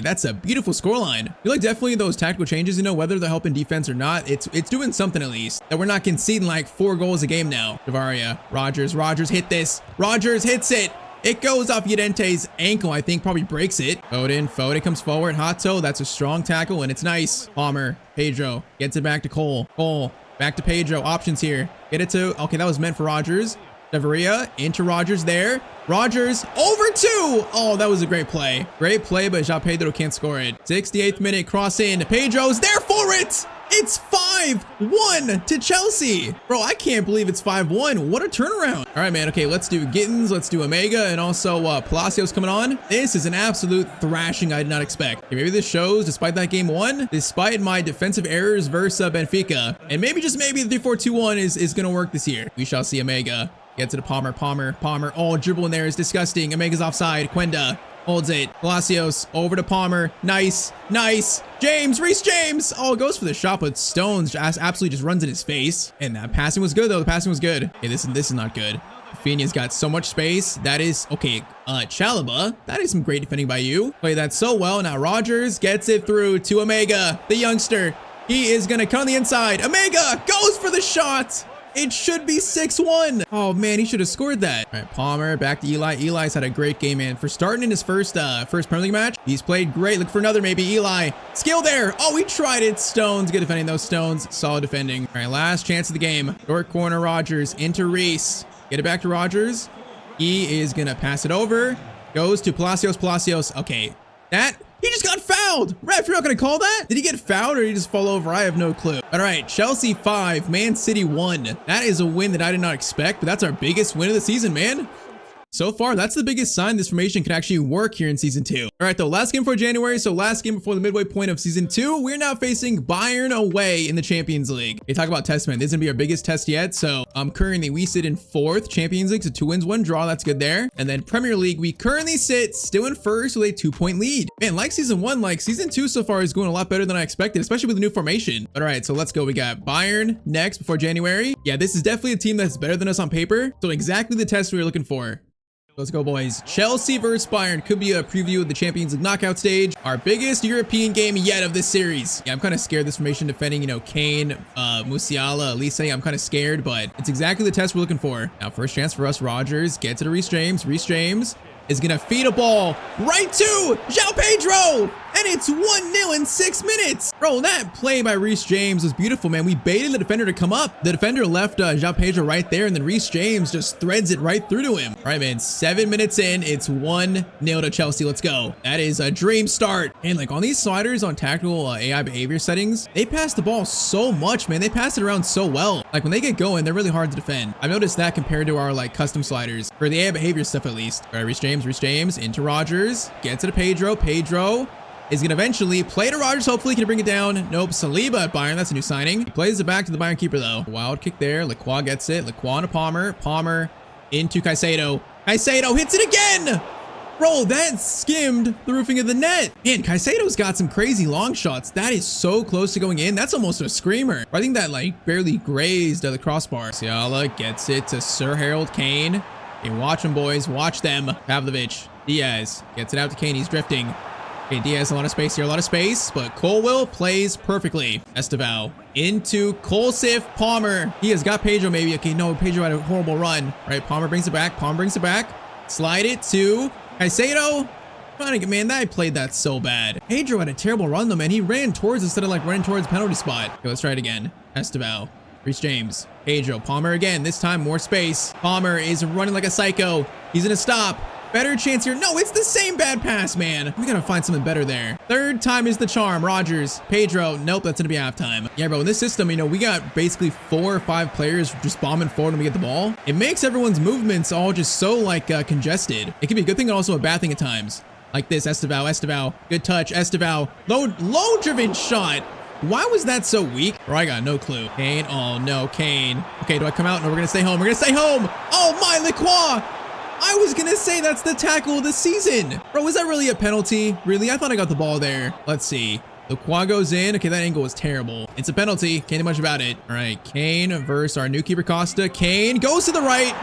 That's a beautiful scoreline. I feel like definitely those tactical changes, whether they're helping defense or not, it's doing something at least. That we're not conceding like 4 goals a game now. Javaria. Rogers hit this. Rogers hits it. It goes off Llorente's ankle, I think, probably breaks it. Foden comes forward. Hato, that's a strong tackle, and it's nice. Palmer, Pedro, gets it back to Cole. Cole, back to Pedro. Options here. Get it to, okay, that was meant for Rogers. Chavaria, into Rogers there. Rogers, over 2. Oh, that was a great play. Great play, but João Pedro can't score it. 68th minute, cross in. Pedro's there for it. It's 5-1 to Chelsea. Bro, I can't believe it's 5-1. What a turnaround. All right, man. Okay, let's do Gittins. Let's do Omega. And also Palacios coming on. This is an absolute thrashing I did not expect. Okay, maybe this shows, despite that game 1, despite my defensive errors versus Benfica, and maybe, just maybe, the 3-4-2-1 is going to work this year. We shall see. Omega. Gets it to Palmer. Palmer. Oh, dribble in there is disgusting. Omega's offside. Quenda holds it. Palacios over to Palmer. Nice. James, Reece James. Oh, goes for the shot, but Stones absolutely just runs in his face. And that passing was good, though. The passing was good. Okay, this is not good. Rafinha's got so much space. That is, okay, Chalobah. That is some great defending by you. Play that so well. Now Rogers gets it through to Omega, the youngster. He is going to come on the inside. Omega goes for the shot. It should be 6-1. Oh, man, he should have scored that. All right, Palmer, back to Eli. Eli's had a great game, man. For starting in his first Premier League match, he's played great. Look for another, maybe. Eli. Skill there. Oh, he tried it. Stones. Good defending, those Stones. Solid defending. All right, last chance of the game. Short corner, Rogers. Into Reece. Get it back to Rogers. He is going to pass it over. Goes to Palacios. Okay, he just got fouled. Ref, you're not going to call that? Did he get fouled or did he just fall over? I have no clue. All right, Chelsea 5, Man City 1. That is a win that I did not expect, but that's our biggest win of the season, man. So far, that's the biggest sign this formation could actually work here in Season 2. All right, though, last game for January, so last game before the midway point of Season 2, we're now facing Bayern away in the Champions League. They talk about test, man. This is going to be our biggest test yet, so currently we sit in 4th. Champions League, so 2 wins, 1 draw. That's good there. And then Premier League, we currently sit still in 1st with a 2-point lead. Man, like Season 1, like Season 2 so far is going a lot better than I expected, especially with the new formation. But all right, so let's go. We got Bayern next before January. Yeah, this is definitely a team that's better than us on paper, so exactly the test we were looking for. Let's go, boys. Chelsea versus Bayern could be a preview of the Champions League knockout stage. Our biggest European game yet of this series. Yeah, I'm kind of scared this formation defending, you know, Kane, Musiala, Elise. I'm kind of scared, but it's exactly the test we're looking for. Now, first chance for us, Rodgers. Get to the Reece James. Reece James is going to feed a ball right to João Pedro. And it's 1-0 in 6 minutes. Bro, that play by Reece James was beautiful, man. We baited the defender to come up. The defender left João Pedro right there, and then Reece James just threads it right through to him. All right, man, 7 minutes in, it's 1-0 to Chelsea. Let's go. That is a dream start. And like on these sliders on tactical AI behavior settings, they pass the ball so much, man. They pass it around so well. Like when they get going, they're really hard to defend. I've noticed that compared to our like custom sliders for the AI behavior stuff, at least. All right, Reece James into Rodgers, gets it to Pedro. Pedro is going to eventually play to Rodgers. Hopefully he can bring it down. Nope. Saliba at Bayern. That's a new signing. He plays it back to the Bayern keeper, though. Wild kick there. Lacroix gets it. Lacroix to Palmer. Palmer into Caicedo. Caicedo hits it again. Bro, that skimmed the roofing of the net. Man, Caicedo's got some crazy long shots. That is so close to going in. That's almost a screamer. I think that like barely grazed the crossbar. Musiala gets it to Sir Harold Kane. Okay, watch them, boys. Watch them. Pavlovic. Diaz gets it out to Kane. He's drifting. Okay, Diaz, a lot of space here, a lot of space, but Colwill plays perfectly. Estevao into Colsif, Palmer. He has got Pedro maybe. Okay, no, Pedro had a horrible run. All right, Palmer brings it back. Palmer brings it back. Slide it to Caicedo. Man, that played that so bad. Pedro had a terrible run though, man. He ran towards instead of like running towards the penalty spot. Okay, let's try it again. Estevao. Reece James. Pedro. Palmer again. This time more space. Palmer is running like a psycho. He's gonna stop. Better chance here. No, it's the same bad pass, man. We gotta find something better there. Third time is the charm. Rodgers, Pedro. Nope, that's gonna be halftime. Yeah, bro, in this system, you know, we got basically 4 or 5 players just bombing forward when we get the ball. It makes everyone's movements all just so like congested. It can be a good thing and also a bad thing at times. Like this, Estevao. Good touch, Estevao. Low driven shot. Why was that so weak? Bro, I got no clue. Kane, oh no, Kane. Okay, do I come out? No, we're gonna stay home. We're gonna stay home. Oh my, Lacroix. I was gonna say that's the tackle of the season. Bro, was that really a penalty? Really? I thought I got the ball there. Let's see. Lacroix goes in. Okay, that angle was terrible. It's a penalty. Can't do much about it. All right, Kane versus our new keeper, Costa. Kane goes to the right.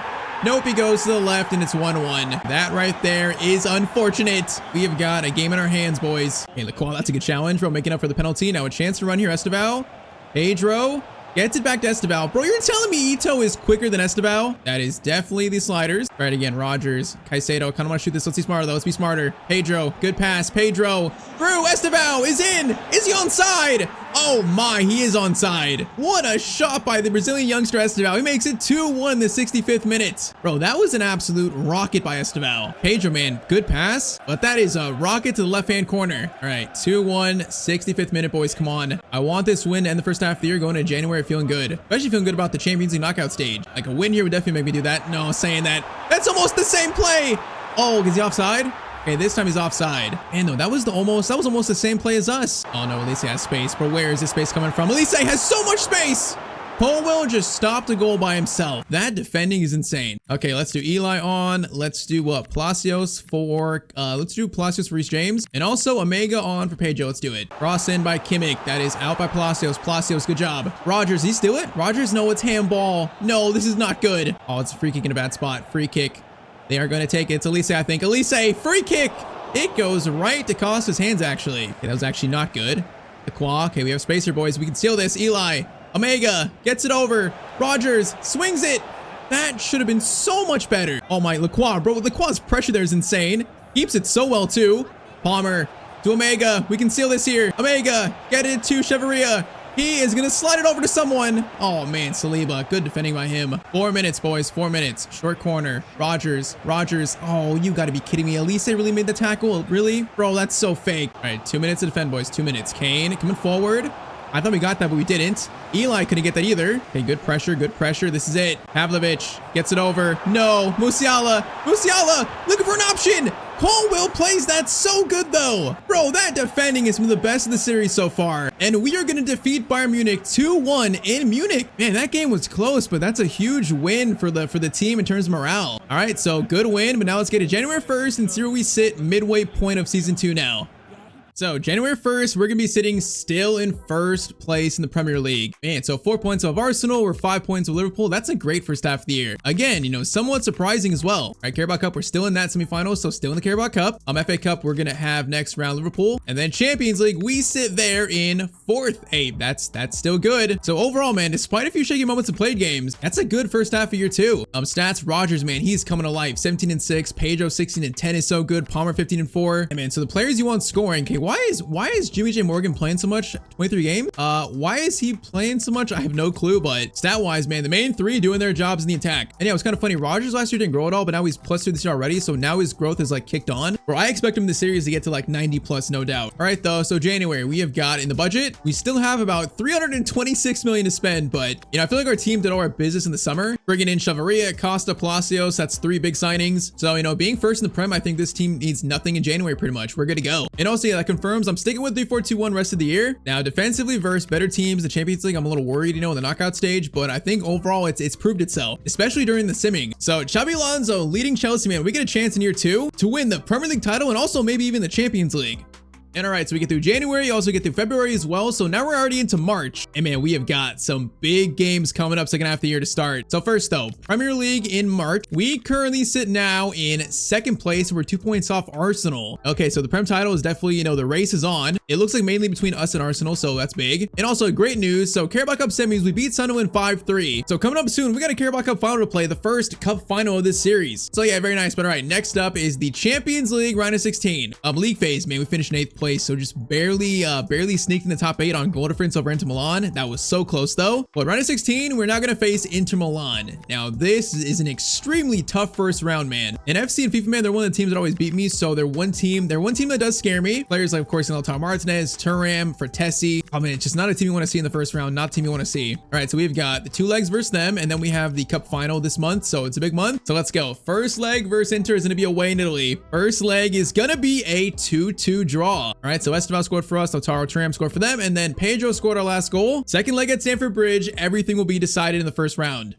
Nope, he goes to the left, and it's 1-1. That right there is unfortunate. We have got a game in our hands, boys. Okay, Lacroix, that's a good challenge. Bro, making up for the penalty. Now a chance to run here, Estevao. Pedro. Gets it back to Estevao. Bro, you're telling me Ito is quicker than Estevao? That is definitely the sliders. All right, again, Rodgers, Caicedo. Kind of want to shoot this. Let's be smarter, though. Let's be smarter. Pedro, good pass. Pedro through. Estevao is in. Is he onside? Oh my, he is onside. What a shot by the Brazilian youngster Estevao. He makes it 2-1 the 65th minute. Bro, that was an absolute rocket by Estevao. Pedro, man, good pass, but that is a rocket to the left-hand corner. All right, 2-1, 65th minute, boys. Come on. I want this win to end the first half of the year going into January feeling good. Especially feeling good about the Champions League knockout stage. Like a win here would definitely make me do that. No, saying that. That's almost the same play. Oh, is he offside? Okay, this time he's offside. Man, no, that was almost the same play as us. Oh no, Elise has space. But where is this space coming from? Elise has so much space. Colwill just stopped a goal by himself. That defending is insane. Okay, let's do Eli on. Let's do what? Palacios for Reece James. And also Omega on for Pedro. Let's do it. Cross in by Kimmich. That is out by Palacios. Palacios, good job. Rodgers, he steal it? Rodgers, no, it's handball. No, this is not good. Oh, it's a free kick in a bad spot. Free kick. They are going to take it. It's Elise, I think. Elise, free kick. It goes right to Costa's hands, actually. Okay, that was actually not good. Lacroix. Okay, we have space here, boys. We can steal this. Eli. Omega gets it over. Rodgers swings it. That should have been so much better. Oh my, Lacroix, bro. Lacroix's pressure there is insane. Keeps it so well, too. Palmer to Omega. We can seal this here. Omega, get it to Cheveria. He is going to slide it over to someone. Oh, man, Saliba. Good defending by him. 4 minutes, boys. 4 minutes. Short corner. Rodgers. Oh, you got to be kidding me. Elise really made the tackle? Really? Bro, that's so fake. All right, 2 minutes to defend, boys. 2 minutes. Kane coming forward. I thought we got that, but we didn't. Eli couldn't get that either. Okay, good pressure. This is it. Pavlovic gets it over. No. Musiala looking for an option. Colwill plays that so good, though. Bro, that defending is some of the best of the series so far. And we are going to defeat Bayern Munich 2-1 in Munich. Man, that game was close, but that's a huge win for the team in terms of morale. All right, so good win, but now let's get to January 1st and see where we sit midway point of Season 2 now. So January 1st, we're going to be sitting still in first place in the Premier League. Man, so 4 points of Arsenal. We're 5 points of Liverpool. That's a great first half of the year. Again, you know, somewhat surprising as well. All right, Carabao Cup, we're still in that semifinal, so still in the Carabao Cup. FA Cup, we're going to have next round Liverpool. And then Champions League, we sit there in fourth. Hey, that's still good. So overall, man, despite a few shaky moments in played games, that's a good first half of year two. Stats, Rogers, man, he's coming to life. 17-6, Pedro 16-10 is so good. Palmer 15-4. And man, so the players you want scoring. Okay, why is Jimmy J Morgan playing so much? 23 game. Why is he playing so much? I have no clue, but stat-wise, man, the main three doing their jobs in the attack. And yeah, it was kind of funny. Rogers last year didn't grow at all, but now he's +2 this year already. So now his growth is like kicked on. Bro, I expect him in the series to get to like 90+, no doubt. All right, though. So January, we have got in the budget, we still have about 326 million to spend, but you know, I feel like our team did all our business in the summer, bringing in Chavaria, Costa, Palacios. That's 3 big signings. So, you know, being first in the Prem, I think this team needs nothing in January pretty much. We're good to go. And also, yeah, that confirms I'm sticking with 3-4-2-1 rest of the year. Now, defensively versus better teams, the Champions League, I'm a little worried, you know, in the knockout stage, but I think overall it's proved itself, especially during the simming. So Xabi Alonso leading Chelsea, man, we get a chance in year 2 to win the Premier League title and also maybe even the Champions League. And all right, so we get through January, also get through February as well. So now we're already into March. And man, we have got some big games coming up second half of the year to start. So first though, Premier League in March. We currently sit now in second place. We're 2 points off Arsenal. Okay, so the Prem title is definitely, you know, the race is on. It looks like mainly between us and Arsenal, so that's big. And also great news. So Carabao Cup semis, we beat Sunderland 5-3. So coming up soon, we got a Carabao Cup final to play, the first cup final of this series. So yeah, very nice. But all right, next up is the Champions League round of 16. League phase, man, we finished in 8th place. So just barely sneaked in the top 8 on goal difference over Inter Milan. That was so close though. But round of 16, we're now going to face Inter Milan. Now this is an extremely tough first round, man. In FC and FIFA, man, they're one of the teams that always beat me. So they're one team that does scare me. Players like, of course, Lautaro Martinez, Thuram, Fortesi. I mean, it's just not a team you want to see in the first round, not a team you want to see. All right, so we've got the 2 legs versus them, and then we have the cup final this month. So it's a big month. So let's go. First leg versus Inter is going to be away in Italy. First leg is going to be a 2-2 draw. All right, so Esteban scored for us, Lautaro, Thuram scored for them, and then Pedro scored our last goal. Second leg at Stamford Bridge, everything will be decided in the first round.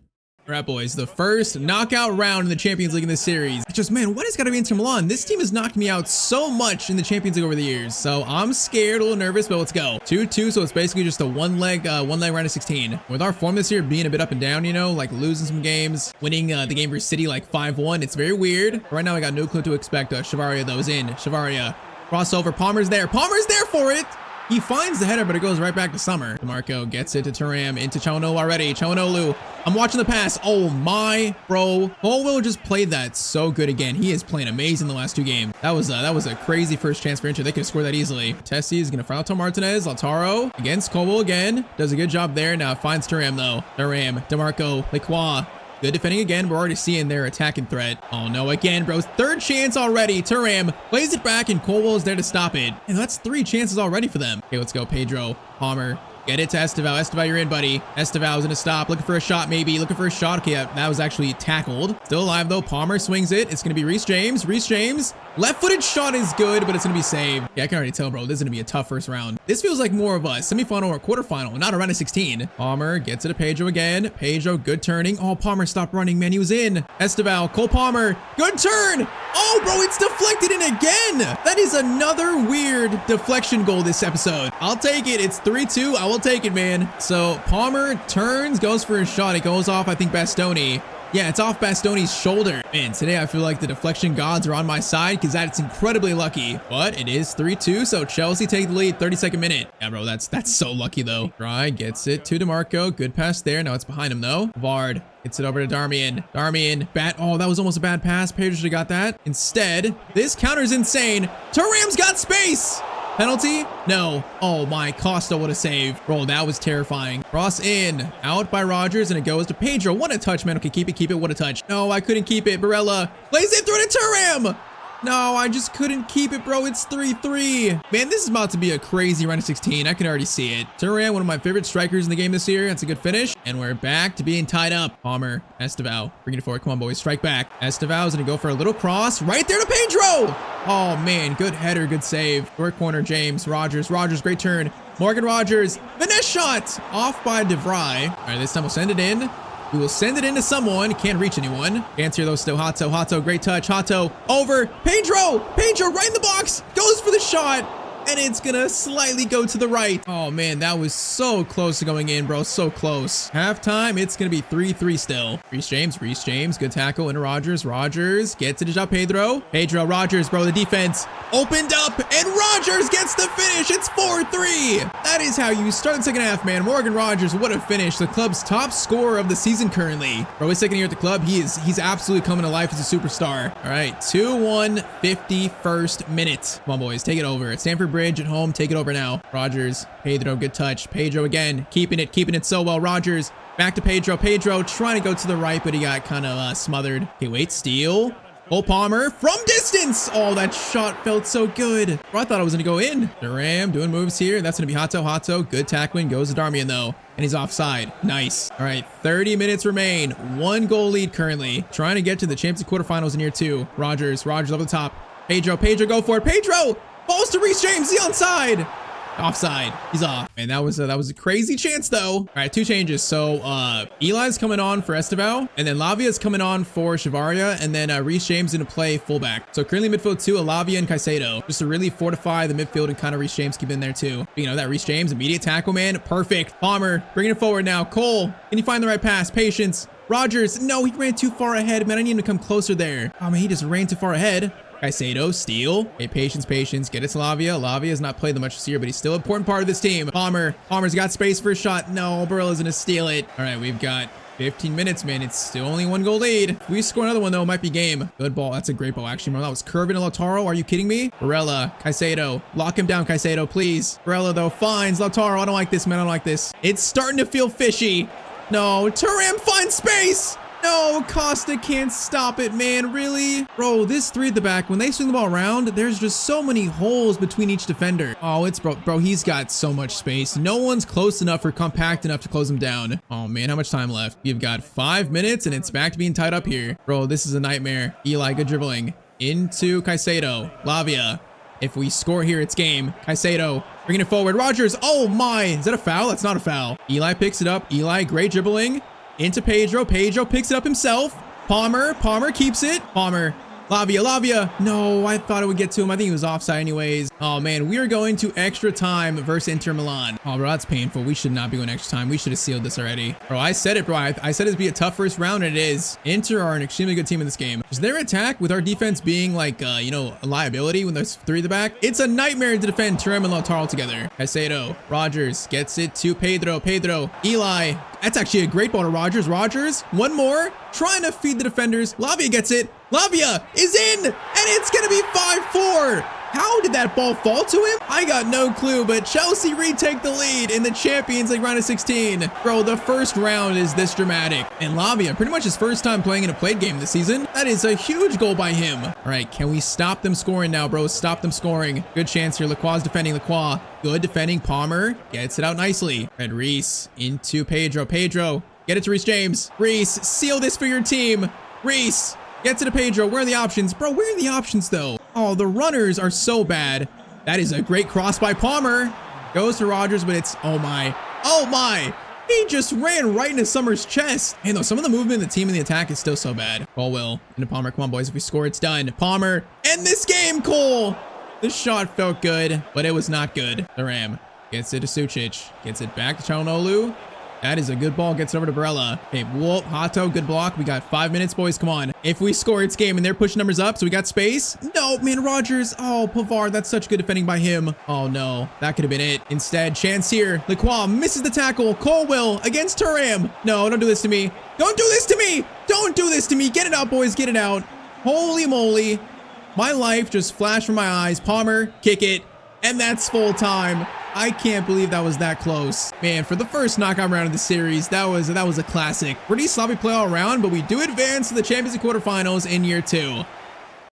All right, boys, the first knockout round in the Champions League in this series. It's just, man, what has got to be Inter Milan? This team has knocked me out so much in the Champions League over the years. So I'm scared, a little nervous, but let's go. 2-2, so it's basically just a one leg round of 16. With our form this year being a bit up and down, you know, like losing some games, winning the game versus City like 5-1. It's very weird. Right now, I got no clue to expect. Chavaria, though, is in. Chavaria. Crossover, Palmer's there for it. He finds the header, but it goes right back to Summer. DeMarco gets it to Thuram, into Chalanoglu already. Chalanoglu, I'm watching the pass. Oh my, bro. Colwell just played that so good again. He is playing amazing the last 2 games. That was a crazy first chance for Inter. They could have scored that easily. Tessie is going to foul to Martinez. Lautaro against Colwell again. Does a good job there. Now finds Thuram, though. Thuram, DeMarco, Lacroix. Good defending again. We're already seeing their attacking threat. Oh no, again, bro. Third chance already. Thuram plays it back and Colwell is there to stop it. And that's 3 chances already for them. Okay, let's go. Pedro, Palmer. Get it to Esteval. Esteval, you're in, buddy. Esteval is going to stop. Looking for a shot, maybe. Looking for a shot. Okay, that was actually tackled. Still alive, though. Palmer swings it. It's going to be Reece James. Reece James. Left-footed shot is good, but it's going to be saved. Yeah, I can already tell, bro. This is going to be a tough first round. This feels like more of a semifinal or quarterfinal, not a round of 16. Palmer gets it to Pedro again. Pedro, good turning. Oh, Palmer stopped running, man. He was in. Esteval, Cole Palmer. Good turn. Oh, bro, it's deflected in again. That is another weird deflection goal this episode. I'll take it. It's 3-2. I will take it, man. So Palmer turns, goes for a shot. It goes off, I think, Bastoni. Yeah, it's off Bastoni's shoulder. Man, today I feel like the deflection gods are on my side because that's incredibly lucky. But it is 3-2, so Chelsea take the lead, 32nd minute. Yeah, bro, that's so lucky, though. Dry gets it to DeMarco. Good pass there. Now it's behind him, though. Vard gets it over to Darmian. Darmian, oh, that was almost a bad pass. Pedro should have got that. Instead, this counter's insane. Thuram's got space. Penalty? No. Oh my, Costa, what a save. Bro, that was terrifying. Cross in. Out by Rogers, and it goes to Pedro. What a touch, man. Okay, keep it. What a touch. No, I couldn't keep it. Barella plays it through to Thuram. No, I just couldn't keep it, bro. It's 3-3. Man, this is about to be a crazy round of 16. I can already see it. Thuram, one of my favorite strikers in the game this year. That's a good finish. And we're back to being tied up. Palmer, Esteval, bring it forward. Come on, boys. Strike back. Esteval is going to go for a little cross right there to Pedro. Oh, man. Good header. Good save. Short corner, James. Rogers, great turn. Morgan Rogers. Finesse shot. Off by De Vrij. All right, this time we'll send it in. We will send it into someone. Can't reach anyone. Answer though still. Hato, great touch. Hato over. Pedro right in the box. Goes for the shot. and it's gonna slightly go to the right. Oh man, that was so close to going in, bro. So close. Halftime, it's gonna be 3-3 still. Reece James, good tackle into Rogers. Rogers gets it to João Pedro, Rogers, bro, the defense opened up, and Rogers gets the finish. It's 4-3. That is how you start the second half, man. Morgan Rogers, what a finish. The club's top scorer of the season currently. Bro, his second year at the club, he's absolutely coming to life as a superstar. All right, 2-1, 51st minute. Come on, boys, take it over. Stamford Bridge at home, take it over now. Rogers, Pedro, good touch. Pedro again, keeping it so well. Rogers, back to Pedro. Pedro trying to go to the right, but he got kind of smothered. Okay, wait, steal. Cole Palmer from distance. Oh, that shot felt so good. Bro, I thought I was going to go in. Duram doing moves here. That's going to be Hato. Good tackling. Goes to Darmian, though. And he's offside. Nice. All right, 30 minutes remain. 1 goal lead currently. Trying to get to the Champions League quarterfinals in year 2. Rogers over the top. Pedro, go for it. Pedro! Balls to Reece James. He onside. Offside. He's off. And that was a crazy chance though. All right, 2 changes. So Eli's coming on for Estevao, and then Lavia's coming on for Chavaria, and then Reece James gonna play fullback. So currently midfield 2, Lavia and Caicedo, just to really fortify the midfield and kind of Reece James keep in there too. But, you know, that Reece James immediate tackle, man. Perfect. Palmer bringing it forward now. Cole, can you find the right pass? Patience. Rogers, no, he ran too far ahead, man. I need him to come closer there. Oh man, he just ran too far ahead. Caicedo, steal. Okay, patience. Get it to Lavia. Lavia has not played that much this year, but he's still an important part of this team. Palmer's got space for a shot. No, Barella's gonna steal it. All right, we've got 15 minutes, man. It's still only 1 goal lead. If we score another one, though, it might be game. Good ball. That's a great ball, actually. That was curving to Lautaro. Are you kidding me? Barella, Caicedo. Lock him down, Caicedo, please. Barella, though, finds Lautaro. I don't like this, man. I don't like this. It's starting to feel fishy. No, Thuram finds space. No, Costa can't stop it, man. Really? Bro, this 3 at the back, when they swing the ball around, there's just so many holes between each defender. Oh, it's bro, he's got so much space. No one's close enough or compact enough to close him down. Oh man, how much time left? We've got 5 minutes and it's back to being tied up here. Bro, this is a nightmare. Eli, good dribbling. Into Caicedo. Lavia. If we score here, it's game. Caicedo bringing it forward. Rogers. Oh my. Is that a foul? That's not a foul. Eli picks it up. Eli, great dribbling. Into Pedro. Pedro picks it up himself. Palmer keeps it. Palmer. Lavia. No, I thought it would get to him. I think he was offside anyways. Oh man, we are going to extra time versus Inter Milan. Oh bro, that's painful. We should not be going extra time. We should have sealed this already. Bro, I said it, bro. I said it'd be a tough first round, and it is. Inter are an extremely good team in this game. Is their attack with our defense being like, you know, a liability when there's 3 at the back? It's a nightmare to defend Thuram and Lautaro together. Caicedo. Rogers gets it to Pedro. Eli. That's actually a great ball to Rogers. One more. Trying to feed the defenders. Lavia gets it. Lavia is in, and it's going to be 5-4. How did that ball fall to him? I got no clue, but Chelsea retake the lead in the Champions League round of 16. Bro, the first round is this dramatic. And Lavia, pretty much his first time playing in a played game this season. That is a huge goal by him. All right, can we stop them scoring now, bro? Stop them scoring. Good chance here. Lacroix's defending. Lacroix, good defending. Palmer gets it out nicely. Red Reece into Pedro. Get it to Reece James. Reece, seal this for your team. Reece, get to the Pedro. Where are the options? Bro, where are the options, though? Oh, the runners are so bad. That is a great cross by Palmer. Goes to Rogers, but it's... Oh, my. He just ran right into Summers' chest. Hey, though, some of the movement in the team and the attack is still so bad. Colwell into Palmer. Come on, boys. If we score, it's done. Palmer. End this game, Cole. This shot felt good, but it was not good. Thuram gets it to Sucic. Gets it back to Çalhanoğlu. That is a good ball. Gets it over to Barella. Okay, whoop. Hato, good block. We got 5 minutes, boys. Come on. If we score, it's game. And they're pushing numbers up, so we got space. No, man, Rogers. Oh, Pavard. That's such good defending by him. Oh, no. That could have been it. Instead, chance here. Lacroix misses the tackle. Colwell against Thuram. No, don't do this to me. Don't do this to me. Don't do this to me. Get it out, boys. Get it out. Holy moly. My life just flashed from my eyes. Palmer, kick it. And that's full time. I can't believe that was that close. Man, for the first knockout round of the series, that was a classic. Pretty sloppy play all around, but we do advance to the Champions League quarterfinals in year 2.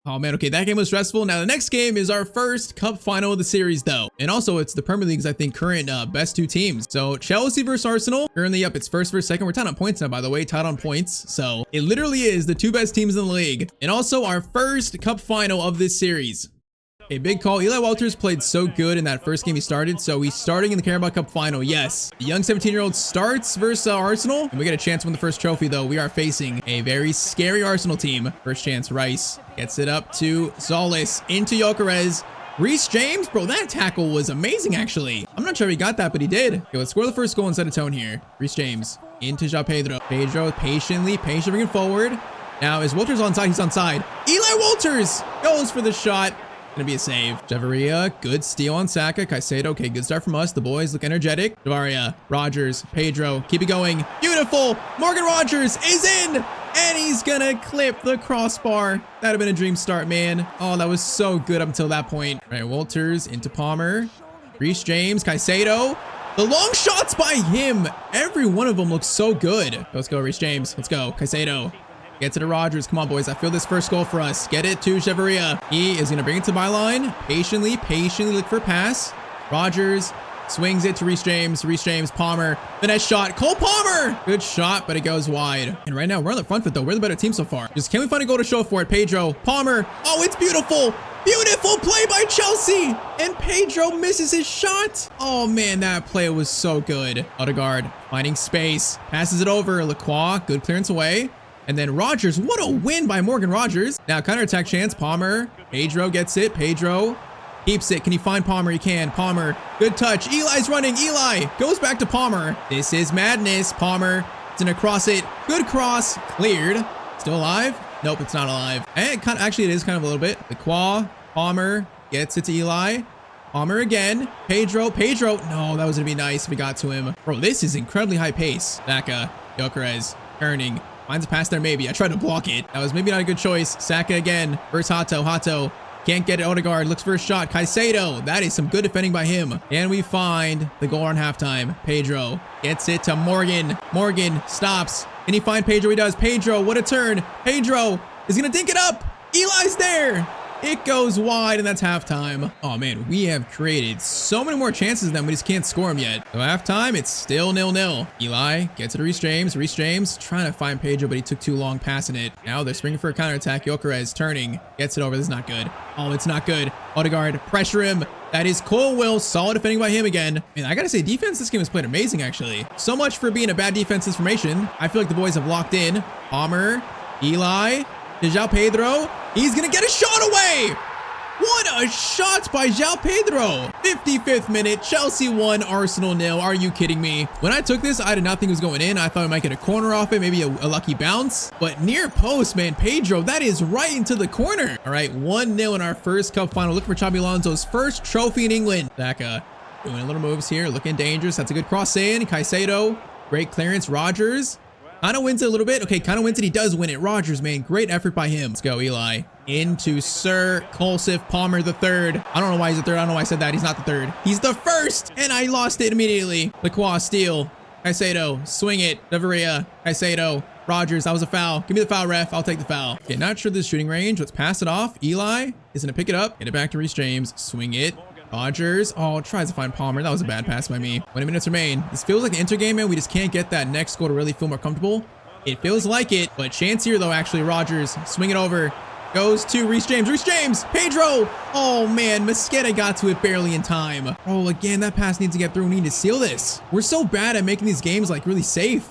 Oh man, okay, that game was stressful. Now the next game is our first cup final of the series though. And also it's the Premier League's, I think, current best 2 teams. So Chelsea versus Arsenal, currently up, it's first versus second. We're tied on points now, by the way, tied on points. So it literally is the 2 best teams in the league. And also our first cup final of this series. A big call. Eli Walters played so good in that first game he started, so he's starting in the Carabao Cup final. Yes, the young 17-year-old starts versus Arsenal, and we get a chance to win the first trophy, though. We are facing a very scary Arsenal team. First chance, Rice gets it up to Solis, into Gyökeres. Reece James, bro, that tackle was amazing, actually. I'm not sure he got that, but he did. Okay, let's score the first goal and set a tone here. Reece James into João Pedro. Pedro patiently bringing forward. Now, is Walters onside? He's onside. Eli Walters goes for the shot. Gonna be a save. Javaria, good steal on Saka. Caicedo, okay, good start from us. The boys look energetic. Javaria, Rogers, Pedro, keep it going. Beautiful. Morgan Rogers is in, and he's gonna clip the crossbar. That'd have been a dream start, man. Oh, that was so good up until that point. All right, Walters into Palmer. Reece James, Caicedo. The long shots by him. Every one of them looks so good. Let's go, Reece James. Let's go. Caicedo. Get to the Rogers. Come on, boys. I feel this first goal for us. Get it to Chavaria. He is going to bring it to my line. Patiently look for a pass. Rogers swings it to Reece James. Reece James, Palmer. The next shot. Cole Palmer. Good shot, but it goes wide. And right now, we're on the front foot, though. We're the better team so far. Just can we find a goal to show for it? Pedro. Palmer. Oh, it's beautiful. Beautiful play by Chelsea. And Pedro misses his shot. Oh, man, that play was so good. Odegaard finding space. Passes it over. Lacroix. Good clearance away. And then Rogers, what a win by Morgan Rogers. Now counterattack chance, Palmer. Pedro gets it. Pedro keeps it. Can he find Palmer? He can. Palmer, good touch. Eli's running. Eli goes back to Palmer. This is madness. Palmer is gonna cross it. Good cross. Cleared. Still alive? Nope, it's not alive. And actually, it is kind of a little bit. The Qua, Palmer gets it to Eli. Palmer again. Pedro. No, that was gonna be nice if we got to him. Bro, this is incredibly high pace. Saka, Gyökeres, turning. Finds a pass there, maybe. I tried to block it. That was maybe not a good choice. Saka again. Versus Hato. Hato can't get it. Odegaard looks for a shot. Caicedo. That is some good defending by him. And we find the goal on halftime. Pedro gets it to Morgan. Morgan stops. Can he find Pedro? He does. Pedro, what a turn. Pedro is going to dink it up. Eli's there. It goes wide, and that's halftime. Oh, man, we have created so many more chances than we just can't score them yet. So halftime, it's still 0-0. Eli gets it to Reece James. Reece James trying to find Pedro, but he took too long passing it. Now they're springing for a counterattack. Gyökeres turning. Gets it over. This is not good. Oh, it's not good. Odegaard, pressure him. That is Cole Will. Solid defending by him again. And I gotta say, defense this game has played amazing, actually. So much for being a bad defensive formation. I feel like the boys have locked in. Palmer, Eli, João Pedro. He's gonna get a shot away. What a shot by João Pedro. 55th minute, Chelsea 1, Arsenal 0. Are you kidding me? When I took this, I did not think it was going in. I thought I might get a corner off it, maybe a lucky bounce. But near post, man, Pedro, that is right into the corner. All right, 1-0 in our first cup final. Looking for Xabi Alonso's first trophy in England. Saka doing little moves here, looking dangerous. That's a good cross in. Caicedo, great clearance. Rogers. Kind of wins it a little bit. Okay, kind of wins it. He does win it. Rogers, man, great effort by him. Let's go, Eli. Into Sir Colsif Palmer the third. I don't know why he's the third. I don't know why I said that. He's not the third. He's the first, and I lost it immediately. Lacroix, steal. Caicedo, swing it. Deveria, Caicedo. Rogers, that was a foul. Give me the foul, ref. I'll take the foul. Okay, not sure this shooting range. Let's pass it off. Eli is going to pick it up. Get it back to Reece James. Swing it. Rogers, oh, tries to find Palmer. That was a bad pass by me. 20 minutes remain. This feels like an inter game, man. We just can't get that next goal to really feel more comfortable. It feels like it, but chance here, though, actually. Rogers, swing it over. Goes to Reece James. Reece James, Pedro. Oh, man, Mosqueda got to it barely in time. Oh, again, that pass needs to get through. We need to seal this. We're so bad at making these games, like, really safe.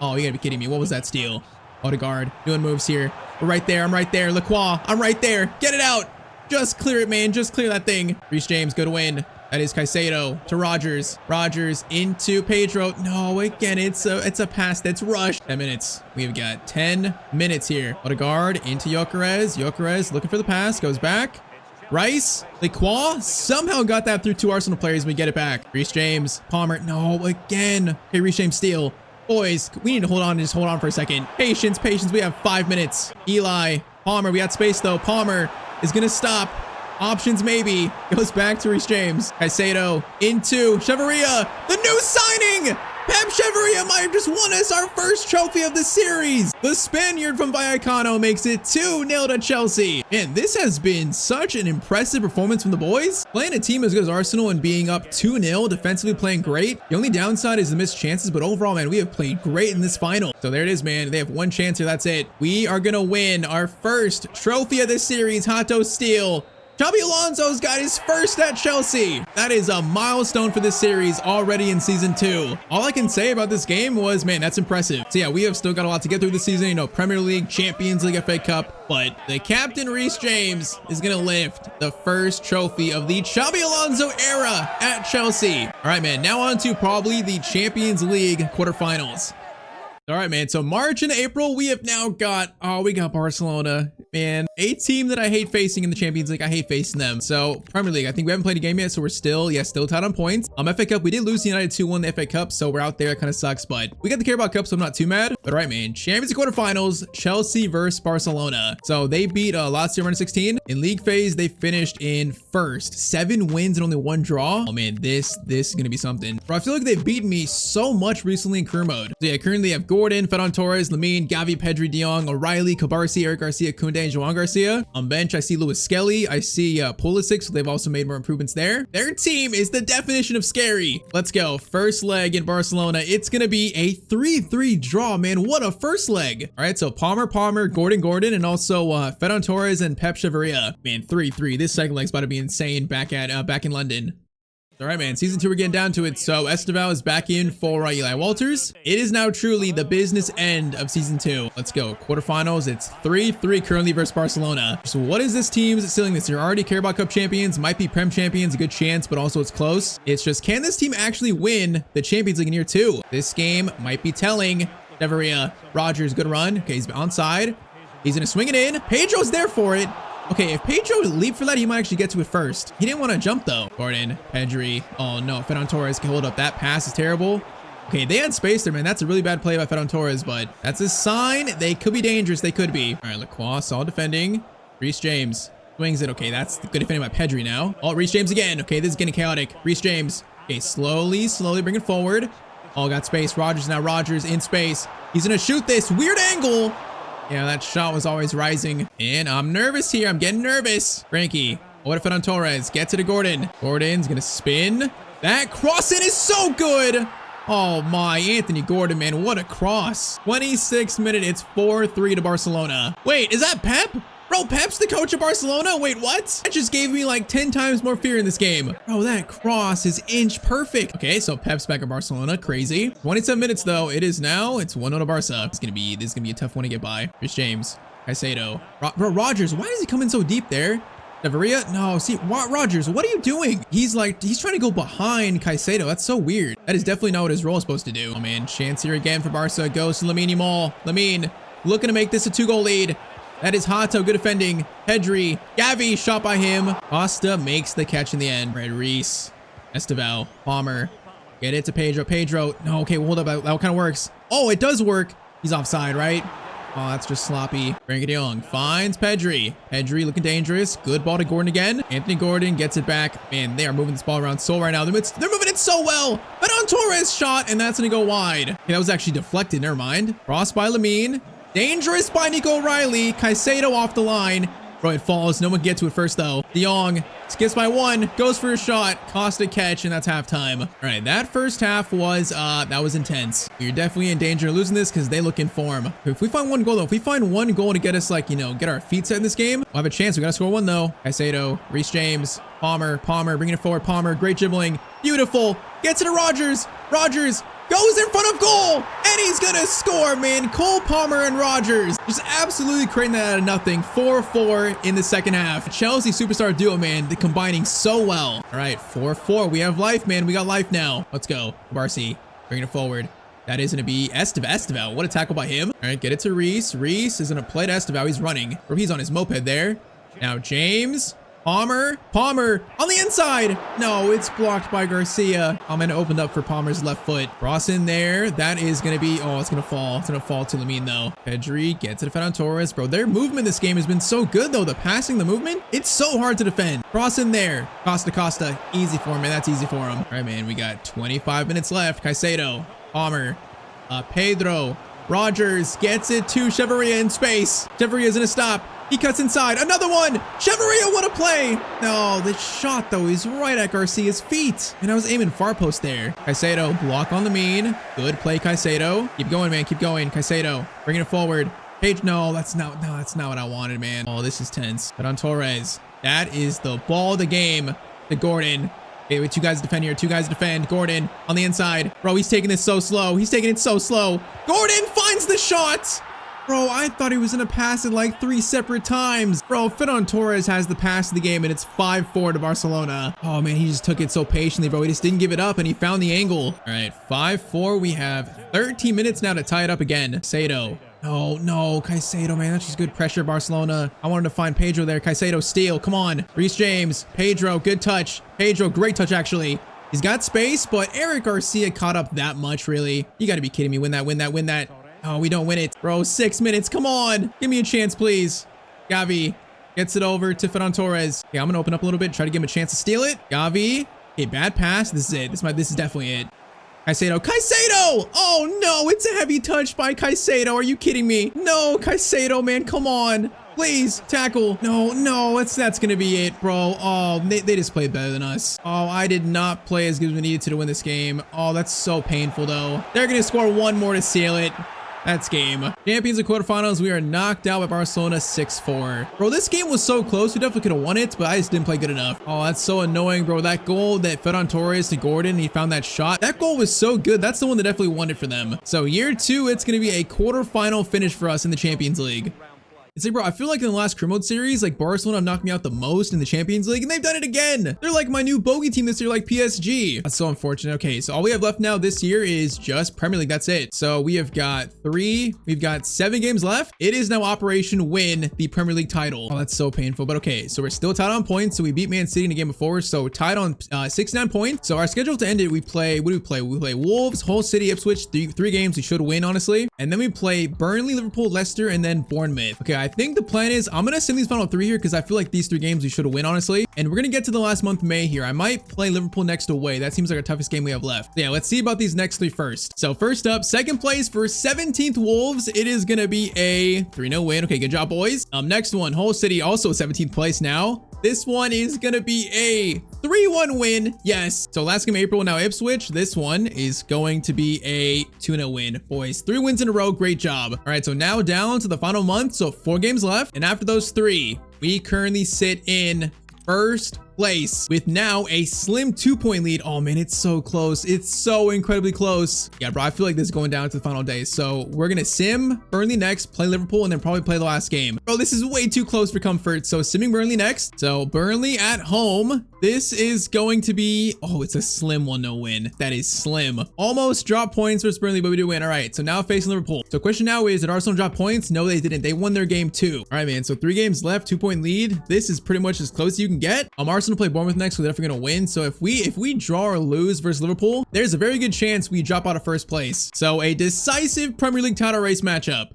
Oh, you gotta be kidding me. What was that steal? Odegaard doing moves here. We're right there. I'm right there. Lacroix, I'm right there. Get it out. Just clear it, man. Just clear that thing. Reece James, good win. That is Caicedo to Rogers. Rogers into Pedro. No, again, it's a pass that's rushed. 10 minutes. We've got 10 minutes here. Odegaard into Gyökeres. Gyökeres looking for the pass. Goes back. Rice. Lacroix somehow got that through two Arsenal players. We get it back. Reece James. Palmer. No, again. Okay, Reece James steal. Boys, we need to hold on and just hold on for a second. Patience, patience. We have 5 minutes. Eli. Palmer. We got space, though. Palmer is going to stop. Options maybe. Goes back to Reece James. Caicedo into Chavaria. The new signing. Pep Chavaria might have just won us our first trophy of the series. The Spaniard from Vallecano makes it 2-0 to Chelsea. And this has been such an impressive performance from the boys. Playing a team as good as Arsenal and being up 2-0, defensively playing great. The only downside is the missed chances, but overall, man, we have played great in this final. So there it is, man. They have one chance here. That's it. We are going to win our first trophy of this series. Hato Steel. Xabi Alonso's got his first at Chelsea. That is a milestone for this series already in season 2. All I can say about this game was, man, that's impressive. So yeah, we have still got a lot to get through this season, you know, Premier League, Champions League, FA Cup, but the captain Reece James is gonna lift the first trophy of the Xabi Alonso era at Chelsea. All right, man, now on to probably the Champions League quarterfinals. All right, man. So March and April, we have now got, we got Barcelona, man, a team that I hate facing in the Champions League. I hate facing them. So Premier League, I think we haven't played a game yet. So we're still tied on points. FA Cup, we did lose United 2-1 the FA Cup. So we're out there. It kind of sucks, but we got the Carabao Cup. So I'm not too mad. But all right, man, Champions League quarterfinals, Chelsea versus Barcelona. So they beat Lazio under 16. In league phase, they finished in first. 7 wins and only 1 draw. Oh man, this is going to be something. Bro, I feel like they've beaten me so much recently in career mode. So yeah, currently have Gordon, Ferran Torres, Lamine, Gavi, Pedri, De Jong, O'Reilly, Cabarsi, Eric Garcia, Koundé, and Joan Garcia. On bench, I see Lewis Skelly. I see Pulisic, so they've also made more improvements there. Their team is the definition of scary. Let's go. First leg in Barcelona. It's going to be a 3-3 draw, man. What a first leg. All right, so Palmer, Gordon, and also Ferran Torres and Pep Chavaria. Man, 3-3. This second leg's about to be insane back in London. All right, man, season 2, we're getting down to it. So Esteval is back in for Eli Walters. It is now truly the business end of season 2. Let's go. Quarterfinals, it's 3-3 currently versus Barcelona. So what is this team's ceiling this year? Already Carabao Cup champions, might be Prem champions, a good chance, but also it's close. It's just, can this team actually win the Champions League in year 2? This game might be telling. Deveria, Rogers, good run. Okay, he's onside. He's gonna swing it in. Pedro's there for it. Okay, if Pedro leaped for that, he might actually get to it first. He didn't want to jump though. Gordon, Pedri. Oh no, Ferran Torres can hold up. That pass is terrible. Okay, they had space there, man. That's a really bad play by Ferran Torres, but that's a sign they could be dangerous. They could be. All right, Lacroix, solid defending. Reece James swings it. Okay, that's good defending by Pedri now. Oh, Reece James again. Okay, this is getting chaotic. Reece James. Okay, slowly bring it forward. Oh, got space. Rogers now. Rogers in space. He's gonna shoot this. Weird angle. Yeah, that shot was always rising. And I'm nervous here. I'm getting nervous. Frankie. What if it on Torres? Gets it to Gordon. Gordon's gonna spin. That cross in is so good. Oh my, Anthony Gordon, man. What a cross. 26th minute. It's 4-3 to Barcelona. Wait, is that Pep? Bro, Pep's the coach of Barcelona? Wait, what? That just gave me like 10 times more fear in this game. Bro, that cross is inch perfect. Okay, so Pep's back at Barcelona. Crazy. 27 minutes though. It is now. It's 1-0 to Barca. This is gonna be a tough one to get by. Here's James. Caicedo. Bro, Rogers, why is he coming so deep there? Deveria? No, see, Rogers, what are you doing? He's trying to go behind Caicedo. That's so weird. That is definitely not what his role is supposed to do. Oh man, chance here again for Barca. Goes to Lamine Yamal. Lamine looking to make this a 2-goal lead. That is Hato, good defending. Pedri, Gavi, shot by him. Costa makes the catch in the end. Red Reese, Esteval, Palmer. Get it to Pedro. No, okay, hold up. That kind of works. Oh, it does work. He's offside, right? Oh, that's just sloppy. Frankie de Jong finds Pedri. Pedri looking dangerous. Good ball to Gordon again. Anthony Gordon gets it back. Man, they are moving this ball around so right now. They're moving it so well. But on Torres shot, and that's going to go wide. Okay, that was actually deflected. Never mind. Cross by Lamine. Dangerous by Nico O'Reilly. Caicedo off the line. Bro, it falls. No one can get to it first, though. De Jong skips by 1. Goes for a shot. Costa catch, and that's halftime. All right, that first half was intense. We're definitely in danger of losing this because they look in form. If we find 1 goal, though, if we find 1 goal to get us, like, you know, get our feet set in this game, we'll have a chance. We got to score 1, though. Caicedo, Reece James, Palmer, bringing it forward. Palmer, great dribbling. Beautiful. Gets it to Rogers. Rogers goes in front of goal, and he's gonna score, man. Cole Palmer and Rogers just absolutely creating that out of nothing. 4-4 in the second half. Chelsea superstar duo, man, they're combining so well. All right, 4-4. We have life, man. We got life now. Let's go. Barcy, bringing it forward. That is going to be Esteval. What a tackle by him. All right, get it to Reese. Reese is going to play to Esteval. He's running, or he's on his moped there. Now James. Palmer on the inside. No, it's blocked by Garcia. I'm going to open up for Palmer's left foot. Cross in there. That is going to be, oh, it's going to fall. It's going to fall to Lamine though. Pedri gets it to Ferran Torres. Bro, their movement this game has been so good though. The passing, the movement, it's so hard to defend. Cross in there. Costa. Easy for him, man. That's easy for him. All right, man. We got 25 minutes left. Caicedo, Palmer, Pedro, Rogers gets it to Chavaria in space. Chavaria is going to stop. He cuts inside. Another one. Chavaria, what a play. No, the shot, though, is right at Garcia's feet. And I was aiming far post there. Caicedo, block on the mean. Good play, Caicedo. Keep going, man. Keep going. Caicedo, bringing it forward. Page, no, that's not what I wanted, man. Oh, this is tense. But on Torres. That is the ball of the game to Gordon. Okay, wait, 2 guys defend here. 2 guys defend. Gordon on the inside. Bro, he's taking this so slow. He's taking it so slow. Gordon finds the shot. Bro, I thought he was going to pass it like 3 separate times. Bro, Ferran Torres has the pass of the game, and it's 5-4 to Barcelona. Oh, man, he just took it so patiently, bro. He just didn't give it up, and he found the angle. All right, 5-4. We have 13 minutes now to tie it up again. Caicedo. Oh, no, Caicedo, man. That's just good pressure, Barcelona. I wanted to find Pedro there. Caicedo, steal. Come on. Reece James. Pedro, good touch. Pedro, great touch, actually. He's got space, but Eric Garcia caught up that much, really. You got to be kidding me. Win that, win that, win that. Oh, we don't win it. Bro, 6 minutes. Come on. Give me a chance, please. Gavi gets it over to Ferran Torres. Okay, I'm going to open up a little bit. Try to give him a chance to steal it. Gavi. Okay, bad pass. This is it. This is definitely it. Caicedo. Caicedo! Oh, no. It's a heavy touch by Caicedo. Are you kidding me? No, Caicedo, man. Come on. Please, tackle. No, that's going to be it, bro. Oh, they just played better than us. Oh, I did not play as good as we needed to win this game. Oh, that's so painful, though. They're going to score 1 more to seal it. That's game. Champions of quarterfinals, we are knocked out by Barcelona 6-4. Bro, this game was so close. We definitely could have won it, but I just didn't play good enough. Oh, that's so annoying, bro. That goal that Ferran Torres to Gordon, he found that shot. That goal was so good. That's the one that definitely won it for them. So year 2, it's going to be a quarterfinal finish for us in the Champions League. It's like, bro, I feel like in the last Career Mode series, like Barcelona have knocked me out the most in the Champions League, and they've done it again. They're like my new bogey team this year, like PSG. That's so unfortunate. Okay, so all we have left now this year is just Premier League. That's it. So we have got 7 games left. It is now Operation Win the Premier League title. Oh, that's so painful. But okay, so we're still tied on points. So we beat Man City in the game before. So tied on 69 points. So our schedule to end it, we play, what do we play? We play Wolves, Hull City, Ipswich, three games we should win, honestly. And then we play Burnley, Liverpool, Leicester, and then Bournemouth. Okay, I think the plan is I'm gonna send these final 3 here because I feel like these 3 games we should win, honestly. And we're gonna get to the last month, May here. I might play Liverpool next away. That seems like our toughest game we have left. Yeah, let's see about these next 3 first. So first up, second place for 17th Wolves. It is gonna be a 3-0 win. Okay, good job, boys. Next one, Hull City, also 17th place now. This one is gonna be a 3-1 win. Yes. So last game April, now Ipswich. This one is going to be a 2-0 win. Boys, 3 wins in a row. Great job. All right, so now down to the final month. So 4 games left. And after those 3, we currently sit in first place with now a slim 2-point lead. Oh man, it's so close. It's so incredibly close. Yeah, bro, I feel like this is going down to the final day. So we're gonna sim Burnley next, play Liverpool, and then probably play the last game. Bro, this is way too close for comfort. So simming Burnley next. So Burnley at home. This is going to be, oh, it's a slim 1-0 win. That is slim. Almost drop points versus Burnley, but we do win. All right, so now facing Liverpool. So question now is, did Arsenal drop points? No, they didn't. They won their game too. All right, man, so 3 games left, 2-point lead. This is pretty much as close as you can get. Arsenal play Bournemouth next, so they're definitely gonna win. So if we draw or lose versus Liverpool, there's a very good chance we drop out of first place. So a decisive Premier League title race matchup.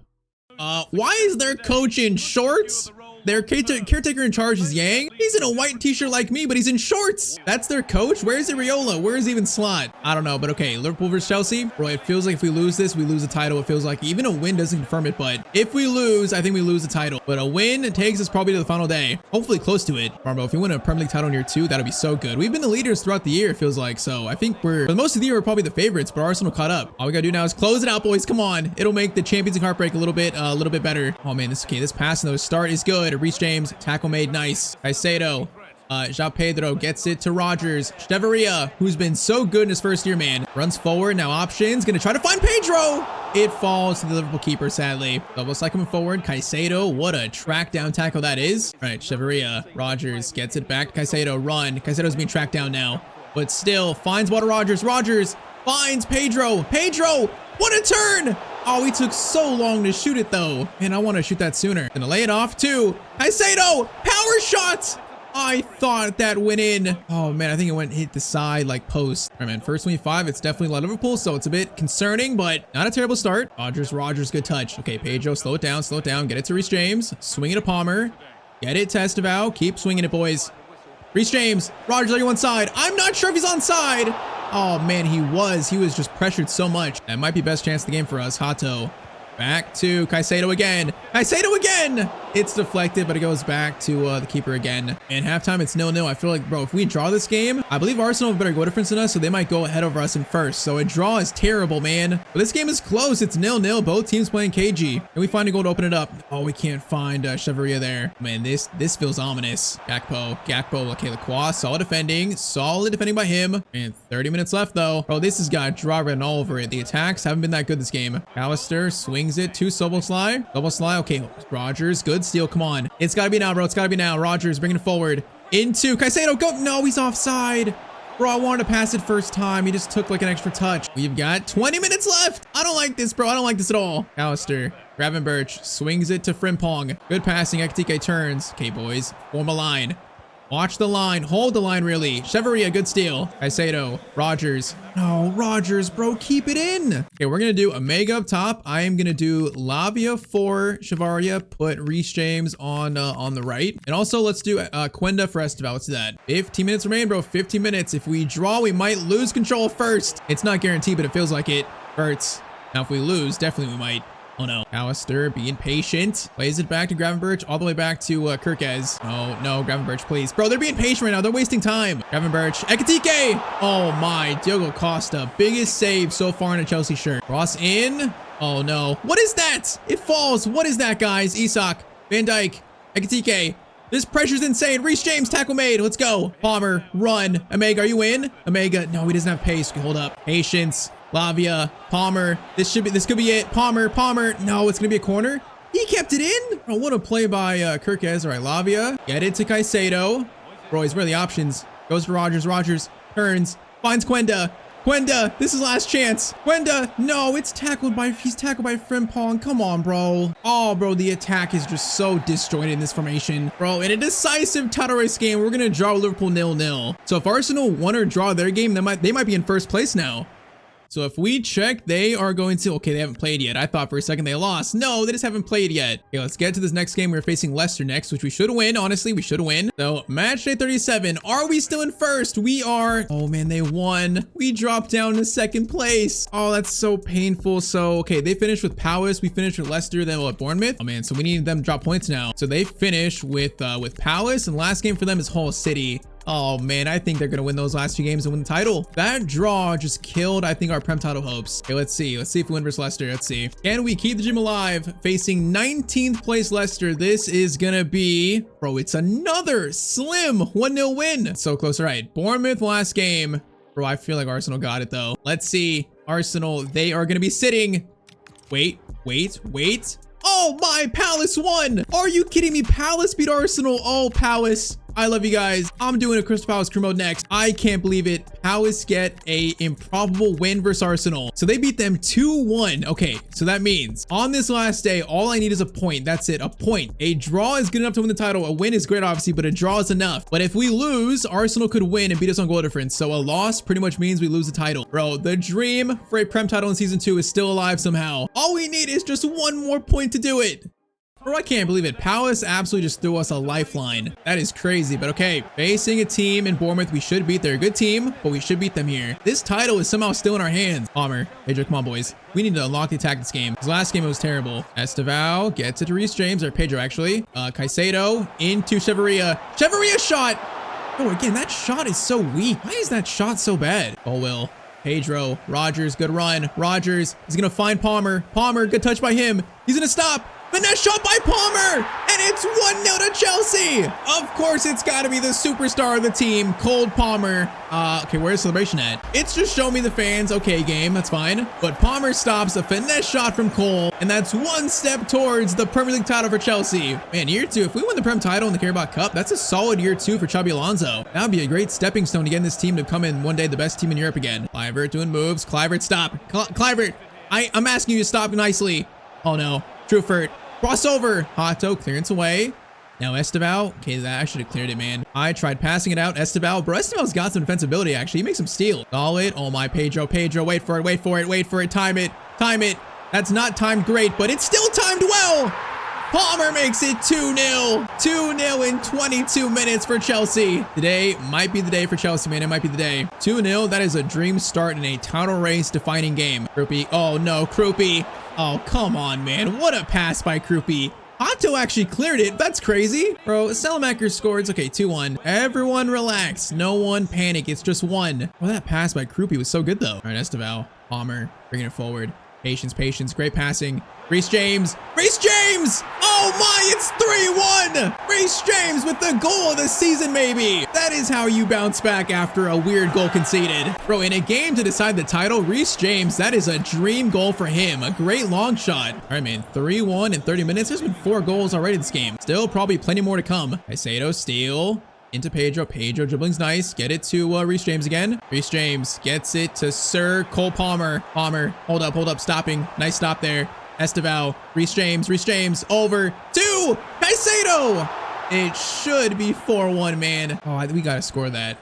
Why is their coach in shorts? Their caretaker in charge is Yang. He's in a white t-shirt like me, but he's in shorts. That's their coach. Where is Iriola? Where is even Slot? I don't know, but okay. Liverpool versus Chelsea. Bro, it feels like if we lose this, we lose the title. It feels like even a win doesn't confirm it, but if we lose, I think we lose the title. But a win takes us probably to the final day. Hopefully close to it. Bro, if we win a Premier League title in year 2, that'd be so good. We've been the leaders throughout the year, it feels like. So I think for the most of the year, we're probably the favorites, but Arsenal caught up. All we gotta do now is close it out, boys. Come on. It'll make the Champions League heartbreak a little bit better. Oh man, this pass and the start is good. Reece James. Tackle made, nice. Caicedo, João Pedro gets it to Rogers. Steveria, who's been so good in his first year, man. Runs forward, now options, gonna try to find Pedro. It falls to the Liverpool keeper, sadly. Double cycle forward, Caicedo, what a track down tackle that is. All right, Steveria, Rogers gets it back, Caicedo, run. Caicedo's being tracked down now, but still finds Water Rogers. Rogers finds Pedro. Pedro, what a turn. Oh, he took so long to shoot it though. Man, I want to shoot that sooner. Gonna lay it off to Caicedo. Power shot. I thought that went in. Oh man, I think it hit the side like post. All right, man, first 25. It's definitely a lot of Liverpool, so it's a bit concerning, but not a terrible start. Rogers, good touch. Okay, Pedro, slow it down. Get it to Reece James. Swing it to Palmer. Get it to Estevao. Keep swinging it, boys. Reece James. Rogers, are you onside? I'm not sure if he's onside. Oh man, he was just pressured so much. That might be best chance of the game for us. Hato Back to Caicedo again. Caicedo again. It's deflected, but it goes back to the keeper again. And halftime, it's 0-0. I feel like, bro, if we draw this game, I believe Arsenal have better goal difference than us, so they might go ahead over us in first. So a draw is terrible, man. But this game is close. It's 0-0. Both teams playing KG. And we find a goal to open it up. Oh, we can't find Chevalier there. Man, this feels ominous. Gakpo, okay, Lacroix, solid defending by him. And 30 minutes left, though. Bro, this has got draw written all over it. The attacks haven't been that good this game. Alistair swings it to Soboslai. Okay, Rogers, good steal. Come on. It's got to be now, bro. It's got to be now. Rogers bringing it forward into Caicedo. Go. No, he's offside. Bro, I wanted to pass it first time. He just took like an extra touch. We've got 20 minutes left. I don't like this, bro. I don't like this at all. Alistair, Gravenberch swings it to Frimpong. Good passing. Ekitike turns. Okay, boys, form a line. Watch the line. Hold the line, really. Chevalier, good steal. Caicedo. Rogers. No, Rogers, bro. Keep it in. Okay, we're going to do Omega up top. I am going to do Lavia for Chevalier. Put Reece James on the right. And also, let's do Quenda for Esteval. What's that? 15 minutes remain, bro. 15 minutes. If we draw, we might lose control first. It's not guaranteed, but it feels like it hurts. Now, if we lose, definitely we might. Oh no. Alistair being patient. Plays it back to Gravenberch. All the way back to Kirkez. Oh no, Gravenberch, please. Bro, they're being patient right now. They're wasting time. Gravenberch. Ekitike. Oh my. Diogo Costa. Biggest save so far in a Chelsea shirt. Cross in. Oh no. What is that? It falls. What is that, guys? Isak. Van Dijk. Ekitike. This pressure's insane. Reece James, tackle made. Let's go. Palmer, run. Omega, are you in? Omega. No, he doesn't have pace. Hold up. Patience. Lavia, Palmer. This could be it. Palmer. No, it's gonna be a corner. He kept it in. Oh, what a play by Kirkez. All right, Lavia. Get it to Caicedo. Bro, he's where are the options? Goes to Rogers. Rogers turns. Finds Quenda. Quenda, this is last chance. Quenda, no, he's tackled by Frimpong. Come on, bro. Oh, bro, the attack is just so disjointed in this formation. Bro, in a decisive title race game, we're gonna draw Liverpool 0-0. So if Arsenal won or draw their game, they might be in first place now. So if we check, they are going to, okay, they haven't played yet. I thought for a second they lost. No, they just haven't played yet. Okay, let's get to this next game. We're facing Leicester next, which we should win. Honestly, we should win. So match day 37. Are we still in first? We are. Oh man, they won. We dropped down to second place. Oh, that's so painful. So, okay, they finished with Palace. We finished with Leicester, then with Bournemouth. Oh man, so we need them to drop points now. So they finish with Palace, and last game for them is Hull City. Oh man, I think they're gonna win those last few games and win the title. That draw just killed, I think, our Prem title hopes. Okay, let's see if we win versus Leicester. Let's see. Can we keep the gym alive? Facing 19th place Leicester. This is gonna be, bro, it's another slim 1-0 win. So close. All right, Bournemouth last game. Bro, I feel like Arsenal got it though. Let's see. Arsenal, they are gonna be sitting. Wait. Oh my, Palace won. Are you kidding me? Palace beat Arsenal. Oh, Palace. I love you guys. I'm doing a Crystal Palace Career Mode next. I can't believe it. Palace get a improbable win versus Arsenal. So they beat them 2-1. Okay, so that means on this last day, all I need is a point. That's it, a point. A draw is good enough to win the title. A win is great, obviously, but a draw is enough. But if we lose, Arsenal could win and beat us on goal difference. So a loss pretty much means we lose the title. Bro, the dream for a Prem title in season 2 is still alive somehow. All we need is just one more point to do it. Bro, I can't believe it. Palace absolutely just threw us a lifeline. That is crazy, but okay. Facing a team in Bournemouth we should beat. They're a good team, but we should beat them here. This title is somehow still in our hands. Palmer, Pedro, come on, boys. We need to unlock the attack this game. His last game, it was terrible. Esteval gets it to Reece James, or Pedro, actually. Caicedo into Chevalier. Chevalier shot! Oh, again, that shot is so weak. Why is that shot so bad? Oh, well. Pedro, Rogers, good run. Rogers is going to find Palmer. Palmer, good touch by him. He's going to stop. Finesse shot by Palmer, and it's 1-0 to Chelsea. Of course, it's got to be the superstar of the team, Cole Palmer. Okay, where's the celebration at? It's just show me the fans. Okay, game, that's fine. But Palmer stops a finesse shot from Cole, and that's one step towards the Premier League title for Chelsea. Man, year 2, if we win the Prem title in the Carabao Cup, that's a solid year 2 for Xabi Alonso. That would be a great stepping stone to get this team to come in one day the best team in Europe again. Kluivert doing moves. Kluivert, stop. Kluivert, I'm asking you to stop nicely. Oh no, Truffert. Crossover. Hato, clearance away. Now Esteval. Okay, that I should have cleared it, man. I tried passing it out. Esteval. Bro, Esteval's got some defensibility, actually. He makes some steal. Solid. Oh my, Pedro. Wait for it. Time it. Time it. That's not timed great, but it's still timed well. Palmer makes it 2-0. 2-0 in 22 minutes for Chelsea. Today might be the day for Chelsea, man. It might be the day. 2-0. That is a dream start in a title race defining game. Krupi. Oh, no. Krupi. Oh, come on, man. What a pass by Krupi. Otto actually cleared it. That's crazy. Bro, Salamaker scored. It's okay, 2-1. Everyone relax. No one panic. It's just one. Well, that pass by Krupi was so good, though. All right, Esteval. Palmer bringing it forward. Patience, patience. Great passing. Reece James. Reece James! Oh my, it's 3-1! Reece James with the goal of the season, maybe. That is how you bounce back after a weird goal conceded. Bro, in a game to decide the title, Reece James, that is a dream goal for him. A great long shot. All right, man, 3-1 in 30 minutes. There's been 4 goals already this game. Still probably plenty more to come. Caicedo, steal. Into Pedro. Pedro dribbling's nice. Get it to Reece James again. Reece James gets it to Sir Cole Palmer. Palmer, hold up, stopping. Nice stop there. Esteval, Reece James, over to Caicedo. It should be 4-1, man. Oh, we gotta score that.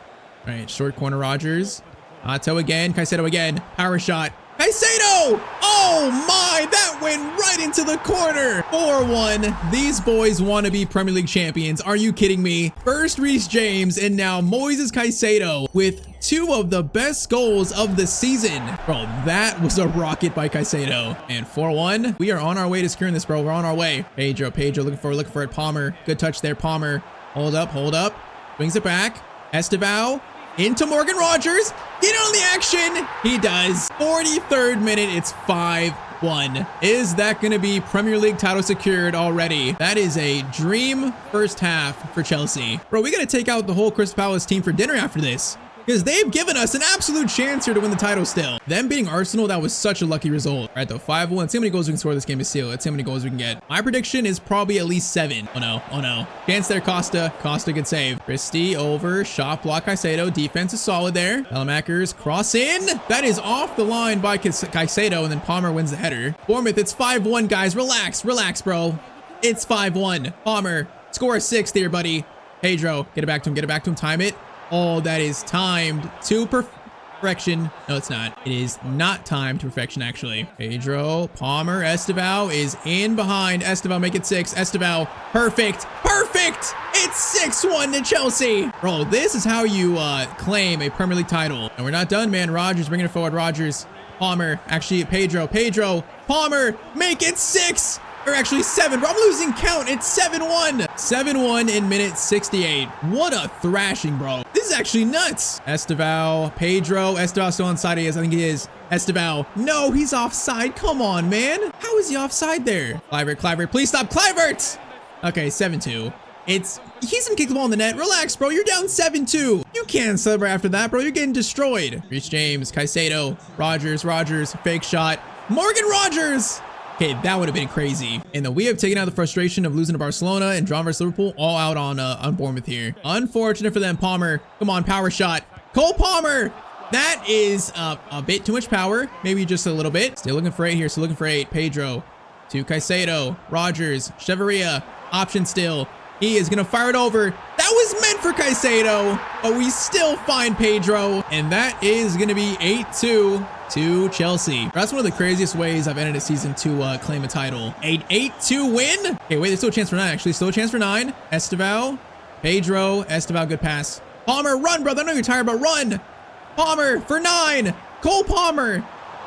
All right, short corner Rogers. Otto again, Caicedo again. Power shot. Caicedo! Oh my, that went right into the corner. 4-1. These boys want to be Premier League champions. Are you kidding me? First Reece James and now Moises Caicedo with 2 of the best goals of the season. Bro, that was a rocket by Caicedo. And 4-1. We are on our way to securing this, bro. We're on our way. Pedro looking for it. Palmer. Good touch there, Palmer. Hold up. Brings it back. Esteval. Into Morgan Rogers. Get on the action. He does. 43rd minute. It's 5-1. Is that going to be Premier League title secured already? That is a dream first half for Chelsea. Bro, we got to take out the whole Crystal Palace team for dinner after this, because they've given us an absolute chance here to win the title still. Them beating Arsenal, that was such a lucky result. All right, though, 5-1. Let's see how many goals we can score this game is sealed. Let's see how many goals we can get. My prediction is probably at least 7. Oh, no. Chance there, Costa. Costa, good save. Christie over. Shot block Caicedo. Defense is solid there. Telemakers cross in. That is off the line by Caicedo, and then Palmer wins the header. Bournemouth, it's 5-1, guys. Relax, bro. It's 5-1. Palmer, score a 6th here, buddy. Pedro, get it back to him. Time it. Oh, that is timed to perfection. No, it's not. It is not timed to perfection, actually. Pedro, Palmer, Esteval is in behind. Esteval, make it 6. Esteval, perfect. It's 6-1 to Chelsea. Bro, this is how you claim a Premier League title. And we're not done, man. Rogers, bringing it forward. Rogers, Palmer, actually Pedro, Palmer, make it 6. Or actually 7, bro. I'm losing count. It's 7-1. 7-1 in minute 68. What a thrashing, bro. This is actually nuts. Esteval, Pedro. Esteval still onside. I think he is. Esteval. No, he's offside. Come on, man. How is he offside there? Kluivert. Please stop. Kluivert. Okay, 7-2. He's gonna kick the ball in the net. Relax, bro. You're down 7-2. You can't celebrate after that, bro. You're getting destroyed. Reece James, Caicedo, Rogers, fake shot. Morgan Rogers. Okay, that would have been crazy. And then we have taken out the frustration of losing to Barcelona and drawn versus Liverpool all out on Bournemouth here. Unfortunate for them. Palmer, come on, power shot. Cole Palmer. That is a bit too much power. Maybe just a little bit. Still looking for 8 here. Still looking for 8. Pedro to Caicedo. Rogers. Chevalier. Option still. He is going to fire it over. That was meant for Caicedo, but we still find Pedro. And that is going to be 8-2 to Chelsea. That's one of the craziest ways I've ended a season to claim a title. An 8-2 win. Okay, wait, there's still a chance for 9, actually. Still a chance for 9. Esteval. Pedro. Esteval, good pass. Palmer, run, brother. I know you're tired, but run. Palmer for 9. Cole Palmer.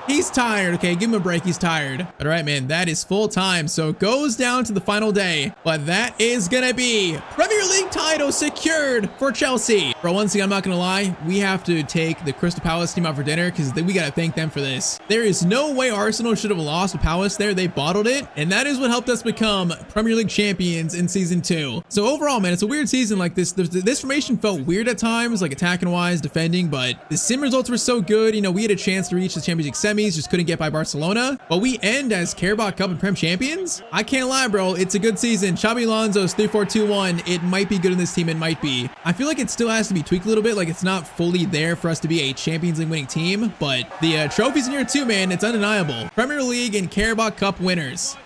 He's tired. Okay, give him a break. He's tired. All right, man, that is full time. So it goes down to the final day. But that is going to be Premier League title secured for Chelsea. Bro, once again, I'm not going to lie. We have to take the Crystal Palace team out for dinner because we got to thank them for this. There is no way Arsenal should have lost to Palace there. They bottled it. And that is what helped us become Premier League champions in season 2. So overall, man, it's a weird season like this. This formation felt weird at times, like attacking wise, defending, but the sim results were so good. You know, we had a chance to reach the Champions League semis, just couldn't get by Barcelona, but we end as Carabao Cup and Prem champions. I can't lie, bro. It's a good season. Xabi Alonso's 3-4-2-1. It might be good in this team. It might be. I feel like it still has to be tweaked a little bit. Like it's not fully there for us to be a Champions League winning team, but the trophies in here too, man. It's undeniable. Premier League and Carabao Cup winners.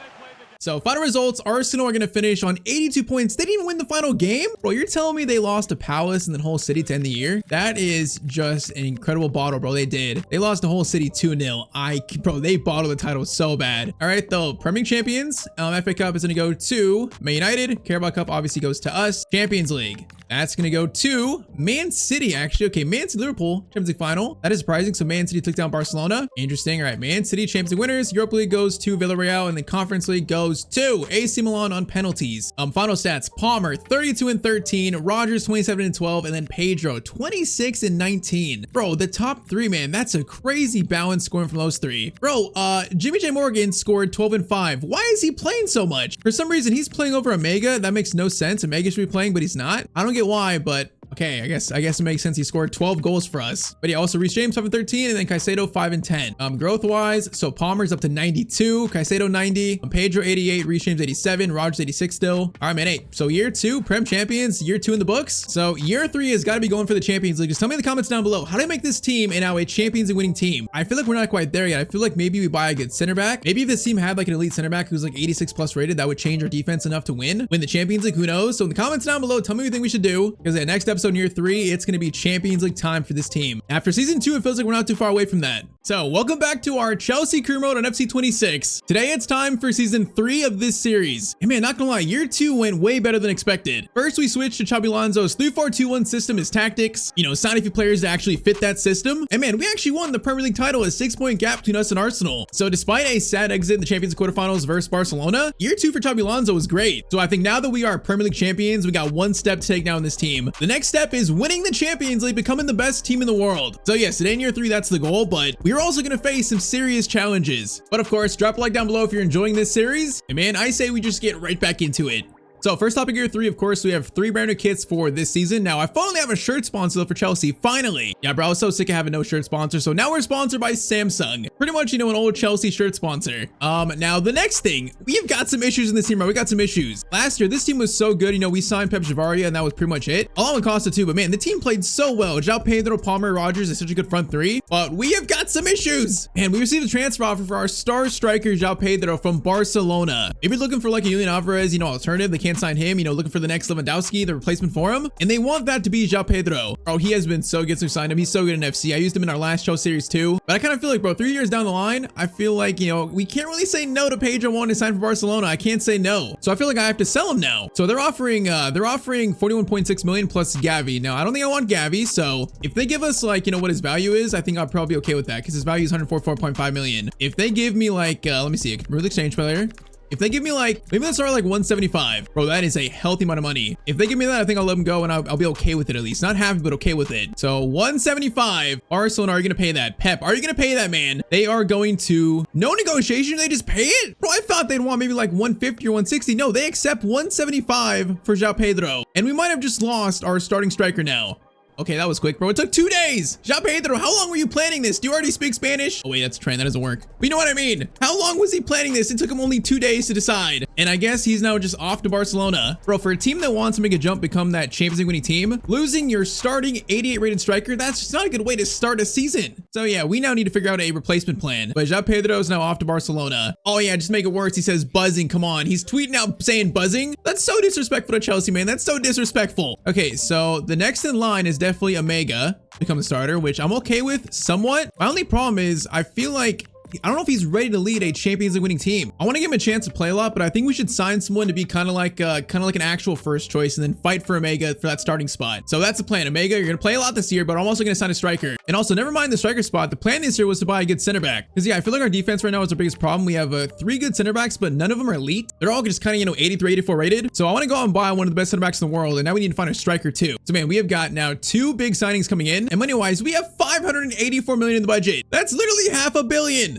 So final results, Arsenal are going to finish on 82 points. They didn't even win the final game. Bro, you're telling me they lost to Palace and then whole city to end the year? That is just an incredible bottle, bro. They did. They lost the whole city 2-0. Bro, they bottled the title so bad. All right, though. Premier League champions. FA Cup is going to go to Man United. Carabao Cup obviously goes to us. Champions League. That's going to go to Man City, actually. Okay, Man City, Liverpool, Champions League final. That is surprising. So Man City took down Barcelona. Interesting. All right, Man City, Champions League winners. Europa League goes to Villarreal, and the Conference League goes to AC Milan on penalties. Final stats, Palmer, 32-13, Rodgers, 27-12, and then Pedro, 26-19. Bro, the top three, man, that's a crazy balance scoring from those three. Bro, Jimmy J. Morgan scored 12-5. Why is he playing so much? For some reason, he's playing over Omega. That makes no sense. Omega should be playing, but he's not. I don't get why, but okay, I guess it makes sense. He scored 12 goals for us. But yeah, also Reece James 5-13, and then Caicedo 5-10. Growth wise, so Palmer's up to 92, Caicedo 90, Pedro 88, Reece James 87, Rodgers 86 still. All right, man. Hey, so year 2, Prem champions, year 2 in the books. So year 3 has got to be going for the Champions League. Just tell me in the comments down below, how do I make this team and now a Champions League winning team? I feel like we're not quite there yet. I feel like maybe we buy a good center back. Maybe if this team had like an elite center back who's like 86 plus rated, that would change our defense enough to win the Champions League. Who knows? So in the comments down below, tell me what you think we should do, because the next episode in year 3, it's going to be Champions League time for this team. After season 2, it feels like we're not too far away from that. So welcome back to our Chelsea Career Mode on FC 26. Today it's time for season 3 of this series. And man, not gonna lie, year 2 went way better than expected. First, we switched to Xabi Alonso's 3-4-2-1 system as tactics. You know, signed a few players to actually fit that system. And man, we actually won the Premier League title, a 6-point gap between us and Arsenal. So despite a sad exit in the Champions League quarterfinals versus Barcelona, year 2 for Xabi Alonso was great. So I think now that we are Premier League champions, we got one step to take now in this team. The next step is winning the Champions League, becoming the best team in the world. So yes, today in year 3, that's the goal, but we're also gonna face some serious challenges. But of course, drop a like down below if you're enjoying this series. And man, I say we just get right back into it. So first topic, year 3, of course, we have 3 brand new kits for this season. Now, I finally have a shirt sponsor for Chelsea, finally. Yeah, bro, I was so sick of having no shirt sponsor. So now we're sponsored by Samsung. Pretty much, you know, an old Chelsea shirt sponsor. Now the next thing, we've got some issues in this team, bro. We got some issues. Last year, this team was so good. You know, we signed Pep Javaria, and that was pretty much it. Along with Costa too, but man, the team played so well. João Pedro, Palmer, Rodgers is such a good front 3, but we have got some issues. And we received a transfer offer for our star striker, João Pedro from Barcelona. If you're looking for like a Julian Alvarez, you know, alternative, they can't sign him, you know, looking for the next Lewandowski, the replacement for him, and they want that to be João Pedro. Bro, he has been so good since we signed him. He's so good in FC. I used him in our last show series too, but I kind of feel like, bro, 3 years down the line, I feel like, you know, we can't really say no to Pedro wanting to sign for Barcelona. I can't say no. So I feel like I have to sell him now. So they're offering 41.6 million plus Gavi. Now, I don't think I want Gavi. So if they give us like, you know, what his value is, I think I'll probably be okay with that because his value is 144.5 million. If they give me like, let me see, remove the exchange player. If they give me like, maybe let's start like 175. Bro, that is a healthy amount of money. If they give me that, I think I'll let them go and I'll be okay with it at least. Not happy, but okay with it. So 175. Arsenal, are you going to pay that? Pep, are you going to pay that, man? They are going to, no negotiation. They just pay it? Bro, I thought they'd want maybe like 150 or 160. No, they accept 175 for João Pedro. And we might have just lost our starting striker now. Okay, that was quick, bro. It took 2 days. João Pedro, how long were you planning this? Do you already speak Spanish? Oh, wait, that's a train. That doesn't work. But you know what I mean? How long was he planning this? It took him only 2 days to decide. And I guess he's now just off to Barcelona. Bro, for a team that wants to make a jump, become that Champions League winning team, losing your starting 88 rated striker, that's just not a good way to start a season. So yeah, we now need to figure out a replacement plan. But João Pedro is now off to Barcelona. Oh yeah, just make it worse. He says buzzing. Come on. He's tweeting out saying buzzing. That's so disrespectful to Chelsea, man. That's so disrespectful. Okay, so the next in line is definitely Omega become the starter, which I'm okay with somewhat. My only problem is I feel like I don't know if he's ready to lead a Champions League winning team. I want to give him a chance to play a lot, but I think we should sign someone to be kind of like an actual first choice and then fight for Omega for that starting spot. So that's the plan. Omega, you're going to play a lot this year, but I'm also going to sign a striker. And also, never mind the striker spot. The plan this year was to buy a good center back. Because yeah, I feel like our defense right now is our biggest problem. We have 3 good center backs, but none of them are elite. They're all just kind of, you know, 83, 84 rated. So I want to go out and buy one of the best center backs in the world. And now we need to find a striker too. So man, we have got now 2 big signings coming in. And money-wise, we have 584 million in the budget. That's literally $500 million.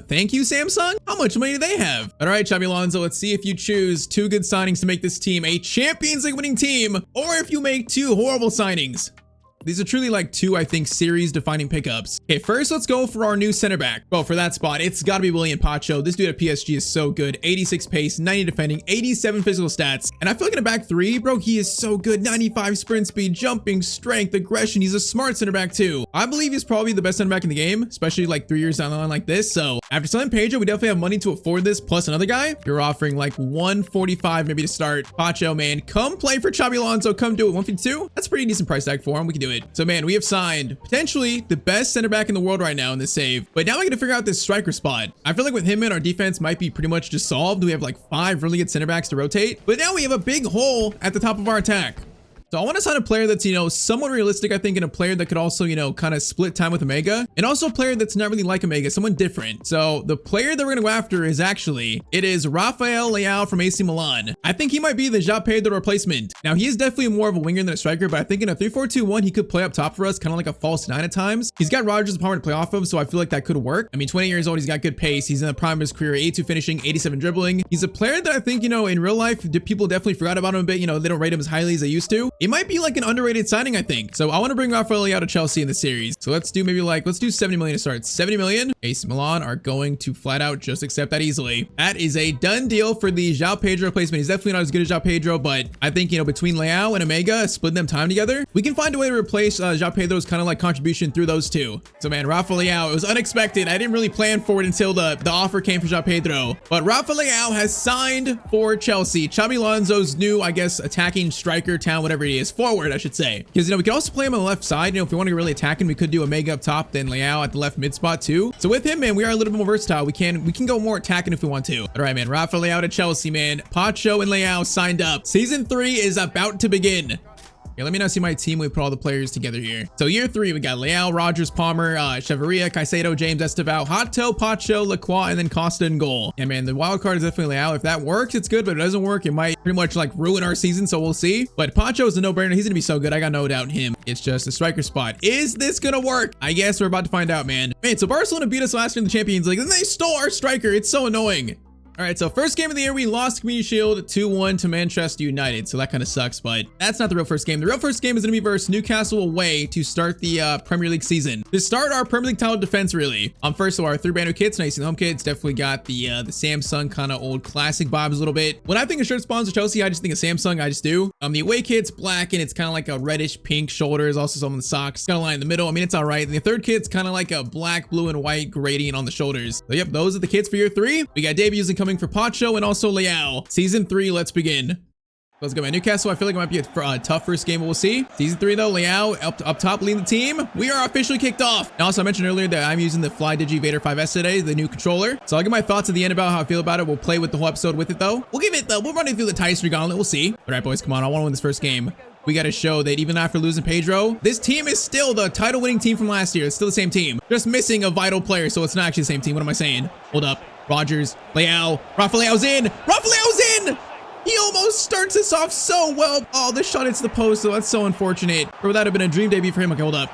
Thank you, Samsung. How much money do they have? All right, Xabi Alonso, let's see if you choose 2 good signings to make this team a Champions League winning team, or if you make 2 horrible signings. These are truly like two, I think, series defining pickups. Okay, first let's go for our new center back. Well, for that spot, it's gotta be William Pacho. This dude at PSG is so good. 86 pace, 90 defending, 87 physical stats. And I feel like in a back three, bro, he is so good. 95 sprint speed, jumping, strength, aggression. He's a smart center back too. I believe he's probably the best center back in the game, especially like 3 years down the line like this. So after selling Pedro, we definitely have money to afford this plus another guy. You're offering like 145 maybe to start. Pacho, man, come play for Xabi Alonso. Come do it. 152. That's a pretty decent price tag for him. We can do it. So man, we have signed potentially the best center back in the world right now in this save. But now we got to figure out this striker spot. I feel like with him in, our defense might be pretty much just solved. We have like 5 really good center backs to rotate. But now we have a big hole at the top of our attack. So I want to sign a player that's, you know, somewhat realistic, I think, and a player that could also, you know, kind of split time with Omega, and also a player that's not really like Omega, someone different. So the player that we're going to go after is actually, it is Rafael Leao from AC Milan. I think he might be the João Pedro replacement. Now, he is definitely more of a winger than a striker, but I think in a 3-4-2-1, he could play up top for us, kind of like a false 9 at times. He's got Rodgers' power to play off of, so I feel like that could work. I mean, 20 years old, he's got good pace. He's in the prime of his career, 82 finishing, 87 dribbling. He's a player that I think, you know, in real life, people definitely forgot about him a bit. You know, they don't rate him as highly as they used to. It might be like an underrated signing, I think. So I want to bring Rafael Leao to Chelsea in the series. So let's do maybe like, let's do 70 million to start. 70 million. AC Milan are going to flat out just accept that easily. That is a done deal for the João Pedro replacement. He's definitely not as good as João Pedro, but I think, you know, between Leao and Omega, splitting them time together, we can find a way to replace João Pedro's kind of like contribution through those two. So man, Rafael Leao, it was unexpected. I didn't really plan for it until the offer came for João Pedro, but Rafael Leao has signed for Chelsea. Xabi Alonso's new, I guess, attacking striker, town, whatever he is, forward, I should say. Because, you know, we can also play him on the left side. You know, if we want to really attack him, we could do Omega up top, then Leao at the left mid spot too. So with him, man, we are a little bit more versatile. We can go more attacking if we want to. All right, man, Rafael Leao to Chelsea, man. Pacho and Leao signed up. Season 3 is about to begin. Okay, let me now see my team. We put all the players together here. So year 3, we got Leao, Rodgers, Palmer, Cheveria, Caicedo, James, Estevao, Hato, Pacho, Lacroix, and then Costa in goal. Yeah, man, the wild card is definitely Leao. If that works, it's good, but if it doesn't work, it might pretty much like ruin our season, so we'll see. But Pacho is a no-brainer. He's gonna be so good. I got no doubt in him. It's just a striker spot. Is this gonna work? I guess we're about to find out, man. Man, so Barcelona beat us last year in the Champions League, and they stole our striker. It's so annoying. All right, so first game of the year, we lost Community Shield 2-1 to Manchester United. So that kind of sucks, but that's not the real first game. The real first game is going to be versus Newcastle away to start the Premier League season. To start our Premier League title defense, really. First of all, our 3 brand new kits. Nice and home kits. Definitely got the Samsung kind of old classic vibes a little bit. When I think of shirt spawns of Chelsea, I just think of Samsung. I just do. The away kit's black and it's kind of like a reddish pink shoulders. Also some on the socks. Got a line in the middle. I mean, it's all right. And the third kit's kind of like a black, blue, and white gradient on the shoulders. So yep, those are the kits for year 3. We got debuts incoming for Pacho and also Leao. Season 3, let's begin. Let's go, man. Newcastle, I feel like it might be a tough first game, but we'll see. Season 3, though, Leao up top leading the team. We are officially kicked off. And also, I mentioned earlier that I'm using the Fly Digi Vader 5S today, the new controller. So I'll get my thoughts at the end about how I feel about it. We'll play with the whole episode with it, though. We'll run it through the Tyztir gauntlet. We'll see. All right, boys, come on. I want to win this first game. We got to show that even after losing Pedro, this team is still the title-winning team from last year. It's still the same team. Just missing a vital player, so it's not actually the same team. What am I saying? Hold up. Rodgers, Leao, Rafael's in! Rafael's in! He almost starts us off so well. Oh, this shot hits the post, so that's so unfortunate. Or that would have been a dream debut for him. Okay, hold up.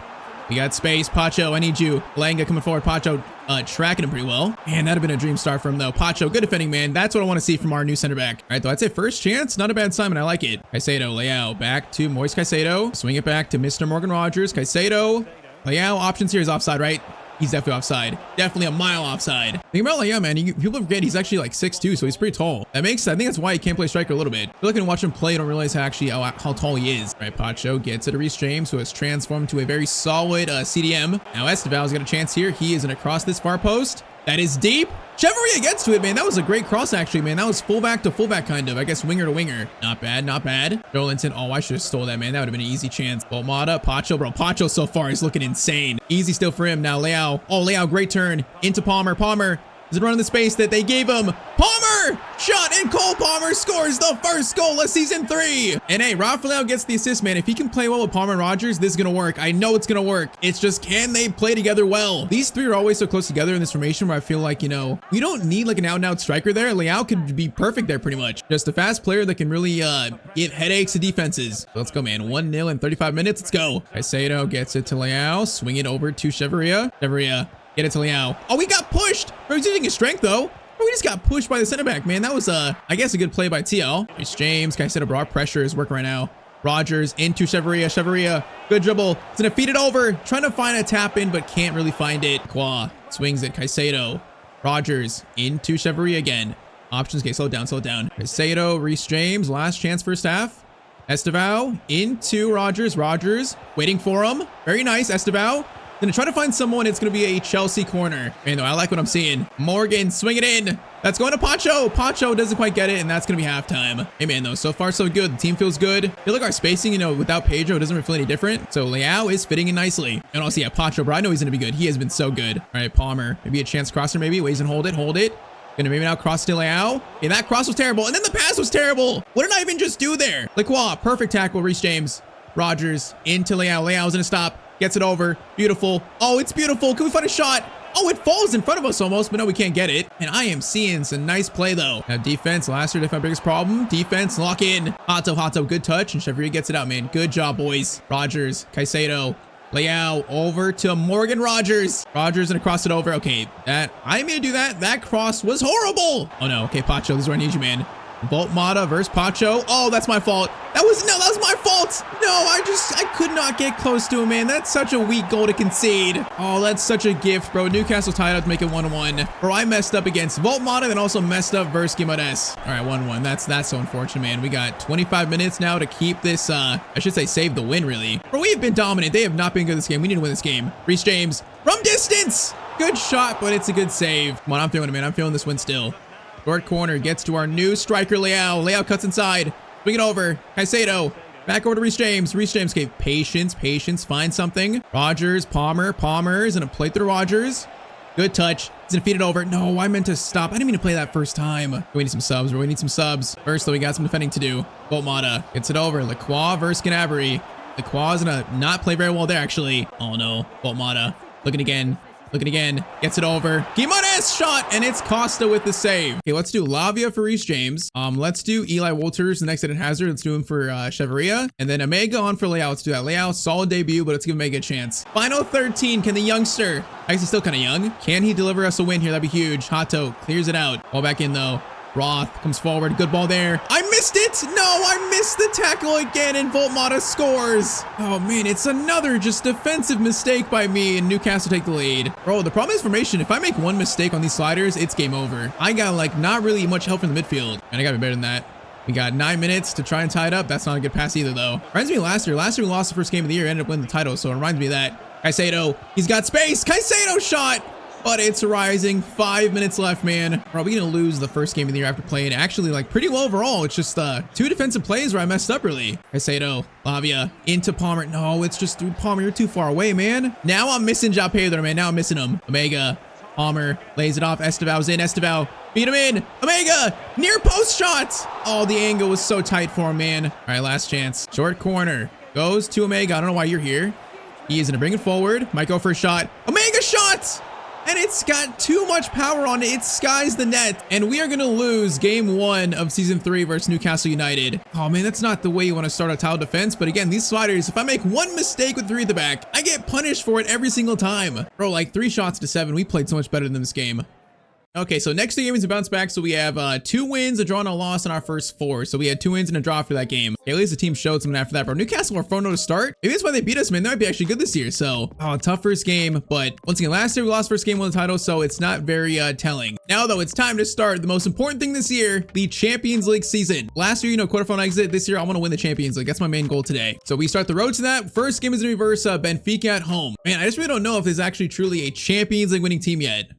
We got space. Pacho, I need you. Langa coming forward. Pacho tracking him pretty well. Man, that'd have been a dream start for him, though. Pacho, good defending, man. That's what I want to see from our new center back. All right, though, I'd say first chance. Not a bad sign, I like it. Caicedo, Leao, back to Moise Caicedo. Swing it back to Mr. Morgan Rodgers. Caicedo. Leao, options here is offside, right? He's definitely offside. Definitely a mile offside. Think about Leao, man. People forget he's actually like 6'2", so he's pretty tall. I think that's why he can't play striker a little bit. If you look and watch him play, you don't realize how tall he is. All right, Pacho gets it to Reece James, who has transformed to a very solid CDM. Now Estevao's got a chance here. He is gonna cross this far post. That is deep. Cheveria gets to it, man. That was a great cross, actually, man. That was fullback to fullback, kind of. I guess winger to winger. Not bad, not bad. Joelinton. Oh, I should have stole that, man. That would have been an easy chance. Bomada, Pacho, bro. Pacho so far is looking insane. Easy still for him. Now Leao. Oh, Leao, great turn. Into Palmer. Palmer is running the space that they gave him. Palmer! Shot, and Cole Palmer scores the first goal of season 3. And hey, Rafael gets the assist, man. If he can play well with Palmer and Rodgers, this is going to work. I know it's going to work. It's just, can they play together well? These 3 are always so close together in this formation where I feel like, you know, we don't need like an out-and-out striker there. Leao could be perfect there pretty much. Just a fast player that can really give headaches to defenses. So let's go, man. 1-0 in 35 minutes. Let's go. Caicedo gets it to Leao. Swing it over to Cheveria. Cheveria. Get it to Leao. Oh, we got pushed. Bro, he's using his strength, though. Bro, we just got pushed by the center back, man. That was, I guess, a good play by TL. Reece James. Caicedo, bro. Our pressure is working right now. Rogers into Chevrier. Good dribble. It's gonna feed it over. Trying to find a tap in, but can't really find it. Qua swings it. Caicedo. Rogers into Chevrier again. Options. Okay, slow down. Caicedo, Reece James. Last chance first half. Estevao into Rogers. Waiting for him. Very nice, Estevao. Gonna try to find someone. It's gonna be a Chelsea corner. Man, though, I like what I'm seeing. Morgan, swing it in. That's going to Pacho. Pacho doesn't quite get it, and that's gonna be halftime. Hey, man, though, so far so good. The team feels good. I feel like our spacing, you know, without Pedro, it doesn't really feel any different. So Leao is fitting in nicely. And also, yeah, Pacho, bro, I know he's gonna be good. He has been so good. All right, Palmer, maybe a chance crosser, maybe. Ways and hold it. Gonna maybe now cross to Leao. Okay, that cross was terrible, and then the pass was terrible. What did I even just do there? Lacroix, perfect tackle, Reece James. Rogers into Leao. Leao's gonna stop. Gets it over. Beautiful. Oh, it's beautiful. Can we find a shot? Oh, it falls in front of us almost, but no, we can't get it. And I am seeing some nice play, though. Now, defense, last year, my biggest problem. Defense, lock in. Hato, good touch, and Chevrier gets it out, man. Good job, boys. Rogers, Caicedo, Leao, over to Morgan Rogers. Rogers gonna cross it over. Okay, I'm gonna do that. That cross was horrible. Oh, no. Okay, Pacho, this is where I need you, man. Volt Mata versus Pacho. Oh, that's my fault. That was my fault. No, I could not get close to him, man. That's such a weak goal to concede. Oh, that's such a gift, bro. Newcastle tied up to make it 1-1. Bro, I messed up against Volt Mata and also messed up versus Guimaraes. All right, 1-1. That's so unfortunate, man. We got 25 minutes now to keep this, I should say save the win, really. Bro, we have been dominant. They have not been good this game. We need to win this game. Reece James from distance. Good shot, but it's a good save. Come on, I'm feeling it, man. I'm feeling this win still. Short corner gets to our new striker, Leao. Leao cuts inside. Swing it over. Caicedo. Back over to Reece James. Reece James gave patience. Find something. Rogers. Palmer is going to play through Rogers. Good touch. He's going to feed it over. No, I meant to stop. I didn't mean to play that first time. We need some subs. We need some subs. First, though, we got some defending to do. Volmata gets it over. Lacroix versus Gnabry. Lacroix is going to not play very well there, actually. Oh, no. Volmata. Looking again. Gets it over. Guimaraes shot, and it's Costa with the save. Okay, let's do Lavia for Reece James. Let's do Eli Walters, the next Eden Hazard. Let's do him for Chevrier. And then Omega on for Leao. Let's do that. Leao, solid debut, but let's give Omega a chance. Final 13. Can the youngster, actually still kind of young, can he deliver us a win here? That'd be huge. Hato clears it out. Ball back in, though. Roth comes forward. Good ball there. I missed it. No, I missed the tackle again, and Volmata scores. Oh, man, it's another just defensive mistake by me, and Newcastle take the lead. Bro, the problem is formation. If I make one mistake on these sliders, it's game over. I got, like, not really much help from the midfield, and I got to be better than that. We got 9 minutes to try and tie it up. That's not a good pass either, though. Reminds me of last year. Last year, we lost the first game of the year, ended up winning the title, so it reminds me of that. Caicedo, he's got space. Caicedo shot. But it's rising. 5 minutes left, man. Probably gonna lose the first game of the year after playing actually like pretty well overall. It's just 2 defensive plays where I messed up really. Caicedo, Lavia into Palmer. No, it's just, dude, Palmer, you're too far away, man. Now I'm missing João Pedro, man. Now I'm missing him. Omega, Palmer lays it off. Estevao's in. Estevao, beat him in. Omega, near post shots. Oh, the angle was so tight for him, man. All right, last chance. Short corner goes to Omega. I don't know why you're here. He is gonna bring it forward. Might go for a shot. Omega shot! And it's got too much power on it. It skies the net. And we are going to lose game 1 of season 3 versus Newcastle United. Oh, man, that's not the way you want to start a tile defense. But again, these sliders, if I make one mistake with 3 at the back, I get punished for it every single time. Bro, like 3 shots to 7. We played so much better than this game. Okay, so next 2 games to bounce back. So we have 2 wins, a draw, and a loss in our first 4. So we had 2 wins and a draw for that game. Okay, at least the team showed something after that, bro. Newcastle were 4-0 to start. Maybe that's why they beat us, man. They might be actually good this year. So, tough first game. But once again, last year we lost first game, won the title. So it's not very telling. Now, though, it's time to start the most important thing this year, the Champions League season. Last year, you know, quarterfinal exit. This year, I want to win the Champions League. That's my main goal today. So we start the road to that. First game is in reverse, Benfica at home. Man, I just really don't know if there's actually truly a Champions League winning team yet.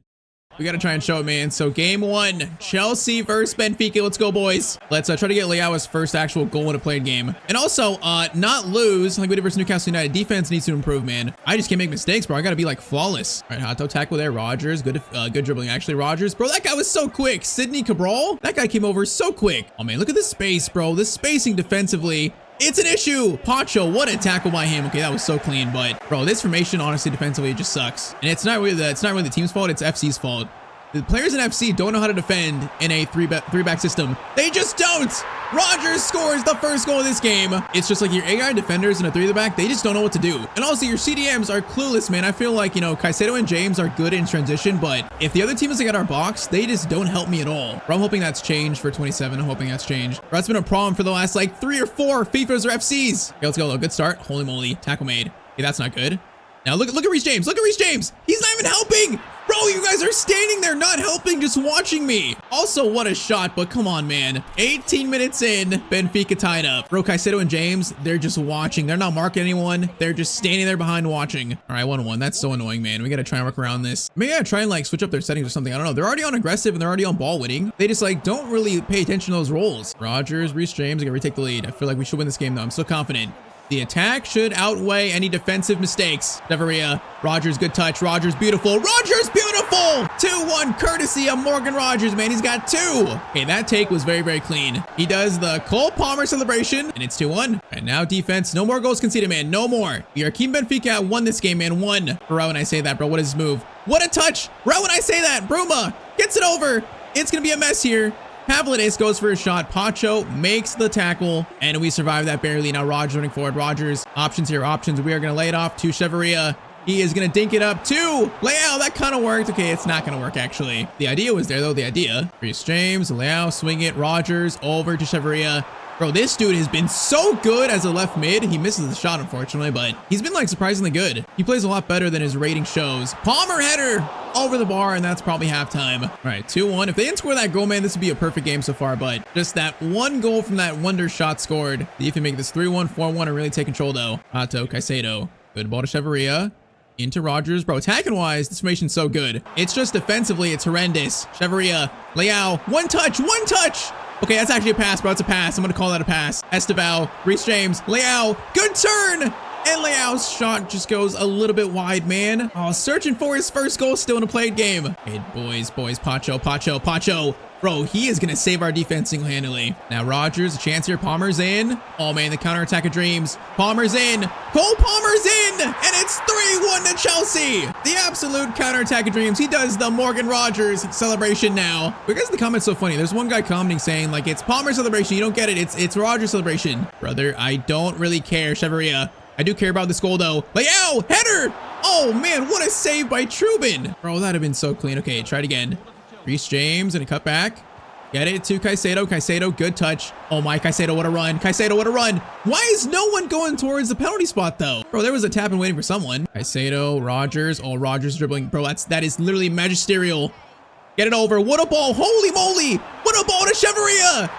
We got to try and show it, man. So game 1, Chelsea versus Benfica. Let's go, boys. Let's try to get Leao's first actual goal in a played game. And also, not lose like we did versus Newcastle United. Defense needs to improve, man. I just can't make mistakes, bro. I got to be like flawless. All right, Hato tackle there. Rogers, good dribbling, actually. Rogers, bro, that guy was so quick. Sidney Cabral, that guy came over so quick. Oh, man, look at this space, bro. This spacing defensively. It's an issue. Pacho, what a tackle by him. Okay, that was so clean, but bro, this formation, honestly, defensively, it just sucks. And it's not really the team's fault. It's FC's fault. The players in FC don't know how to defend in a three back system. They just don't. Rogers scores the first goal of this game. It's just like your AI defenders and a 3 at the back, they just don't know what to do. And also your CDMs are clueless, man. I feel like, you know, Caicedo and James are good in transition, but if the other team doesn't get our box, they just don't help me at all. Bro, I'm hoping that's changed for 27. I'm hoping that's changed. Bro, that's been a problem for the last like 3 or 4 FIFAs or FCs. Okay, let's go. Good start. Holy moly. Tackle made. Okay, that's not good. Now look at Reece James. Look at Reece James. He's not even helping. Bro, you guys are standing there not helping, just watching me. Also, what a shot, but come on, man. 18 minutes in, Benfica tied up. Bro, Caicedo and James, they're just watching. They're not marking anyone. They're just standing there behind watching. All right, 1-1. That's so annoying, man. We got to try and work around this. Maybe I gotta try and like switch up their settings or something. I don't know. They're already on aggressive and they're already on ball winning. They just like don't really pay attention to those roles. Rogers, Reece James, I gotta retake the lead. I feel like we should win this game though. I'm still confident. The attack should outweigh any defensive mistakes. Deveria, Rogers, good touch. Rogers, beautiful. Rogers, beautiful! 2-1, courtesy of Morgan Rogers, man. He's got 2. Okay, that take was very, very clean. He does the Cole Palmer celebration, and it's 2-1. And now defense. No more goals conceded, man. No more. We are keeping Benfica at 1 this game, man. 1. Bro, when I say that, bro, what is his move? What a touch! Bro, when I say that, Bruma gets it over. It's gonna be a mess here. Pavlidis goes for a shot. Pacho makes the tackle, and we survive that barely. Now Rogers running forward. Rogers, options here, options. We are going to lay it off to Cheveria. He is going to dink it up to Leao. That kind of worked. Okay, it's not going to work, actually. The idea was there, though. The idea. Reece James, Leao, swing it. Rogers over to Cheveria. Bro, this dude has been so good as a left mid. He misses the shot, unfortunately, but he's been like surprisingly good. He plays a lot better than his rating shows. Palmer header over the bar, and that's probably halftime. All right, 2-1. If they didn't score that goal, man, this would be a perfect game so far, but just that one goal from that wonder shot scored. See if you make this 3-1, 4-1, and really take control, though. Pato, Caicedo. Good ball to Cheveria. Into Rogers. Bro, attacking-wise, this formation's so good. It's just defensively, it's horrendous. Cheveria, Leao, one touch. Okay, that's actually a pass, bro. It's a pass. I'm going to call that a pass. Estevao, Reece James, Leao, good turn. And Leao's shot just goes a little bit wide, man. Oh, searching for his first goal still in a played game. Hey, boys, Pacho. Bro, he is going to save our defense single-handedly. Now, Rogers, a chance here. Palmer's in. Oh, man, the counterattack of dreams. Palmer's in. Cole Palmer's in. And it's 3-1 to Chelsea. The absolute counterattack of dreams. He does the Morgan Rogers celebration now. You guys in the comments so funny. There's one guy commenting saying, like, it's Palmer celebration. You don't get it. It's Rogers celebration. Brother, I don't really care. Cheveria. I do care about this goal, though. Leao, header. Oh, man, what a save by Trubin. Bro, that'd have been so clean. Okay, try it again. Reece James and a cut back. Get it to Caicedo. Caicedo, good touch. Oh my, Caicedo, what a run. Caicedo, what a run. Why is no one going towards the penalty spot, though? Bro, there was a tap and waiting for someone. Caicedo, Rogers. Oh, Rogers dribbling. Bro, that is literally magisterial. Get it over. What a ball. Holy moly. What a ball to Cheveria.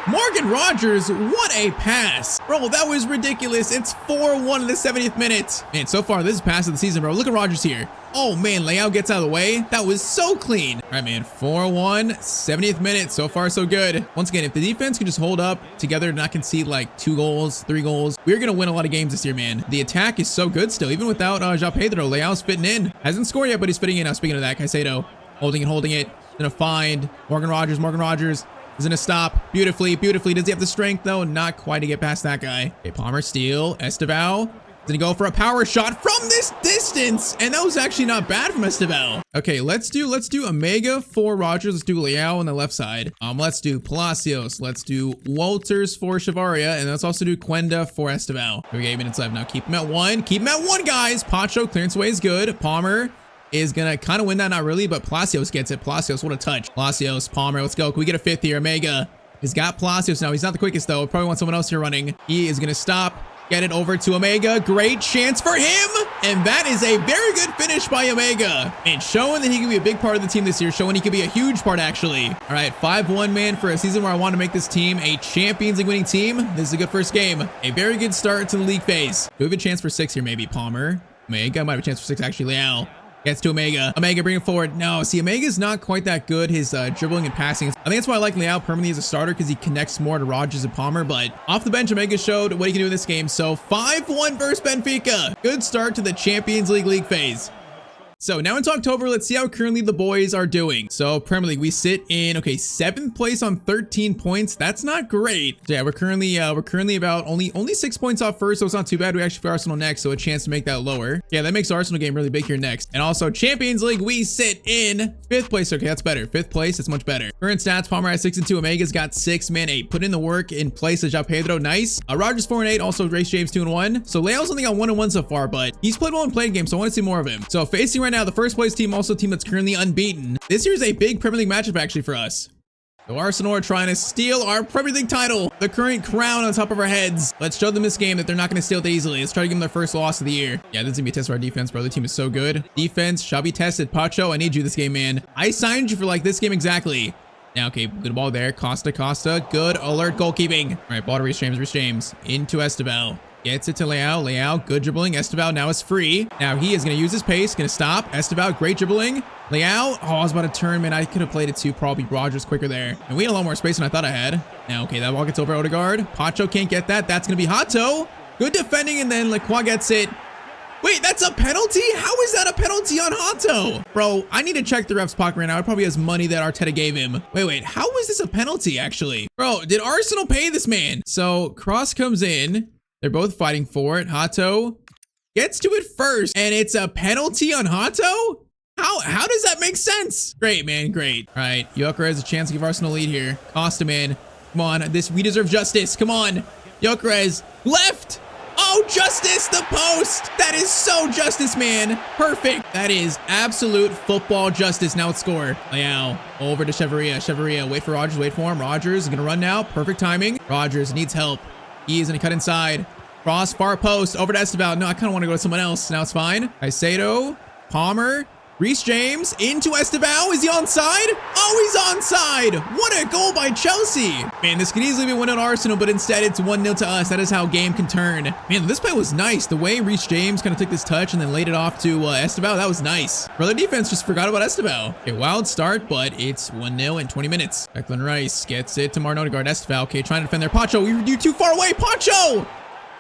Morgan Rogers, what a pass. Bro, that was ridiculous. It's 4-1 in the 70th minute. Man, so far, this is pass of the season, bro. Look at Rogers here. Oh, man, Leao gets out of the way. That was so clean. All right, man, 4-1, 70th minute. So far, so good. Once again, if the defense can just hold up together and not concede like 2 goals, 3 goals, we're going to win a lot of games this year, man. The attack is so good still, even without João Pedro. Leao's fitting in. Hasn't scored yet, but he's fitting in. Now, speaking of that, Caicedo, holding it. Gonna find Morgan Rogers. Is gonna stop beautifully. Does he have the strength though? Not quite to get past that guy. Okay, Palmer steal. Estevao. Gonna go for a power shot from this distance. And that was actually not bad from Estevao. Okay, let's do Omega for Rogers. Let's do Leao on the left side. Let's do Palacios. Let's do Walters for Chavaria. And let's also do Quenda for Estevao. Okay, 8 minutes left. Now keep him at 1. Guys. Pacho, clearance away is good. Palmer is gonna kind of win that, not really, but Palacios gets it. Palacios, what a touch. Palacios, Palmer, let's go. Can we get a 5th here? Omega has got Palacios now. He's not the quickest though. Probably want someone else here running. He is gonna stop, get it over to Omega. Great chance for him, and that is a very good finish by Omega. And showing that he can be a big part of the team this year, showing he can be a huge part actually. All right, 5-1, man, for a season where I want to make this team a Champions League winning team. This is a good first game. A very good start to the league phase. Do we have a chance for 6 here maybe? Palmer, Omega might have a chance for 6 actually. Leao gets to Omega. Bring it forward. No, see, Omega's not quite that good. His dribbling and passing. I think that's why I like Leao permanently as a starter, because he connects more to Rogers and Palmer. But off the bench, Omega showed what he can do in this game. So 5-1 versus Benfica. Good start to the Champions League phase. So now into October, let's see how currently the boys are doing. So Premier League, we sit in, okay, 7th place on 13 points. That's not great. So yeah, we're currently about only 6 points off first, so it's not too bad. We actually play Arsenal next, so a chance to make that lower. Yeah, that makes the Arsenal game really big here next. And also Champions League, we sit in 5th place. Okay, that's better. 5th place, it's much better. Current stats, Palmer has 6 and 2. Omega's got 6, man 8. Put in the work in place of João Pedro. Nice. Rogers 4 and 8. Also Race James 2 and 1. So Leo's only got 1 and 1 so far, but he's played well in playing games, so I want to see more of him. So facing right now, the first place team, also a team that's currently unbeaten. This year's a big Premier League matchup actually for us. So Arsenal are trying to steal our Premier League title, the current crown on top of our heads. Let's show them this game that they're not going to steal it easily. Let's try to give them their first loss of the year. Yeah, this is going to be a test for our defense, bro. The team is so good. Defense shall be tested. Pacho, I need you this game, man. I signed you for like this game exactly. Now, okay, good ball there. Costa, good alert goalkeeping. All right, ball to Reece James. Into Esteval. Gets it to Leao, good dribbling. Esteval now is free. Now he is going to use his pace, going to stop. Esteval, great dribbling. Leao, oh, I was about to turn, man. I could have played it too, probably Rogers quicker there. And we had a lot more space than I thought I had. Now, okay, that ball gets over Odegaard. Pacho can't get that. That's going to be Hato. Good defending, and then Lacroix gets it. Wait, that's a penalty? How is that a penalty on Hato? Bro, I need to check the ref's pocket right now. It probably has money that Arteta gave him. Wait, how is this a penalty, actually? Bro, did Arsenal pay this man? So, cross comes in. They're both fighting for it. Hato gets to it first, and it's a penalty on Hato? How does that make sense? Great, man, great. All right, Gyökeres has a chance to give Arsenal a lead here. Costa, man. Come on, we deserve justice. Come on. Gyökeres, left. Oh, justice, the post. That is so justice, man. Perfect. That is absolute football justice. Now let's score. Leao over to Cheverria. Wait for Rogers. Wait for him. Rogers is going to run now. Perfect timing. Rogers needs help. He is going to cut inside. Cross, far post, over to Esteval. No, I kind of want to go to someone else. Now it's fine. Caicedo, Palmer, Reece James, into Esteval. Is he onside? Oh, he's onside. What a goal by Chelsea. Man, this could easily be 1-0 Arsenal, but instead it's 1-0 to us. That is how game can turn. Man, this play was nice. The way Reece James kind of took this touch and then laid it off to Esteval, that was nice. Bro, the defense just forgot about Esteval. Okay, wild start, but it's 1-0 in 20 minutes. Declan Rice gets it to Martin Odegaard. Esteval, okay, trying to defend there. Pacho, you're too far away. Pacho!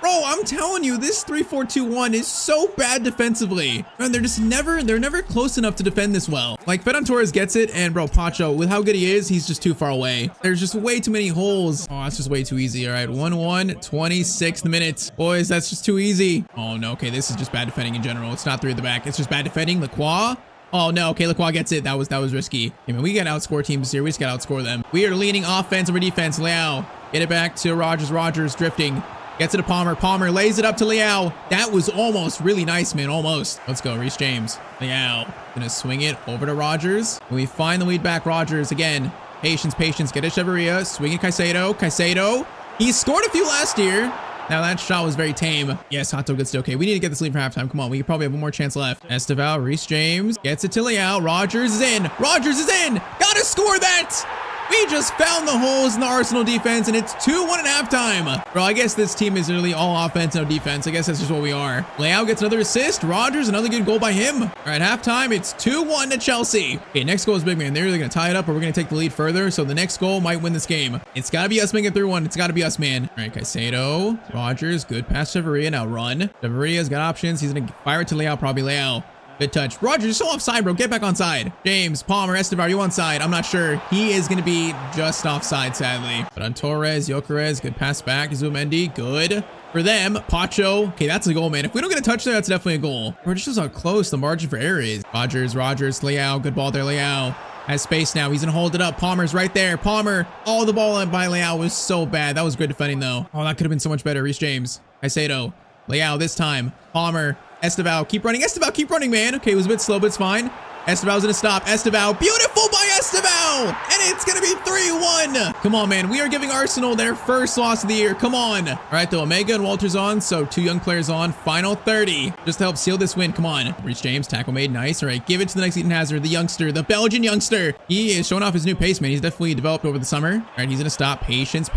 Bro, I'm telling you, this 3-4-2-1 is so bad defensively. Man, they're never close enough to defend this well. Like, Ferran Torres gets it, and bro, Pacho, with how good he is, he's just too far away. There's just way too many holes. Oh, that's just way too easy. All right, 1-1, 26th minute. Boys, that's just too easy. Oh, no, okay, this is just bad defending in general. It's not 3 at the back. It's just bad defending. Lacroix. Oh, no, okay, Lacroix gets it. That was risky. I mean, we got to outscore teams here. We just got to outscore them. We are leaning offense over defense. Leao, get it back to Rogers. Rogers drifting. Gets it to Palmer. Palmer lays it up to Leao. That was almost really nice, man. Almost. Let's go. Reece James. Leao. Gonna swing it over to Rogers. And we find the lead back. Rogers again. Patience. Get it, Cheverria. Swing it, Caicedo. He scored a few last year. Now that shot was very tame. Yes, Hato gets it. Okay, we need to get this lead for halftime. Come on, we could probably have one more chance left. Esteval, Reece James. Gets it to Leao. Rogers is in. Gotta score that. We just found the holes in the Arsenal defense, and it's 2-1 at halftime. Bro, I guess this team is really all offense, no defense. I guess that's just what we are. Leao gets another assist. Rogers, another good goal by him. All right, halftime, it's 2-1 to Chelsea. Okay, next goal is big, man. They're either going to tie it up or we're going to take the lead further. So the next goal might win this game. It's got to be us making it 3-1. It's got to be us, man. All right, Caicedo. Rogers, good pass to Cheverria. Now run. Cheverria's got options. He's going to fire it to Leao, probably Leao. Good touch. Rogers, you're so offside, bro. Get back onside. James, Palmer, Esteval, are you onside? I'm not sure. He is going to be just offside, sadly. But on Torres, Gyökeres, good pass back to Zubimendi. Good for them. Pacho. Okay, that's a goal, man. If we don't get a touch there, that's definitely a goal. We're just shows how close the margin for error is. Rogers, Leao. Good ball there, Leao. Has space now. He's going to hold it up. Palmer's right there. Palmer. Oh, the ball by Leao was so bad. That was good defending, though. Oh, that could have been so much better. Reece James. Caicedo. Leao this time. Palmer. Esteval, keep running, man. Okay, it was a bit slow, but it's fine. Esteval's gonna stop. Esteval, beautiful by Esteval! And it's gonna be 3-1. Come on, man. We are giving Arsenal their first loss of the year. Come on. All right, though, Omega and Walter's on, so 2 young players on. Final 30. Just to help seal this win. Come on. Reece James, tackle made. Nice. All right, give it to the next Eden Hazard, the youngster, the Belgian youngster. He is showing off his new pace, man. He's definitely developed over the summer. All right, he's gonna stop. Patience.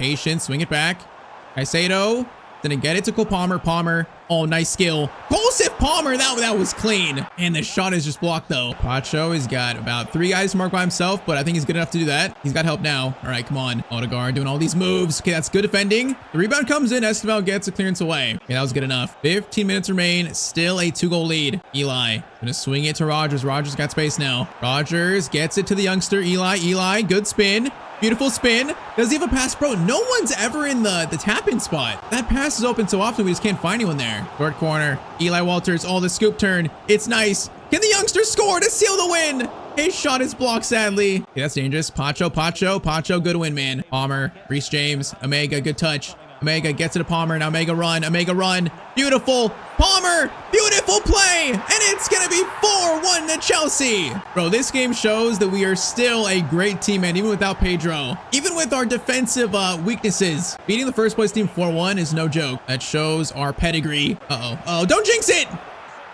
Swing it back. Caicedo. Didn't get it to Cole Palmer. Palmer. Oh, nice skill. Joseph Palmer. That was clean. And the shot is just blocked though. Pacho, he's got about 3 guys to mark by himself, but I think he's good enough to do that. He's got help now. All right, come on. Odegaard doing all these moves. Okay, that's good defending. The rebound comes in. Esteval gets a clearance away. Okay, that was good enough. 15 minutes remain. Still a 2-goal lead. Eli gonna swing it to Rogers. Rogers got space now. Rogers gets it to the youngster. Eli, good spin. Beautiful spin. Does he have a pass? Bro, no one's ever in the tap-in spot. That pass is open so often we just can't find anyone there. Short corner. Eli Walters. Oh, the scoop turn. It's nice. Can the youngster score to seal the win? His shot is blocked, sadly. Okay, that's dangerous. Pacho, good win, man. Palmer, Reece James, Omega, good touch. Omega gets it to Palmer. Now Omega run. Beautiful. Palmer, beautiful play. And it's going to be 4-1 to Chelsea. Bro, this game shows that we are still a great team, man, even without Pedro. Even with our defensive weaknesses. Beating the first place team 4-1 is no joke. That shows our pedigree. Oh, don't jinx it.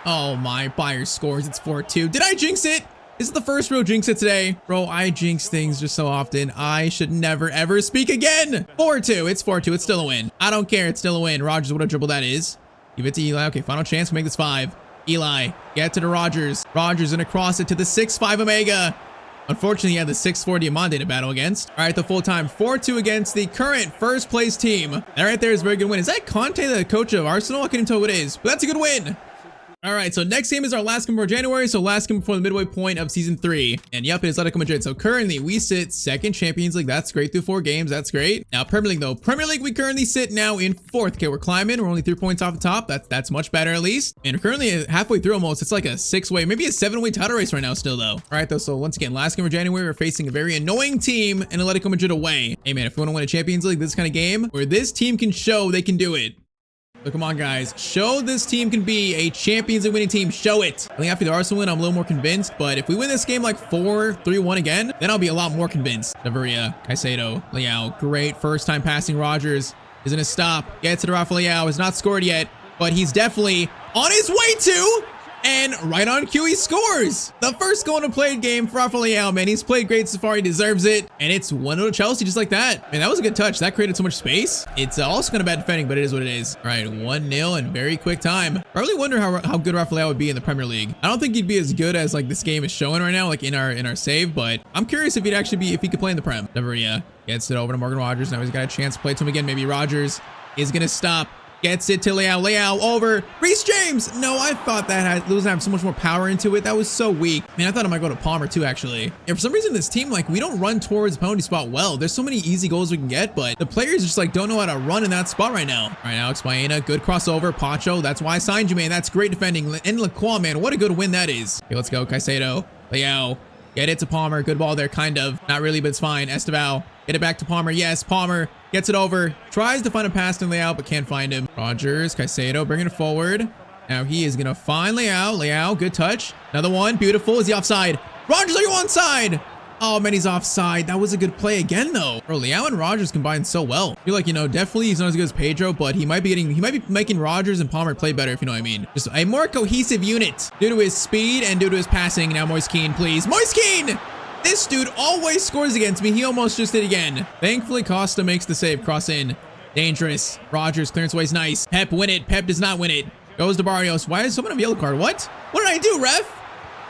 Oh, my Bayern scores. It's 4-2. Did I jinx it? This is the first real jinx it today. Bro, I jinx things just so often. I should never, ever speak again. 4-2. It's 4-2. It's still a win. I don't care. It's still a win. Rogers, what a dribble that is. Give it to Eli. Okay, final chance to make this 5. Eli, get to the Rogers. Rogers gonna cross it to the 6'5" Omega. Unfortunately, he had the 6'4" Diamante to battle against. All right, the full time 4-2 against the current first place team. That right there is a very good win. Is that Conte, the coach of Arsenal? I can't even tell what it is, but that's a good win. All right, so next game is our last game before January, so last game before the midway point of season 3. And yep, it is Atletico Madrid. So currently we sit second Champions League. That's great through 4 games. That's great. Now Premier League though. Premier League, we currently sit now in 4th. Okay, we're climbing. We're only 3 points off the top. That's much better at least. And we're currently halfway through almost. It's like a 6-way, maybe a 7-way title race right now still though. All right though, so once again, last game of January, we're facing a very annoying team in Atletico Madrid away. Hey man, if you want to win a Champions League, this kind of game where this team can show they can do it. So come on, guys. Show this team can be a Champions League winning team. Show it. I think after the Arsenal win, I'm a little more convinced. But if we win this game like 4-3-1 again, then I'll be a lot more convinced. Daveria, Caicedo, Leao. Great first time passing. Rogers is going to stop. Gets to Rafa Leao. Has not scored yet, but he's definitely on his way to. And right on cue, he scores. The first goal in a played game for Rafa Leao, man. He's played great so far. He deserves it. And it's 1-0 to Chelsea just like that. Man, that was a good touch. That created so much space. It's also kind of bad defending, but it is what it is. All right, 1-0 in very quick time. I really wonder how good Rafa Leao would be in the Premier League. I don't think he'd be as good as like this game is showing right now, like in our save, but I'm curious if he'd actually be, if he could play in the Prem. Daveria gets it over to Morgan Rogers. Now he's got a chance to play to him again. Maybe Rogers is going to stop. Gets it to Leao. Leao over. Reece James. No, I thought that was have so much more power into it. That was so weak. Man, I thought it might go to Palmer too, actually. And for some reason, this team, like, we don't run towards the penalty spot well. There's so many easy goals we can get, but the players just like don't know how to run in that spot right now. All right, Alex Baena. Good crossover. Pacho. That's why I signed you, man. That's great defending. And Lacroix, man. What a good win that is. Okay, let's go. Caicedo. Leao. Get it to Palmer. Good ball there, kind of. Not really, but it's fine. Esteval. Get it back to Palmer. Yes, Palmer gets it over. Tries to find a pass to Leao, but can't find him. Rogers, Caicedo, bringing it forward. Now he is going to find Leao. Leao, good touch. Another one. Beautiful. Is he offside? Rogers, are you onside? Oh, man, he's offside. That was a good play again, though. Bro, Leao and Rogers combined so well. I feel like, you know, definitely he's not as good as Pedro, but he might be making Rogers and Palmer play better, if you know what I mean. Just a more cohesive unit due to his speed and due to his passing. Now Moise Kean, please. Moise Kean! This dude always scores against me. He almost just did again. Thankfully, Costa makes the save. Cross in. Dangerous. Rogers, clearance away is nice. Pep win it. Pep does not win it. Goes to Barrios. Why is someone have a yellow card? What? What did I do, ref?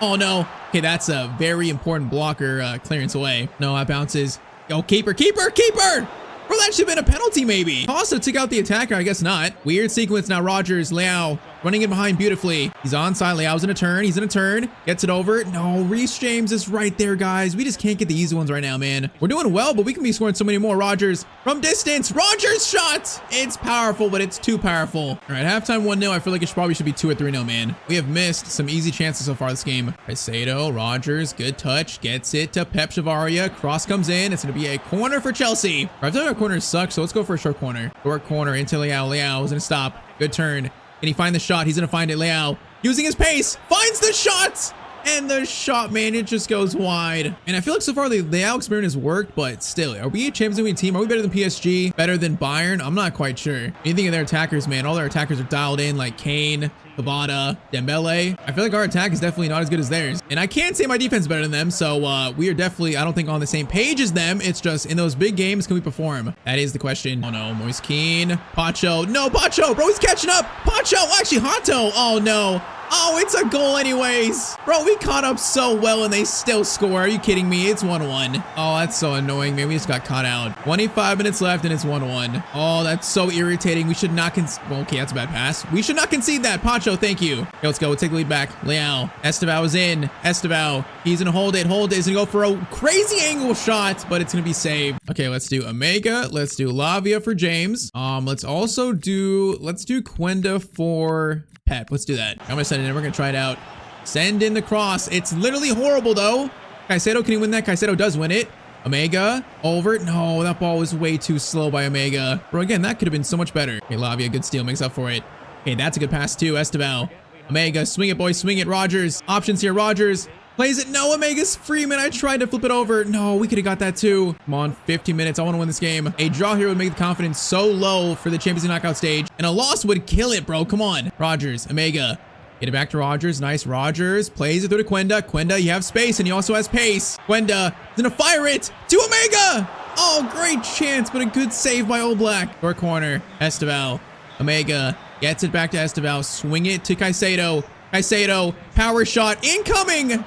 Oh, no. Okay, that's a very important blocker clearance away. No, that bounces. Yo, keeper. Bro, that should have been a penalty, maybe. Costa took out the attacker. I guess not. Weird sequence now. Rogers, Leao, running in behind beautifully. He's onside. Leao's in a turn. He's in a turn. Gets it over. No, Reece James is right there, guys. We just can't get the easy ones right now, man. We're doing well, but we can be scoring so many more. Rogers from distance. Rogers shot. It's powerful, but it's too powerful. All right, halftime 1-0. I feel like it probably should be 2 or 3-0, man. We have missed some easy chances so far this game. Caicedo, Rogers, good touch. Gets it to Pep Chavaria. Cross comes in. It's going to be a corner for Chelsea. I thought our corners suck, so let's go for a short corner. Short corner into Leao. Leao is going to stop. Good turn. Can he find the shot? He's going to find it. Leao using his pace finds the shot. And the shot, man, it just goes wide. And I feel like so far the Leao experiment has worked, but still, are we a Champions League team? Are we better than PSG? Better than Bayern? I'm not quite sure. Anything of their attackers, man, all their attackers are dialed in, like Kane, Tabata, Dembele. I feel like our attack is definitely not as good as theirs. And I can't say my defense is better than them, so we are definitely, I don't think, on the same page as them. It's just, in those big games, can we perform? That is the question. Oh no, Moise Kean. Pacho. No, Pacho, bro, he's catching up. Pacho, actually, Hato. Oh no. Oh, it's a goal anyways. Bro, we caught up so well and they still score. Are you kidding me? It's 1-1. Oh, that's so annoying, man. We just got caught out. 25 minutes left and it's 1-1. Oh, that's so irritating. We should not well, okay, that's a bad pass. We should not concede that. Pacho, thank you. Okay, let's go. We'll take the lead back. Leao. Estevao is in. Estevao. He's going to hold it. Hold it. He's going to go for a crazy angle shot, but it's going to be saved. Okay, let's do Omega. Let's do Lavia for James. Let's also do, Quenda for Pep. Let's do that. I'm gonna send it in. We're gonna try it out. Send in the cross. It's literally horrible though. Caicedo, can he win that? Caicedo does win it. Omega over. No, that ball was way too slow by Omega. Bro, again, that could have been so much better. Okay, Lavia, good steal, makes up for it. Okay, that's a good pass too. Estevao. Omega, swing it, boys, swing it. Rogers. Options here. Rogers plays it. No, Omega's free, man. I tried to flip it over. No, we could have got that too. Come on, 50 minutes. I want to win this game. A draw here would make the confidence so low for the Champions League knockout stage. And a loss would kill it, bro. Come on. Rogers, Omega. Get it back to Rogers. Nice. Rogers plays it through to Quenda. Quenda, you have space and he also has pace. Quenda is going to fire it to Omega. Oh, great chance, but a good save by Oblak. Short corner. Estevao. Omega gets it back to Estevao. Swing it to Caicedo. Caicedo. Power shot. Incoming.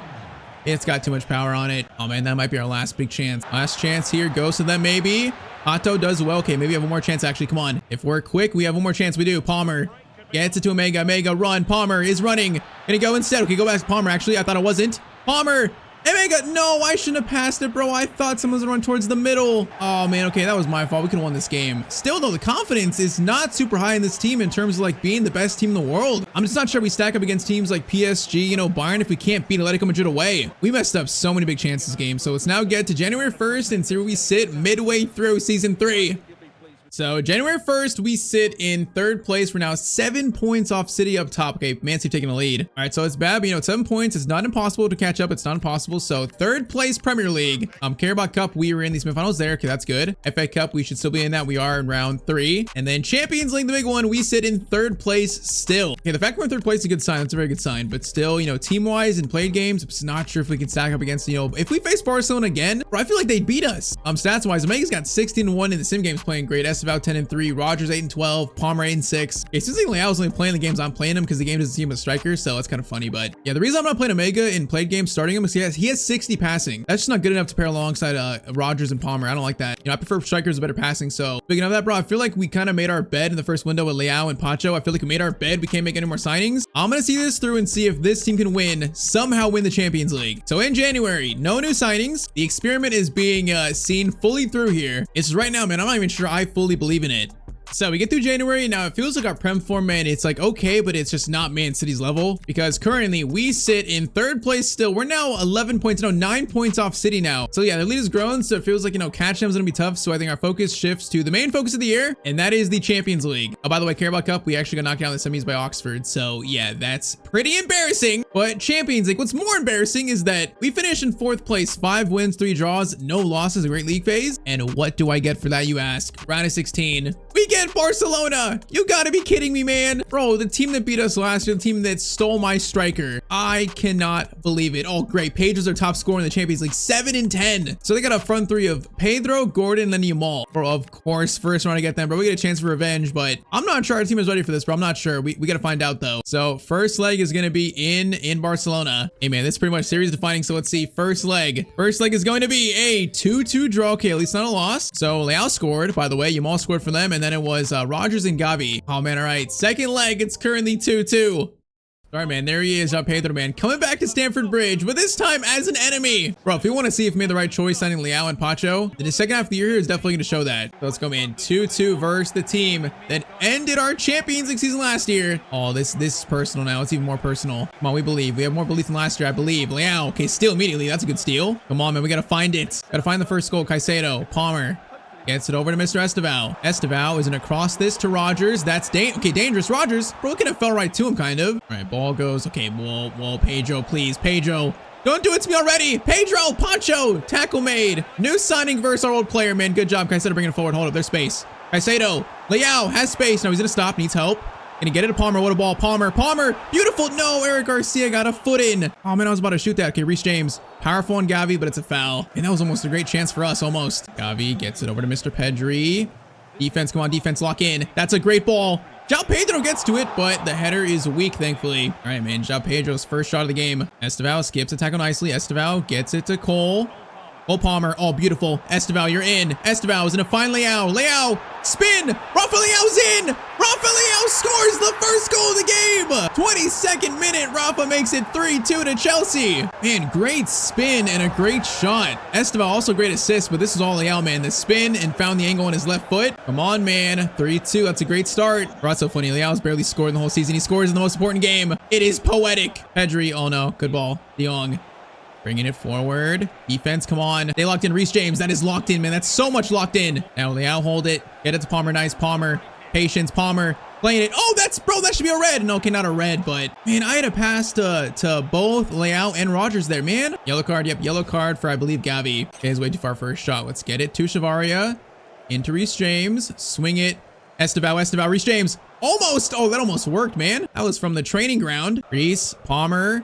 It's got too much power on it. Oh man, that might be our last big chance. Last chance here goes to them maybe. Hato does well. Okay, maybe we have one more chance actually. Come on. If we're quick, we have one more chance. We do. Palmer gets it to Omega. Omega run. Palmer is running. Gonna go instead. Okay, go back to Palmer actually. I thought it wasn't. Palmer. Omega. No, I shouldn't have passed it, bro. I thought someone was gonna run towards the middle. Oh man, okay, that was my fault. We could have won this game. Still though, the confidence is not super high in this team in terms of like being the best team in the world. I'm just not sure we stack up against teams like PSG, you know, Bayern, if we can't beat Atletico Madrid away. We messed up so many big chances this game. So let's now get to January 1st and see where we sit midway through season 3. So January 1st, we sit in 3rd place. We're now 7 points off City up top. Okay, Man City taking the lead. All right, so it's bad, but you know, 7 points. It's not impossible to catch up. It's not impossible. So 3rd place Premier League. Carabao Cup, we were in the semifinals there. Okay, that's good. FA Cup, we should still be in that. We are in round 3. And then Champions League, the big one, we sit in 3rd place still. Okay, the fact we're in 3rd place is a good sign. That's a very good sign. But still, you know, team-wise and played games, I'm just not sure if we can stack up against, you know, if we face Barcelona again, bro, I feel like they'd beat us. Stats-wise, Omega's got 16-1 in the sim games playing great. Estevao 10-3. Rogers 8-12, Palmer 8-6. Okay, since Leao's only playing the games I'm playing him because the game doesn't seem a striker, so it's kind of funny. But yeah, the reason I'm not playing Omega in played games starting him is he has 60 passing. That's just not good enough to pair alongside Rogers and Palmer. I don't like that. You know, I prefer strikers with better passing. So speaking of that, bro, I feel like we kind of made our bed in the first window with Leao and Pacho. I feel like we made our bed. We can't make any more signings. I'm gonna see this through and see if this team can somehow win the Champions League. So in January, no new signings. The experiment is being seen fully through here. It's right now, man. I'm not even sure I fully believe in it. So we get through January. Now it feels like our Prem form, man, it's like okay, but it's just not Man City's level because currently we sit in 3rd place still. We're now 11 points, no, 9 points off City now. So yeah, their lead has grown, so it feels like, you know, catch them is gonna be tough. So I think our focus shifts to the main focus of the year, and that is the Champions League. Oh, by the way, Carabao Cup, we actually got knocked out in the semis by Oxford. So yeah, that's pretty embarrassing. But Champions League, what's more embarrassing is that we finished in 4th place, 5 wins, 3 draws, no losses, a great league phase. And what do I get for that, you ask? Round of 16. We get Barcelona. You gotta be kidding me, man. Bro, the team that beat us last year, the team that stole my striker. I cannot believe it. Oh, great. Page was their top scorer in the Champions League, 7-10. So they got a front 3 of Pedro, Gordon, and then Yamal. Bro, of course, first round to get them, bro. We get a chance for revenge, but I'm not sure our team is ready for this, bro. I'm not sure. We gotta find out though. So first leg is gonna be in Barcelona. Hey man, this is pretty much series defining. So let's see. First leg is going to be a 2-2 draw. Okay, at least not a loss. So Leao scored, by the way. Yamal scored for them, and then it was Rogers and Gavi. Oh man, all right. Second leg, it's currently 2-2. All right, man, there he is, Pedro, man, coming back to Stamford Bridge, but this time as an enemy. Bro, if you want to see if we made the right choice signing Leao and Pacho, then the second half of the year is definitely going to show that. So let's go, man. 2-2 versus the team that ended our Champions League season last year. Oh, this is personal now. It's even more personal. Come on, we believe. We have more belief than last year, I believe. Leao, okay, steal immediately. That's a good steal. Come on, man, we got to find it. Got to find the first goal. Caicedo, Palmer. Gets it over to Mr. Estevao. Estevao is gonna cross this to Rogers. That's okay, dangerous. Rogers, bro, kind of fell right to him, kind of. All right, ball goes. Okay, whoa, Pedro, please. Pedro, don't do it to me already. Pedro, Pancho, tackle made. New signing versus our old player, man. Good job. Caicedo bringing it forward. Hold up, there's space. Caicedo, Leao has space. No, he's gonna stop, needs help. Gonna get it to Palmer. What a ball. Palmer. Beautiful. No, Eric Garcia got a foot in. Oh, man, I was about to shoot that. Okay, Reece James. Powerful on Gavi, but it's a foul. And that was almost a great chance for us, almost. Gavi gets it over to Mr. Pedri. Defense, come on, defense, lock in. That's a great ball. João Pedro gets to it, but the header is weak, thankfully. All right, man, João Pedro's first shot of the game. Estevao skips the tackle nicely. Estevao gets it to Cole. Oh, Palmer. Oh, beautiful. Estevao, you're in. Estevao is going to find Leao. Leao, spin. Rafa Leao's in. Rafa Leao scores the first goal of the game. 22nd minute. Rafa makes it 3-2 to Chelsea. Man, great spin and a great shot. Estevao also great assist, but this is all Leao, man. The spin and found the angle on his left foot. Come on, man. 3-2. That's a great start. Bro, that's so funny. Leao's barely scored in the whole season. He scores in the most important game. It is poetic. Pedri. Oh, no. Good ball. De Jong. Bringing it forward. Defense, come on. They locked in Reece James. That is locked in, man. That's so much locked in. Now Leao hold it. Get it to Palmer. Nice. Palmer. Patience. Palmer. Playing it. Oh, bro, that should be a red. No, okay, not a red, but man, I had a pass to both Leao and Rogers there, man. Yellow card. Yep, yellow card for, I believe, Gavi. Okay, he's way too far for a shot. Let's get it to Chavaria. Into Reece James. Swing it. Estevao. Reece James. Almost. Oh, that almost worked, man. That was from the training ground. Reece. Palmer.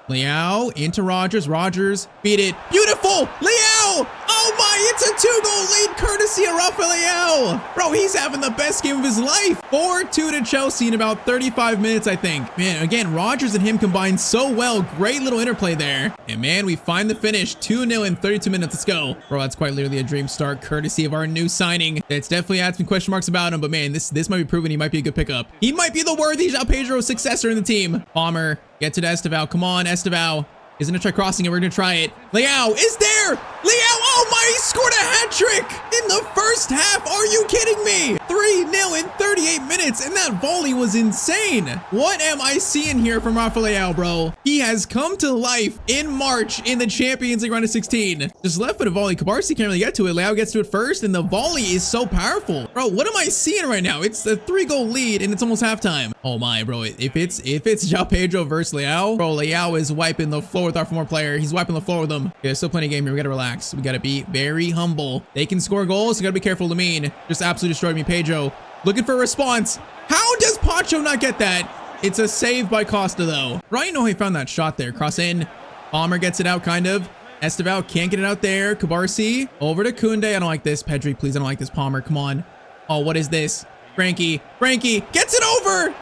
Leao into Rogers. Rogers beat it. Beautiful. Leao. Oh my, it's a 2-goal lead courtesy of Rafa Leao. Bro, he's having the best game of his life. 4-2 to Chelsea in about 35 minutes, I think. Man, again, Rogers and him combined so well. Great little interplay there. And man, we find the finish. 2-0 in 32 minutes. Let's go. Bro, that's quite literally a dream start courtesy of our new signing. It's definitely had some question marks about him, but man, this might be proven he might be a good pickup. He might be the worthy João Pedro successor in the team. Palmer. Get to Estevao. Come on, Estevao. He's going to try crossing it. We're going to try it. Leao is there. Leao. Oh my, he scored a hat trick in the first half. Are you kidding me? 3-0 in 38 minutes. And that volley was insane. What am I seeing here from Rafa Leao, bro? He has come to life in March in the Champions League round of 16. Just left foot volley. Cabarsi can't really get to it. Leao gets to it first. And the volley is so powerful. Bro, what am I seeing right now? It's a 3-goal lead and it's almost halftime. Oh my, bro. If it's João Pedro versus Leao, bro, Leao is wiping the floor with our former player. He's wiping the floor with them. Okay, there's still plenty of game here. We gotta relax. We gotta be very humble. They can score goals. So gotta be careful. Lamine just absolutely destroyed me. Pedro looking for a response. How does Pancho not get that? It's a save by Costa though. Right? No, he found that shot there. Cross in. Palmer gets it out kind of. Estevao can't get it out there. Cabarsi over to Koundé. I don't like this. Pedri, please. I don't like this. Palmer, come on. Oh, what is this? Frankie gets it over.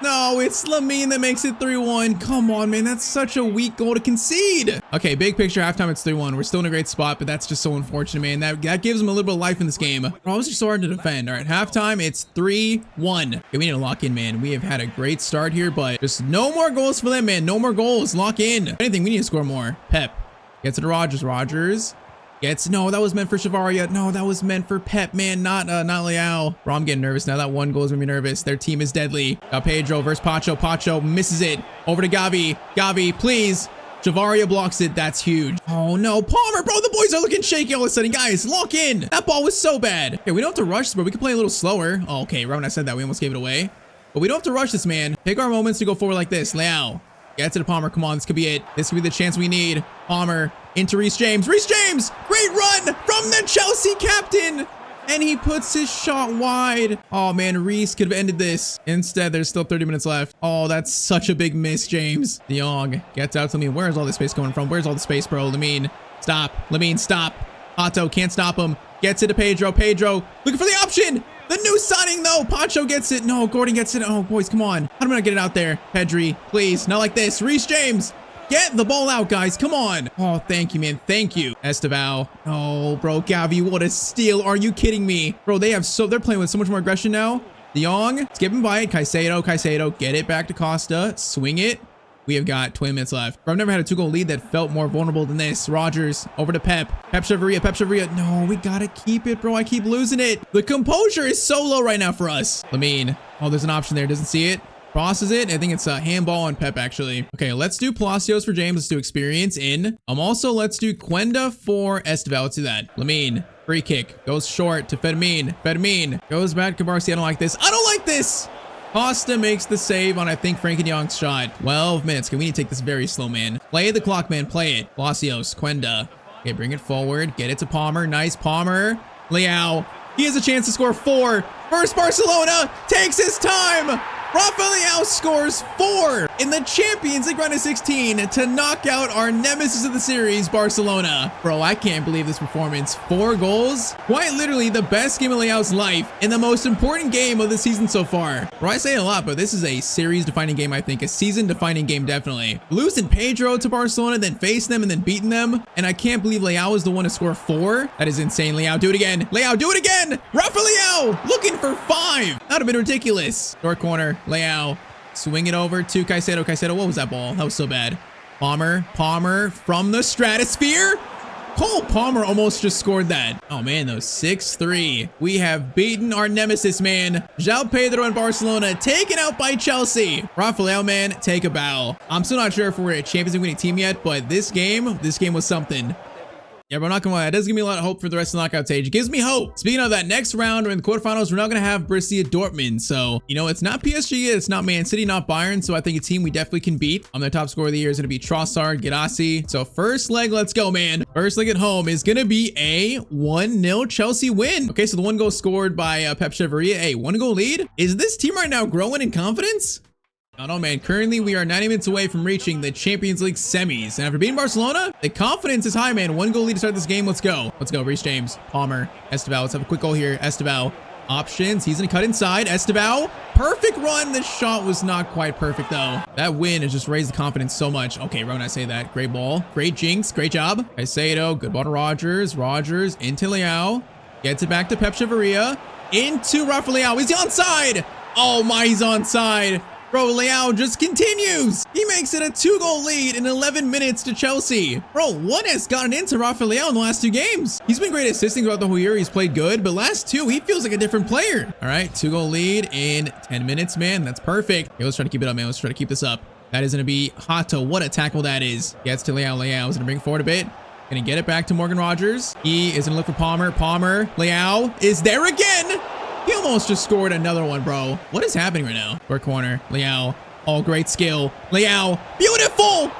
No, it's Lamine that makes it 3-1. Come on, man. That's such a weak goal to concede. Okay, big picture. Halftime, it's 3-1. We're still in a great spot, but that's just so unfortunate, man. That gives them a little bit of life in this game. Bro, it was just so hard to defend. All right, halftime, it's 3-1. Okay, we need to lock in, man. We have had a great start here, but just no more goals for them, man. No more goals. Lock in. If anything, we need to score more. Pep gets it to Rogers. Rogers gets, no, that was meant for Chavaria. No, that was meant for Pep, man, not Leao. Bro, I'm getting nervous now. That one goal is making me nervous. Their team is deadly. Pedro versus Pacho. Pacho misses it. Over to Gavi. Gavi, please. Chavaria blocks it. That's huge. Oh no, Palmer, bro, the boys are looking shaky all of a sudden. Guys, lock in. That ball was so bad. Okay, we don't have to rush this, but we can play a little slower. Oh, okay, right when I said that, we almost gave it away. But we don't have to rush this, man. Take our moments to go forward like this. Leao. Get to the Palmer. Come on, this could be it. This could be the chance we need. Palmer into Reece James. Reece James! Great run from the Chelsea captain! And he puts his shot wide. Oh, man, Reece could have ended this. Instead, there's still 30 minutes left. Oh, that's such a big miss, James. De Jong gets out to Lamine. Where's all this space coming from? Where's all the space, bro? Lamine, stop. Lamine, stop. Otto can't stop him. Gets it to Pedro. Pedro looking for the option. The new signing, though. Pancho gets it. No, Gordon gets it. Oh, boys, come on. How do I not get it out there? Pedri, please. Not like this. Reece James. Get the ball out, guys. Come on. Oh, thank you, man. Thank you. Estevao. Oh, bro. Gavi, what a steal. Are you kidding me? Bro, they're playing with so much more aggression now. De Jong, skipping by it. Caicedo. Get it back to Costa. Swing it. We have got 20 minutes left. Bro, I've never had a 2-goal lead that felt more vulnerable than this. Rogers over to Pep. Pep Chavaria. No, we gotta keep it, bro. I keep losing it. The composure is so low right now for us. Lamine. Oh, there's an option there. Doesn't see it. Crosses it. I think it's a handball on Pep, actually. Okay, let's do Palacios for James. Let's do experience in. Also, let's do Quenda for Esteval. Let's do that. Lamine. Free kick. Goes short to Fermin. Fermin. Goes back to Barcy. I don't like this. I don't like this. Costa makes the save on, I think, Frankie de Jong's shot. 12 minutes. Okay, we need to take this very slow, man. Play the clock, man. Play it. Palacios. Quenda. Okay, bring it forward. Get it to Palmer. Nice Palmer. Leao. He has a chance to score 4. First Barcelona takes his time. Rafael Leao scores 4 in the Champions League round of 16 to knock out our nemesis of the series, Barcelona. Bro, I can't believe this performance. 4 goals. Quite literally the best game of Leao's life in the most important game of the season so far. Bro, I say it a lot, but this is a series-defining game, I think. A season-defining game, definitely. Losing Pedro to Barcelona, then facing them, and then beating them. And I can't believe Leao is the one to score 4. That is insane. Leao, do it again. Leao, do it again. Rafael Leao looking for 5. That would have been ridiculous. Short corner. Leao, swing it over to Caicedo. Caicedo, what was that ball? That was so bad. Palmer from the stratosphere. Cole Palmer almost just scored that. Oh man, though, 6-3. We have beaten our nemesis, man. João Pedro and Barcelona taken out by Chelsea. Rafael, man, take a bow. I'm still not sure if we're a Champions League winning team yet, but this game was something. Yeah, but I'm not gonna lie, it does give me a lot of hope for the rest of the knockout stage. It gives me hope. Speaking of that, next round, we're in the quarterfinals. We're not gonna have Borussia Dortmund. So, you know, it's not PSG, it's not Man City, not Bayern. So I think a team we definitely can beat. Their top scorer of the year is gonna be Trossard, Guirassy. So first leg, let's go, man. First leg at home is gonna be a 1-0 Chelsea win. Okay, so the 1 goal scored by Pep Cheveria. A 1-goal lead. Is this team right now growing in confidence? I don't know, man. Currently, we are 90 minutes away from reaching the Champions League semis. And after beating Barcelona, the confidence is high, man. 1 goal lead to start this game. Let's go. Let's go. Reece James, Palmer, Esteval. Let's have a quick goal here. Esteval. Options. He's going to cut inside. Esteval. Perfect run. The shot was not quite perfect, though. That win has just raised the confidence so much. Okay, Ron, I say that. Great ball. Great jinx. Great job. Caicedo. Good ball to Rogers. Rogers into Leao. Gets it back to Pep Cheveria. Into Rafael Leao. Is he onside? Oh, my. He's onside. Bro, Leao just continues. He makes it a 2-goal lead in 11 minutes to Chelsea. Bro, what has gotten into Rafael Leao in the last 2 games? He's been great assisting throughout the whole year. He's played good, but last 2, he feels like a different player. All right, 2-goal lead in 10 minutes, man. That's perfect. Okay, let's try to keep it up, man. Let's try to keep this up. That is going to be Hato. What a tackle that is. Gets to Leao. Leao is going to bring it forward a bit. Going to get it back to Morgan Rogers. He is going to look for Palmer. Palmer. Leao is there again. He almost just scored another one, bro. What is happening right now? Short corner. Leao. Oh, great skill. Leao. Beautiful.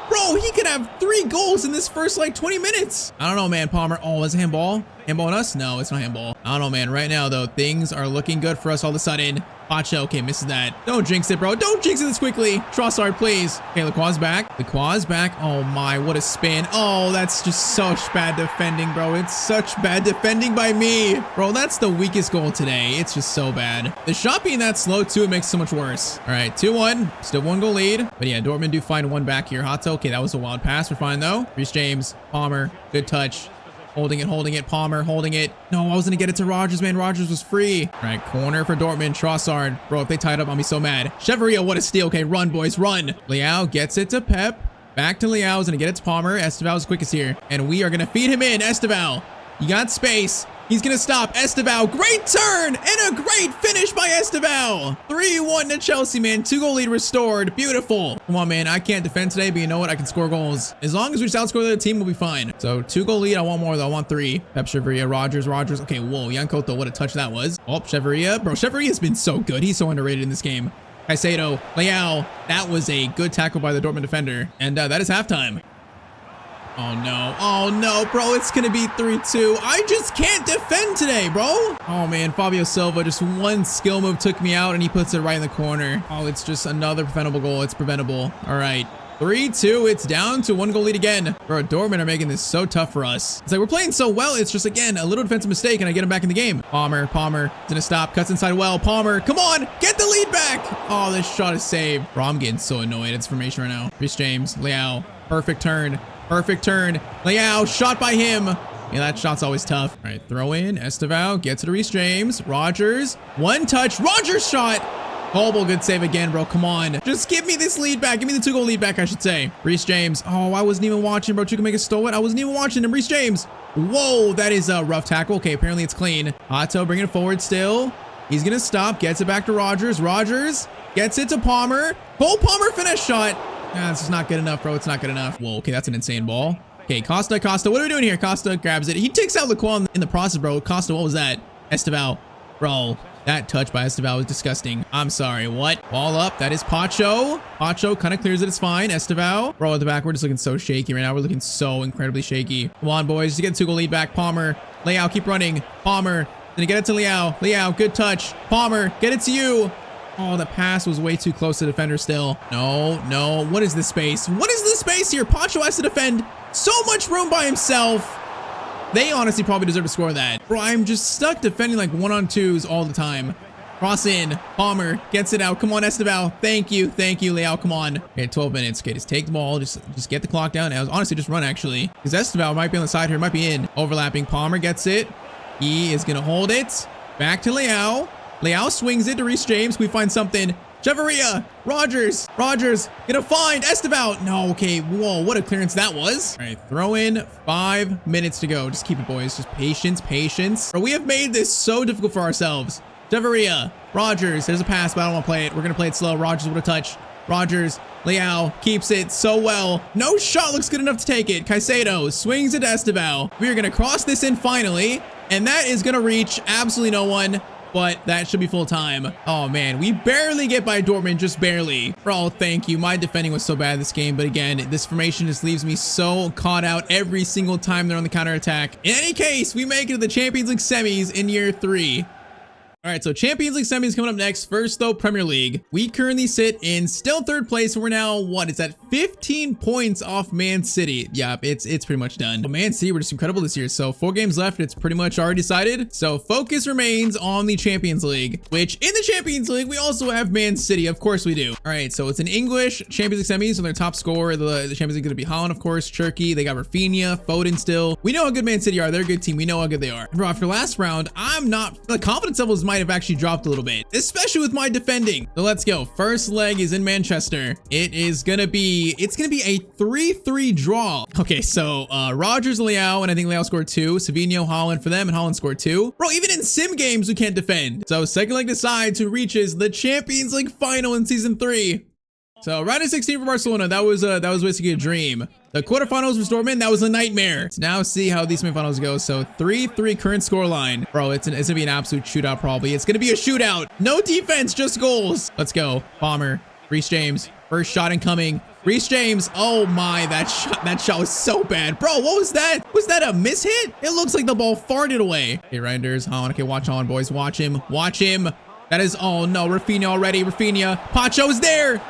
Bro, he could have 3 goals in this first, like, 20 minutes. I don't know, man. Palmer. Oh, is it handball? Handball on us? No, it's not handball. I don't know, man. Right now, though, things are looking good for us all of a sudden. Pacha, okay, misses that. Don't jinx it, bro. Don't jinx it this quickly. Trossard, please. Okay, Lacroix's back. Lacroix's back. Oh, my. What a spin. Oh, that's just such bad defending, bro. It's such bad defending by me. Bro, that's the weakest goal today. It's just so bad. The shot being that slow, too, it makes it so much worse. All right, 2-1. Still 1-goal lead. But, yeah, Dortmund do find 1 back here. Hato, okay, that was a wild pass. We're fine, though. Reece James. Palmer. Good touch. Holding it, Palmer, holding it. No, I was gonna get it to Rogers, man. Rogers was free. All right, corner for Dortmund. Trossard. Bro, if they tied up, I'll be so mad. Cheveria, what a steal. Okay, run, boys, run. Leao gets it to Pep. Back to Leao. Is gonna get it to Palmer. Esteval's quickest here. And we are gonna feed him in. Esteval. You got space. He's gonna stop. Esteval. Great turn and a great finish by Esteval. 3-1 to Chelsea, man. 2-goal lead restored. Beautiful. Come on, man. I can't defend today, but you know what? I can score goals. As long as we just outscore the other team, we'll be fine. So 2-goal lead. I want more, though. I want 3. Pep Cheveria, Rogers. Okay, whoa. Yankoto, what a touch that was. Oh, Cheveria. Bro, Cheveria has been so good. He's so underrated in this game. Caicedo. Leao. That was a good tackle by the Dortmund defender. And that is halftime. Oh no. Oh no, bro. It's gonna be 3-2. I just can't defend today, bro. Oh man, Fabio Silva, just one skill move took me out and he puts it right in the corner. Oh, it's just another preventable goal. It's preventable. All right. 3-2. It's down to 1-goal lead again. Bro, Dortmund are making this so tough for us. It's like we're playing so well. It's just, again, a little defensive mistake and I get him back in the game. Palmer is gonna stop. Cuts inside well. Palmer, come on. Get the lead back. Oh, this shot is saved. Bro, I'm getting so annoyed. It's formation right now. Reece James. Leao. Perfect turn. Leao, shot by him. Yeah, that shot's always tough. All right, throw in. Esteval gets it to Reece James. Rogers. One touch. Rogers shot. Horrible, good save again, bro. Come on. Just give me this lead back. Give me the 2-goal lead back, I should say. Reece James. Oh, I wasn't even watching, bro. Chukwuemeka stole it. I wasn't even watching him. Reece James. Whoa, that is a rough tackle. Okay, apparently it's clean. Hato bringing it forward still. He's going to stop. Gets it back to Rogers. Gets it to Palmer. Cole Palmer finish shot. Nah, this is not good enough, bro. It's not good enough. Whoa, okay, that's an insane ball. Okay, Costa. What are we doing here? Costa grabs it. He takes out Laquan in the process, bro. Costa, what was that? Esteval. Bro, that touch by Esteval was disgusting. I'm sorry, what? Ball up. That is Pacho. Pacho kind of clears it. It's fine. Esteval. Bro, at the back, we're just looking so shaky right now. We're looking so incredibly shaky. Come on, boys. Just get a 2-goal lead back. Palmer. Leao, keep running. Palmer. Then get it to Leao. Leao, good touch. Palmer, get it to you. Oh, the pass was way too close to the defender still. No. What is this space? What is this space here? Pacho has to defend so much room by himself. They honestly probably deserve to score that. Bro, I'm just stuck defending like 1-on-2s all the time. Cross in. Palmer gets it out. Come on, Esteval. Thank you, Leao. Come on. Okay, 12 minutes. Okay, just take the ball. Just get the clock down. Now, honestly, just run actually. Because Esteval might be on the side here. Might be in. Overlapping. Palmer gets it. He is going to hold it. Back to Leao. Leao swings it to Reece James. We find something. Chavarria. Rogers. Gonna find Esteval. No, okay. Whoa, what a clearance that was. All right, throw in. 5 minutes to go. Just keep it, boys. Just patience. Bro, we have made this so difficult for ourselves. Chavarria. Rogers. There's a pass, but I don't want to play it. We're going to play it slow. Rogers with a touch. Rogers. Leao keeps it so well. No shot looks good enough to take it. Caicedo swings it to Esteval. We are going to cross this in finally, and that is going to reach absolutely no one. But that should be full time. Oh man, we barely get by Dortmund, just barely. Bro, thank you. My defending was so bad this game, but again, this formation just leaves me so caught out every single time they're on the counterattack. In any case, we make it to the Champions League semis in year 3. All right, so Champions League semis coming up next. First, though, Premier League. We currently sit in still 3rd place. We're now, what? It's at 15 points off Man City. Yeah, it's pretty much done. But Man City were just incredible this year. So 4 games left. It's pretty much already decided. So focus remains on the Champions League, which in the Champions League, we also have Man City. Of course we do. All right, so it's an English Champions League semis. So their top scorer, the Champions League, going to be Holland, of course, Turkey. They got Rafinha, Foden still. We know how good Man City are. They're a good team. We know how good they are. Bro, after last round, the confidence levels might have actually dropped a little bit, especially with my defending. So let's go. First leg is in Manchester. It's gonna be a 3-3 draw. Okay, so Rogers, Leao, and I think Leao scored 2. Savinho, Holland for them, and Holland scored 2. Bro, even in sim games we can't defend. So second leg decides who reaches the Champions League final in season 3. So round of 16 for Barcelona. That was basically a dream. The quarterfinals for Dortmund, that was a nightmare. Let's now see how these semifinals go. So 3-3 current score line. Bro, it's gonna be an absolute shootout probably. It's gonna be a shootout. No defense, just goals. Let's go. Palmer, Reece James, first shot incoming. Reece James, oh my, that shot was so bad. Bro, what was that? Was that a mishit? It looks like the ball farted away. Okay, Reinders, Holland. Okay, watch Holland, boys. Watch him. That is, oh no, Rafinha already. Rafinha, Pacho's there.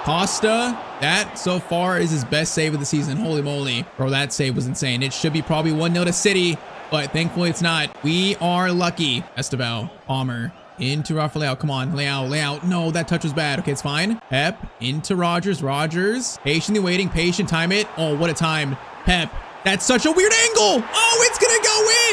Costa, that so far is his best save of the season. Holy moly. Bro, that save was insane. It should be probably 1-0 to City, but thankfully it's not. We are lucky. Esteval, Palmer, into Rafael. Come on, Leao. No, that touch was bad. Okay, it's fine. Pep, into Rogers. Patiently waiting, patient, time it. Oh, what a time. Pep, that's such a weird angle. Oh, it's gonna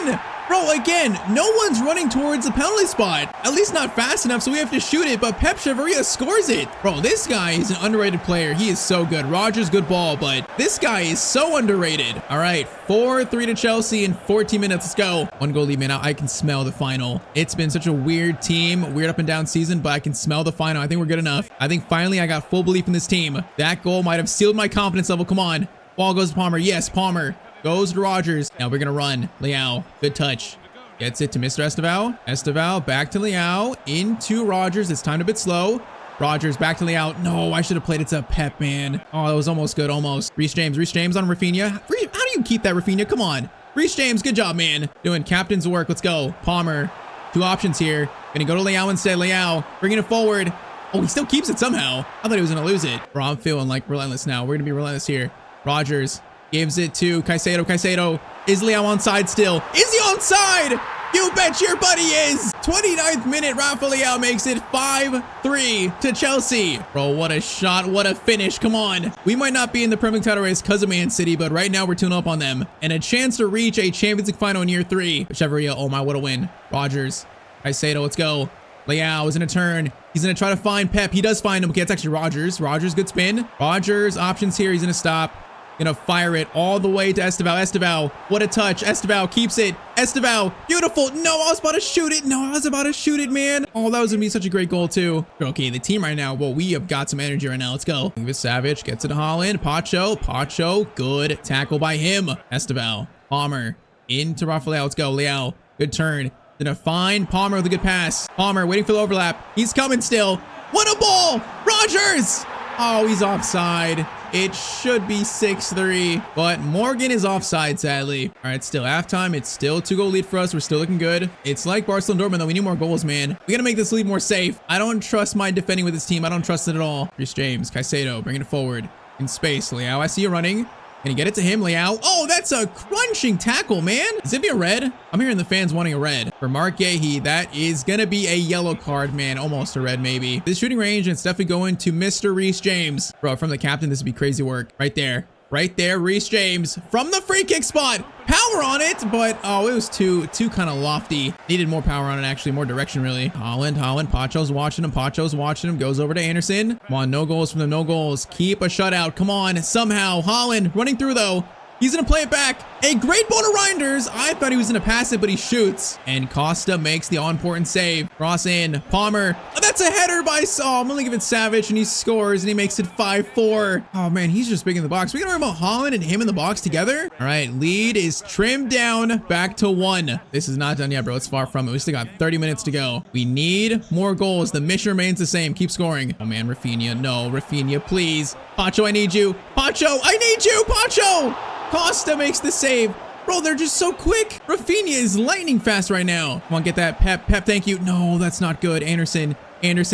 go in. Bro, again, no one's running towards the penalty spot. At least not fast enough, so we have to shoot it, but Pep Chavarria scores it. Bro, this guy is an underrated player. He is so good. Rogers, good ball, but this guy is so underrated. All right, 4-3 to Chelsea in 14 minutes. Let's go. 1-goal lead, man. I can smell the final. It's been such a weird team, weird up and down season, but I can smell the final. I think we're good enough. I think finally I got full belief in this team. That goal might have sealed my confidence level. Come on. Ball goes to Palmer. Yes, Palmer. Goes to Rogers. Now we're going to run. Leao. Good touch. Gets it to Mr. Esteval. Esteval back to Leao. Into Rogers. It's timed a bit slow. Rogers back to Leao. No, I should have played it to Pep, man. Oh, that was almost good. Almost. Reece James on Rafinha. How do you keep that, Rafinha? Come on. Reece James, good job, man. Doing captain's work. Let's go. Palmer. 2 options here. Gonna go to Leao instead. Leao. Bringing it forward. Oh, he still keeps it somehow. I thought he was gonna lose it. Bro, I'm feeling like relentless now. We're gonna be relentless here. Rogers gives it to Caicedo. Is Leao onside still? Is he onside? You bet your buddy is. 29th minute, Rafael makes it 5-3 to Chelsea. Bro, what a shot. What a finish. Come on. We might not be in the Premier League title race because of Man City, but right now we're tuning up on them. And a chance to reach a Champions League final in year 3. Chavarria, oh my, what a win. Rogers, Caicedo, let's go. Leao is in a turn. He's going to try to find Pep. He does find him. Okay, it's actually Rogers. Rogers, good spin. Rogers, options here. He's going to stop. Gonna fire it all the way to Esteval. Esteval, what a touch. Esteval keeps it. Esteval, beautiful. No, I was about to shoot it. No, I was about to shoot it, man. Oh, that was gonna be such a great goal too. Okay, the team right now, well, we have got some energy right now. Let's go. Savage gets it to Holland. Pacho, good tackle by him. Esteval, Palmer, into Rafael. Let's go, Leao. Good turn. Gonna find Palmer with a good pass. Palmer waiting for the overlap. He's coming still. What a ball! Rogers! Oh, he's offside. It should be 6-3, but Morgan is offside, sadly. All right, still halftime. It's still 2-goal lead for us. We're still looking good. It's like Barcelona Dortmund, though. We need more goals, man. We gotta make this lead more safe. I don't trust my defending with this team. I don't trust it at all. Reece James, Caicedo, bringing it forward in space. Leao, I see you running. Can you get it to him, Leao? Oh, that's a crunching tackle, man. Is it be a red? I'm hearing the fans wanting a red. For Mark Gahey, that is gonna be a yellow card, man. Almost a red, maybe. This shooting range, and it's definitely going to Mr. Reece James. Bro, from the captain, this would be crazy work. Right there. Right there, Reece James from the free kick spot. Power on it, but oh, it was too kind of lofty. Needed more power on it, actually, more direction, really. Holland, Pacho's watching him, goes over to Anderson. Come on, no goals from them, no goals. Keep a shutout, come on, somehow. Holland running through, though. He's gonna play it back. A great ball to Reinders. I thought he was gonna pass it, but he shoots. And Costa makes the all-important save. Cross in. Palmer. Oh, that's a header by Saul. I'm only giving Savage, and he scores, and he makes it 5-4. Oh, man, he's just big in the box. We gonna worry about Holland and him in the box together? All right, lead is trimmed down back to 1. This is not done yet, bro. It's far from it. We still got 30 minutes to go. We need more goals. The mission remains the same. Keep scoring. Oh, man, Rafinha. No, Rafinha, please. Pacho, I need you. Pacho, I need you. Pacho! Costa makes the save. Bro, they're just so quick. Rafinha is lightning fast right now. Come on, get that. Pep, thank you. No, that's not good. Anderson,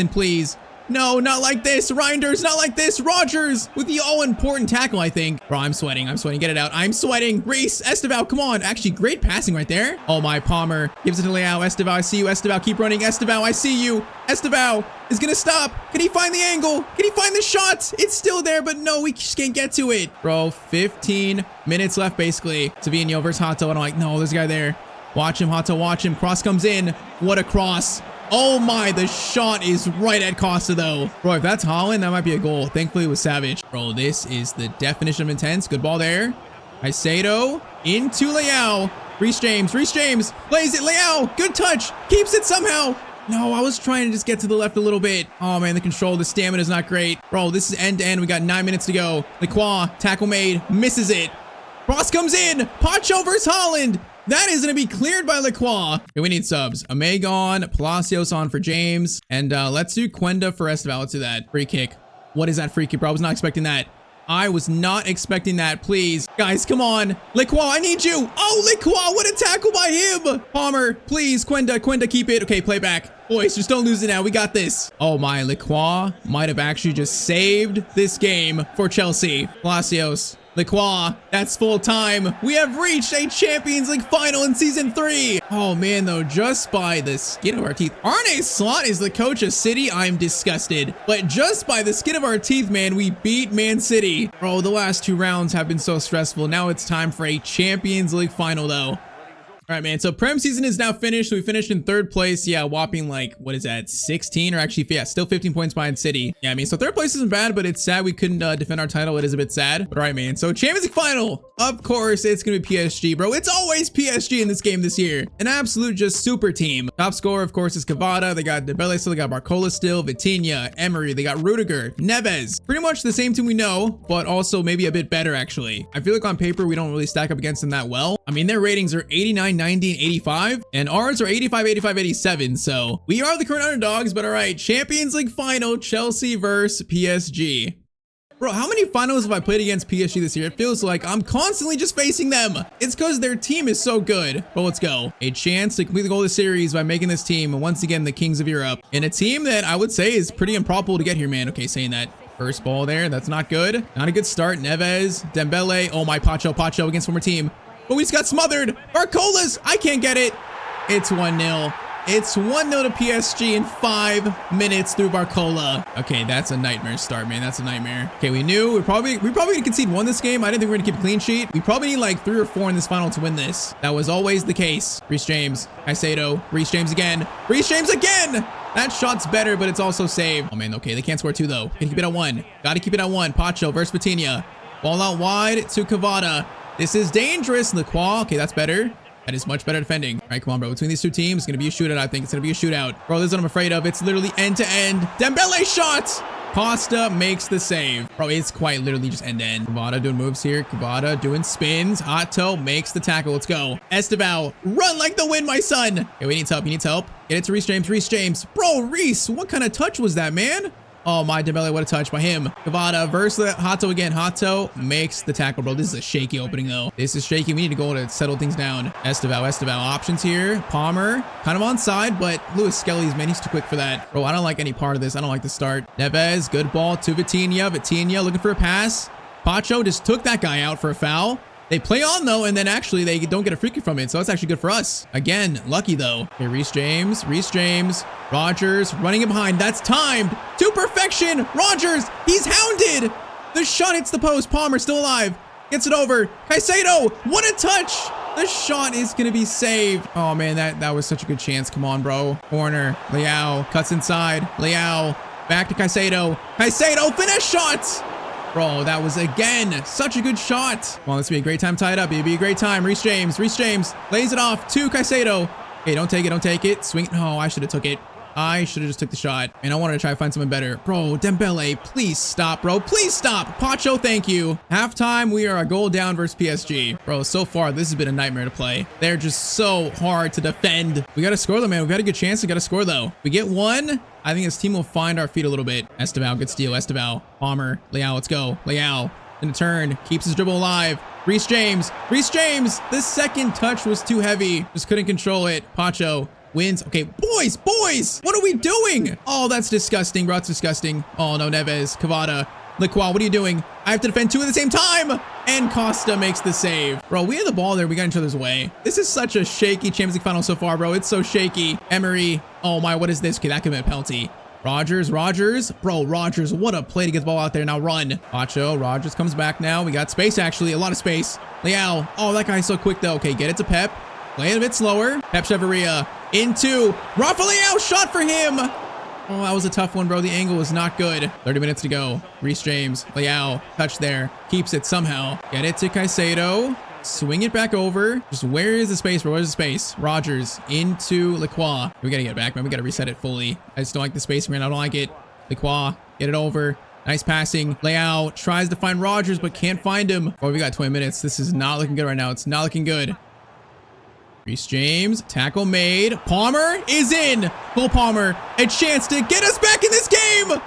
please. No, not like this. Reinders, not like this. Rogers with the all-important tackle, I think. Bro, I'm sweating. Get it out. I'm sweating. Reece, Esteval, come on. Actually, great passing right there. Oh, my Palmer gives it to Leao. Esteval, I see you. Esteval, keep running. Esteval, I see you. Esteval is going to stop. Can he find the angle? Can he find the shot? It's still there, but no, we just can't get to it. Bro, 15 minutes left, basically. Savinho versus Hato. And I'm like, no, there's a guy there. Watch him, Hato, watch him. Cross comes in. What a cross. Oh my, the shot is right at Costa, though. Bro, if that's Holland, that might be a goal. Thankfully, it was Savage. Bro, this is the definition of intense. Good ball there. Caicedo into Leao. Reece James plays it. Leao, good touch. Keeps it somehow. No, I was trying to just get to the left a little bit. Oh, man, the control, the stamina is not great. Bro, this is end-to-end. We got 9 minutes to go. Lacroix, tackle made, misses it. Cross comes in. Pacho versus Holland. That is going to be cleared by Lacroix. Okay, we need subs. Amegon, Palacios on for James. And let's do Quenda for Esteval. Let's do that. Free kick. What is that free kick, bro? I was not expecting that. I was not expecting that. Please. Guys, come on. Lacroix, I need you. Oh, Lacroix, what a tackle by him. Palmer, please. Quenda, keep it. Okay, play back. Boys, just don't lose it now. We got this. Oh, my. Lacroix might have actually just saved this game for Chelsea. Palacios. Lacroix, that's full time. We have reached a Champions League final in season 3. Oh man, though, just by the skin of our teeth. Arne Slot is the coach of City. I'm disgusted. But just by the skin of our teeth, man, we beat Man City. Bro, the last 2 rounds have been so stressful. Now it's time for a Champions League final, though. All right, man. So Prem season is now finished. So we finished in 3rd place. Yeah, whopping like, what is that? 16 or actually, yeah, still 15 points behind City. Yeah, I mean, so 3rd place isn't bad, but it's sad we couldn't defend our title. It is a bit sad. But all right, man. So Champions League final. Of course, it's going to be PSG, bro. It's always PSG in this game this year. An absolute just super team. Top scorer, of course, is Cavada. They got Dembele still. They got Barcola still. Vitinha, Emery. They got Rudiger, Neves. Pretty much the same team we know, but also maybe a bit better, actually. I feel like on paper, we don't really stack up against them that well. I mean, their ratings are 89, 90, and 85. And ours are 85, 85, 87. So we are the current underdogs, but all right. Champions League final, Chelsea versus PSG. Bro, how many finals have I played against PSG this year? It feels like I'm constantly just facing them. It's because their team is so good. But let's go. A chance to complete the goal of the series by making this team, once again, the Kings of Europe. And a team that I would say is pretty improbable to get here, man. Okay, saying that. First ball there. That's not good. Not a good start. Neves, Dembele. Oh, my Pacho against former team. But we just got smothered. Barcolas, I can't get it. It's 1-0. It's 1-0 to PSG in 5 minutes through Barcola. Okay, that's a nightmare start, man. That's a nightmare. Okay, we knew we're probably gonna concede 1 this game. I didn't think we were gonna keep a clean sheet. We probably need like 3 or 4 in this final to win this. That was always the case. Reece James, Caicedo, Reece James again. Reece James again! That shot's better, but it's also saved. Oh man, okay, they can't score 2 though. Can keep it at 1. Gotta keep it at 1. Pacho versus Vitinha. Ball out wide to Cavada. This is dangerous. Lacroix. Okay, that's better. That is much better defending. All right, come on, bro. Between these two teams, it's going to be a shootout, I think. It's going to be a shootout. Bro, this is what I'm afraid of. It's literally end-to-end. Dembele shot! Costa makes the save. Bro, it's quite literally just end-to-end. Cavada doing moves here. Cavada doing spins. Hot toe makes the tackle. Let's go. Estevao, run like the wind, my son. Okay, we need help. He needs help. Get it to Reece James. Reece James. Bro, Reece, what kind of touch was that, man? Oh my, Dembele, what a touch by him. Cavada versus Hato again. Hato makes the tackle, bro. This is a shaky opening, though. This is shaky. We need to go to settle things down. Estevao options here. Palmer, kind of onside, but Luis Skelly's, man, he's too quick for that. Bro, I don't like any part of this. I don't like the start. Neves, good ball to Vitinha. Vitinha looking for a pass. Pacho just took that guy out for a foul. They play on, though, and then actually they don't get a free kick from it, so that's actually good for us. Again, lucky, though. Okay, Reece James. Rogers running it behind. That's timed to perfection. Rogers, he's hounded. The shot hits the post. Palmer still alive. Gets it over. Caicedo, what a touch. The shot is going to be saved. Oh, man, that was such a good chance. Come on, bro. Corner. Leao cuts inside. Leao back to Caicedo. Caicedo, finish shots. Bro, that was, again, such a good shot. Come on, this would be a great time tied up. It'd be a great time. Reece James lays it off to Caicedo. Okay, don't take it. Swing it. Oh, I should have took it. I should have just took the shot. And I wanted to try to find someone better. Bro, Dembele, please stop, bro. Please stop. Pacho, thank you. Halftime, we are a goal down versus PSG. Bro, so far, this has been a nightmare to play. They're just so hard to defend. We got to score, though, man. We've got a good chance. We got to score, though. We get one. I think this team will find our feet a little bit. Estevao, good steal. Estevao, Palmer, Leao, let's go. Leao, in a turn, keeps his dribble alive. Reece James. The second touch was too heavy. Just couldn't control it. Pacho wins. Okay, boys, what are we doing? Oh, that's disgusting, bro. It's disgusting. Oh, no, Neves, Cavada, Lacroix, what are you doing? I have to defend two at the same time. And Costa makes the save. Bro, we had the ball there. We got in each other's way. This is such a shaky Champions League final so far, bro. It's so shaky. Emery. Oh, my, what is this? Okay, that could be a penalty. Rogers. Bro, Rogers, what a play to get the ball out there. Now run. Pacho, Rogers comes back now. We got space, actually. A lot of space. Leao. Oh, that guy's so quick, though. Okay, get it to Pep. Play it a bit slower. Pep Cheveria into Rafa Leao. Shot for him. Oh, that was a tough one, bro. The angle was not good. 30 minutes to go. Reece James. Leao. Touch there. Keeps it somehow. Get it to Caicedo. Swing it back over. Just where is the space, bro? Where's the space? Rogers into Lacroix. We got to get it back, man. We got to reset it fully. I just don't like the space, man. I don't like it. Lacroix. Get it over. Nice passing. Leao tries to find Rogers, but can't find him. Oh, we got 20 minutes. This is not looking good right now. It's not looking good. Reece James, tackle made. Palmer is in. Cole Palmer, a chance to get us back in this game.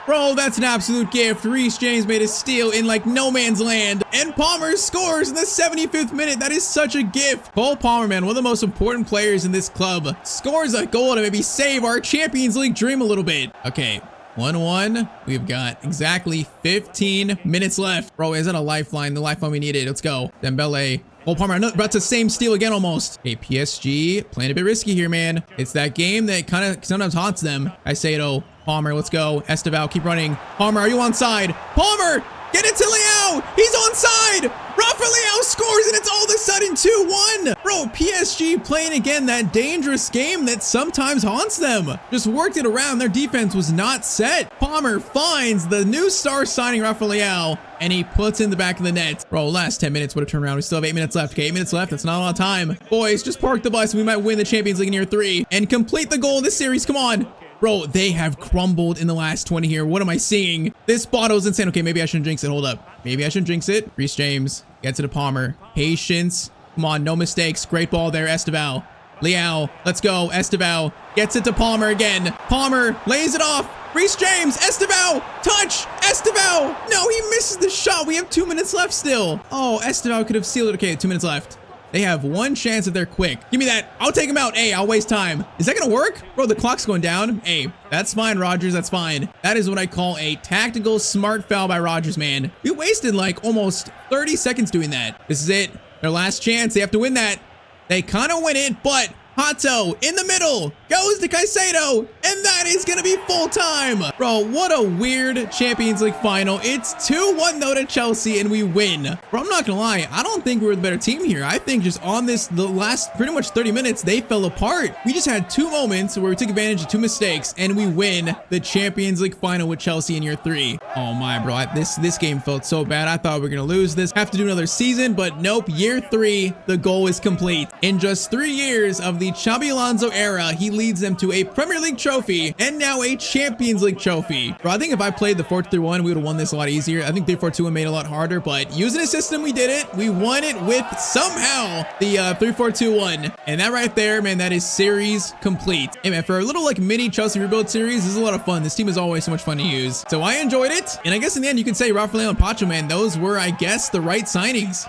Bro, that's an absolute gift. Reece James made a steal in like no man's land. And Palmer scores in the 75th minute. That is such a gift. Cole Palmer, man, one of the most important players in this club, scores a goal to maybe save our Champions League dream a little bit. Okay. 1-1. We've got exactly 15 minutes left. Bro, is that a lifeline? The lifeline we needed. Let's go. Dembele. Cole Palmer, about the same steal again almost. Okay, PSG playing a bit risky here, man. It's that game that kind of sometimes haunts them. Caicedo, Palmer, let's go. Estevao, keep running. Palmer, are you onside? Palmer, get it to Leao. He's onside. Rafa Leao scores and it's all of a sudden 2-1. Bro, PSG playing again that dangerous game that sometimes haunts them. Just worked it around. Their defense was not set. Palmer finds the new star signing Rafa Leao and he puts in the back of the net. Bro, last 10 minutes would have turned around. We still have 8 minutes left. Okay, 8 minutes left. That's not a lot of time. Boys, just park the bus and we might win the Champions League in year 3 and complete the goal in this series. Come on. Bro, they have crumbled in the last 20 here. What am I seeing? This bottle's insane. Okay, maybe I shouldn't jinx it. Hold up. Maybe I shouldn't jinx it. Reece James gets it to Palmer. Patience. Come on, no mistakes. Great ball there, Estevao. Leao, let's go. Estevao gets it to Palmer again. Palmer lays it off. Reece James, Estevao, touch, Estevao. No, he misses the shot. We have 2 minutes left still. Oh, Estevao could have sealed it. Okay, 2 minutes left. They have one chance if they're quick. Give me that. I'll take him out. Hey, I'll waste time. Is that gonna work? Bro, the clock's going down. Hey, that's fine, Rogers. That's fine. That is what I call a tactical smart foul by Rogers, man. We wasted like almost 30 seconds doing that. This is it. Their last chance. They have to win that. They kind of win it, but Hato in the middle. goes to Caicedo, and that is gonna be full time. Bro, what a weird Champions League final. It's 2-1 though to Chelsea, and we win. Bro, I'm not gonna lie, I don't think we were the better team here. I think just on the last pretty much 30 minutes, they fell apart. We just had 2 moments where we took advantage of 2 mistakes, and we win the Champions League final with Chelsea in year 3. Oh my, bro, this game felt so bad. I thought we were gonna lose this, have to do another season, but nope. Year 3, the goal is complete. In just 3 years of the Xabi Alonso era, he leads them to a Premier League trophy and now a Champions League trophy. Bro, I think if I played the 4-3-1, we would have won this a lot easier. I think 3-4-2-1 made it a lot harder, but using a system, we did it. We won it with somehow the 3-4-2-1. And that right there, man, that is series complete. Hey man, for a little like mini Chelsea rebuild series, this is a lot of fun. This team is always so much fun to use. So I enjoyed it. And I guess in the end, you can say Rafael and Pacho, man, those were, I guess, the right signings.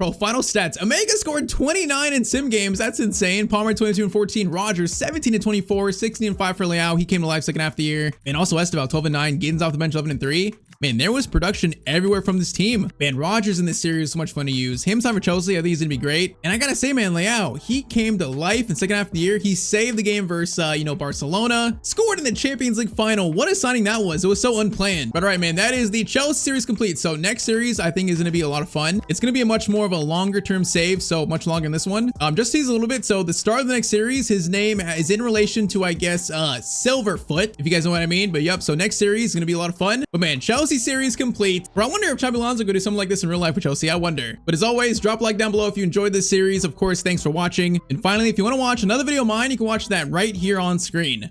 Bro, final stats. Omega scored 29 in sim games. That's insane. Palmer 22 and 14. Rogers 17 and 24. 16 and 5 for Leao. He came to life second half of the year. And also Esteval 12 and 9. Giddens off the bench 11 and 3. Man, there was production everywhere from this team. Man, Rogers in this series is so much fun to use. Him time for Chelsea, I think he's gonna be great. And I gotta say, man, Leao, he came to life in second half of the year. He saved the game versus, Barcelona. Scored in the Champions League final. What a signing that was. It was so unplanned. But all right, man, that is the Chelsea series complete. So next series, I think is gonna be a lot of fun. It's gonna be a much more of a longer term save. So much longer than this one. Just tease a little bit. So the start of the next series, his name is in relation to, I guess, Silverfoot, if you guys know what I mean. But yep, so next series is gonna be a lot of fun. But man, Chelsea series complete. Bro, I wonder if Xabi Alonso could do something like this in real life with Chelsea. I wonder. But as always, drop a like down below if you enjoyed this series. Of course, thanks for watching. And finally, if you want to watch another video of mine, you can watch that right here on screen.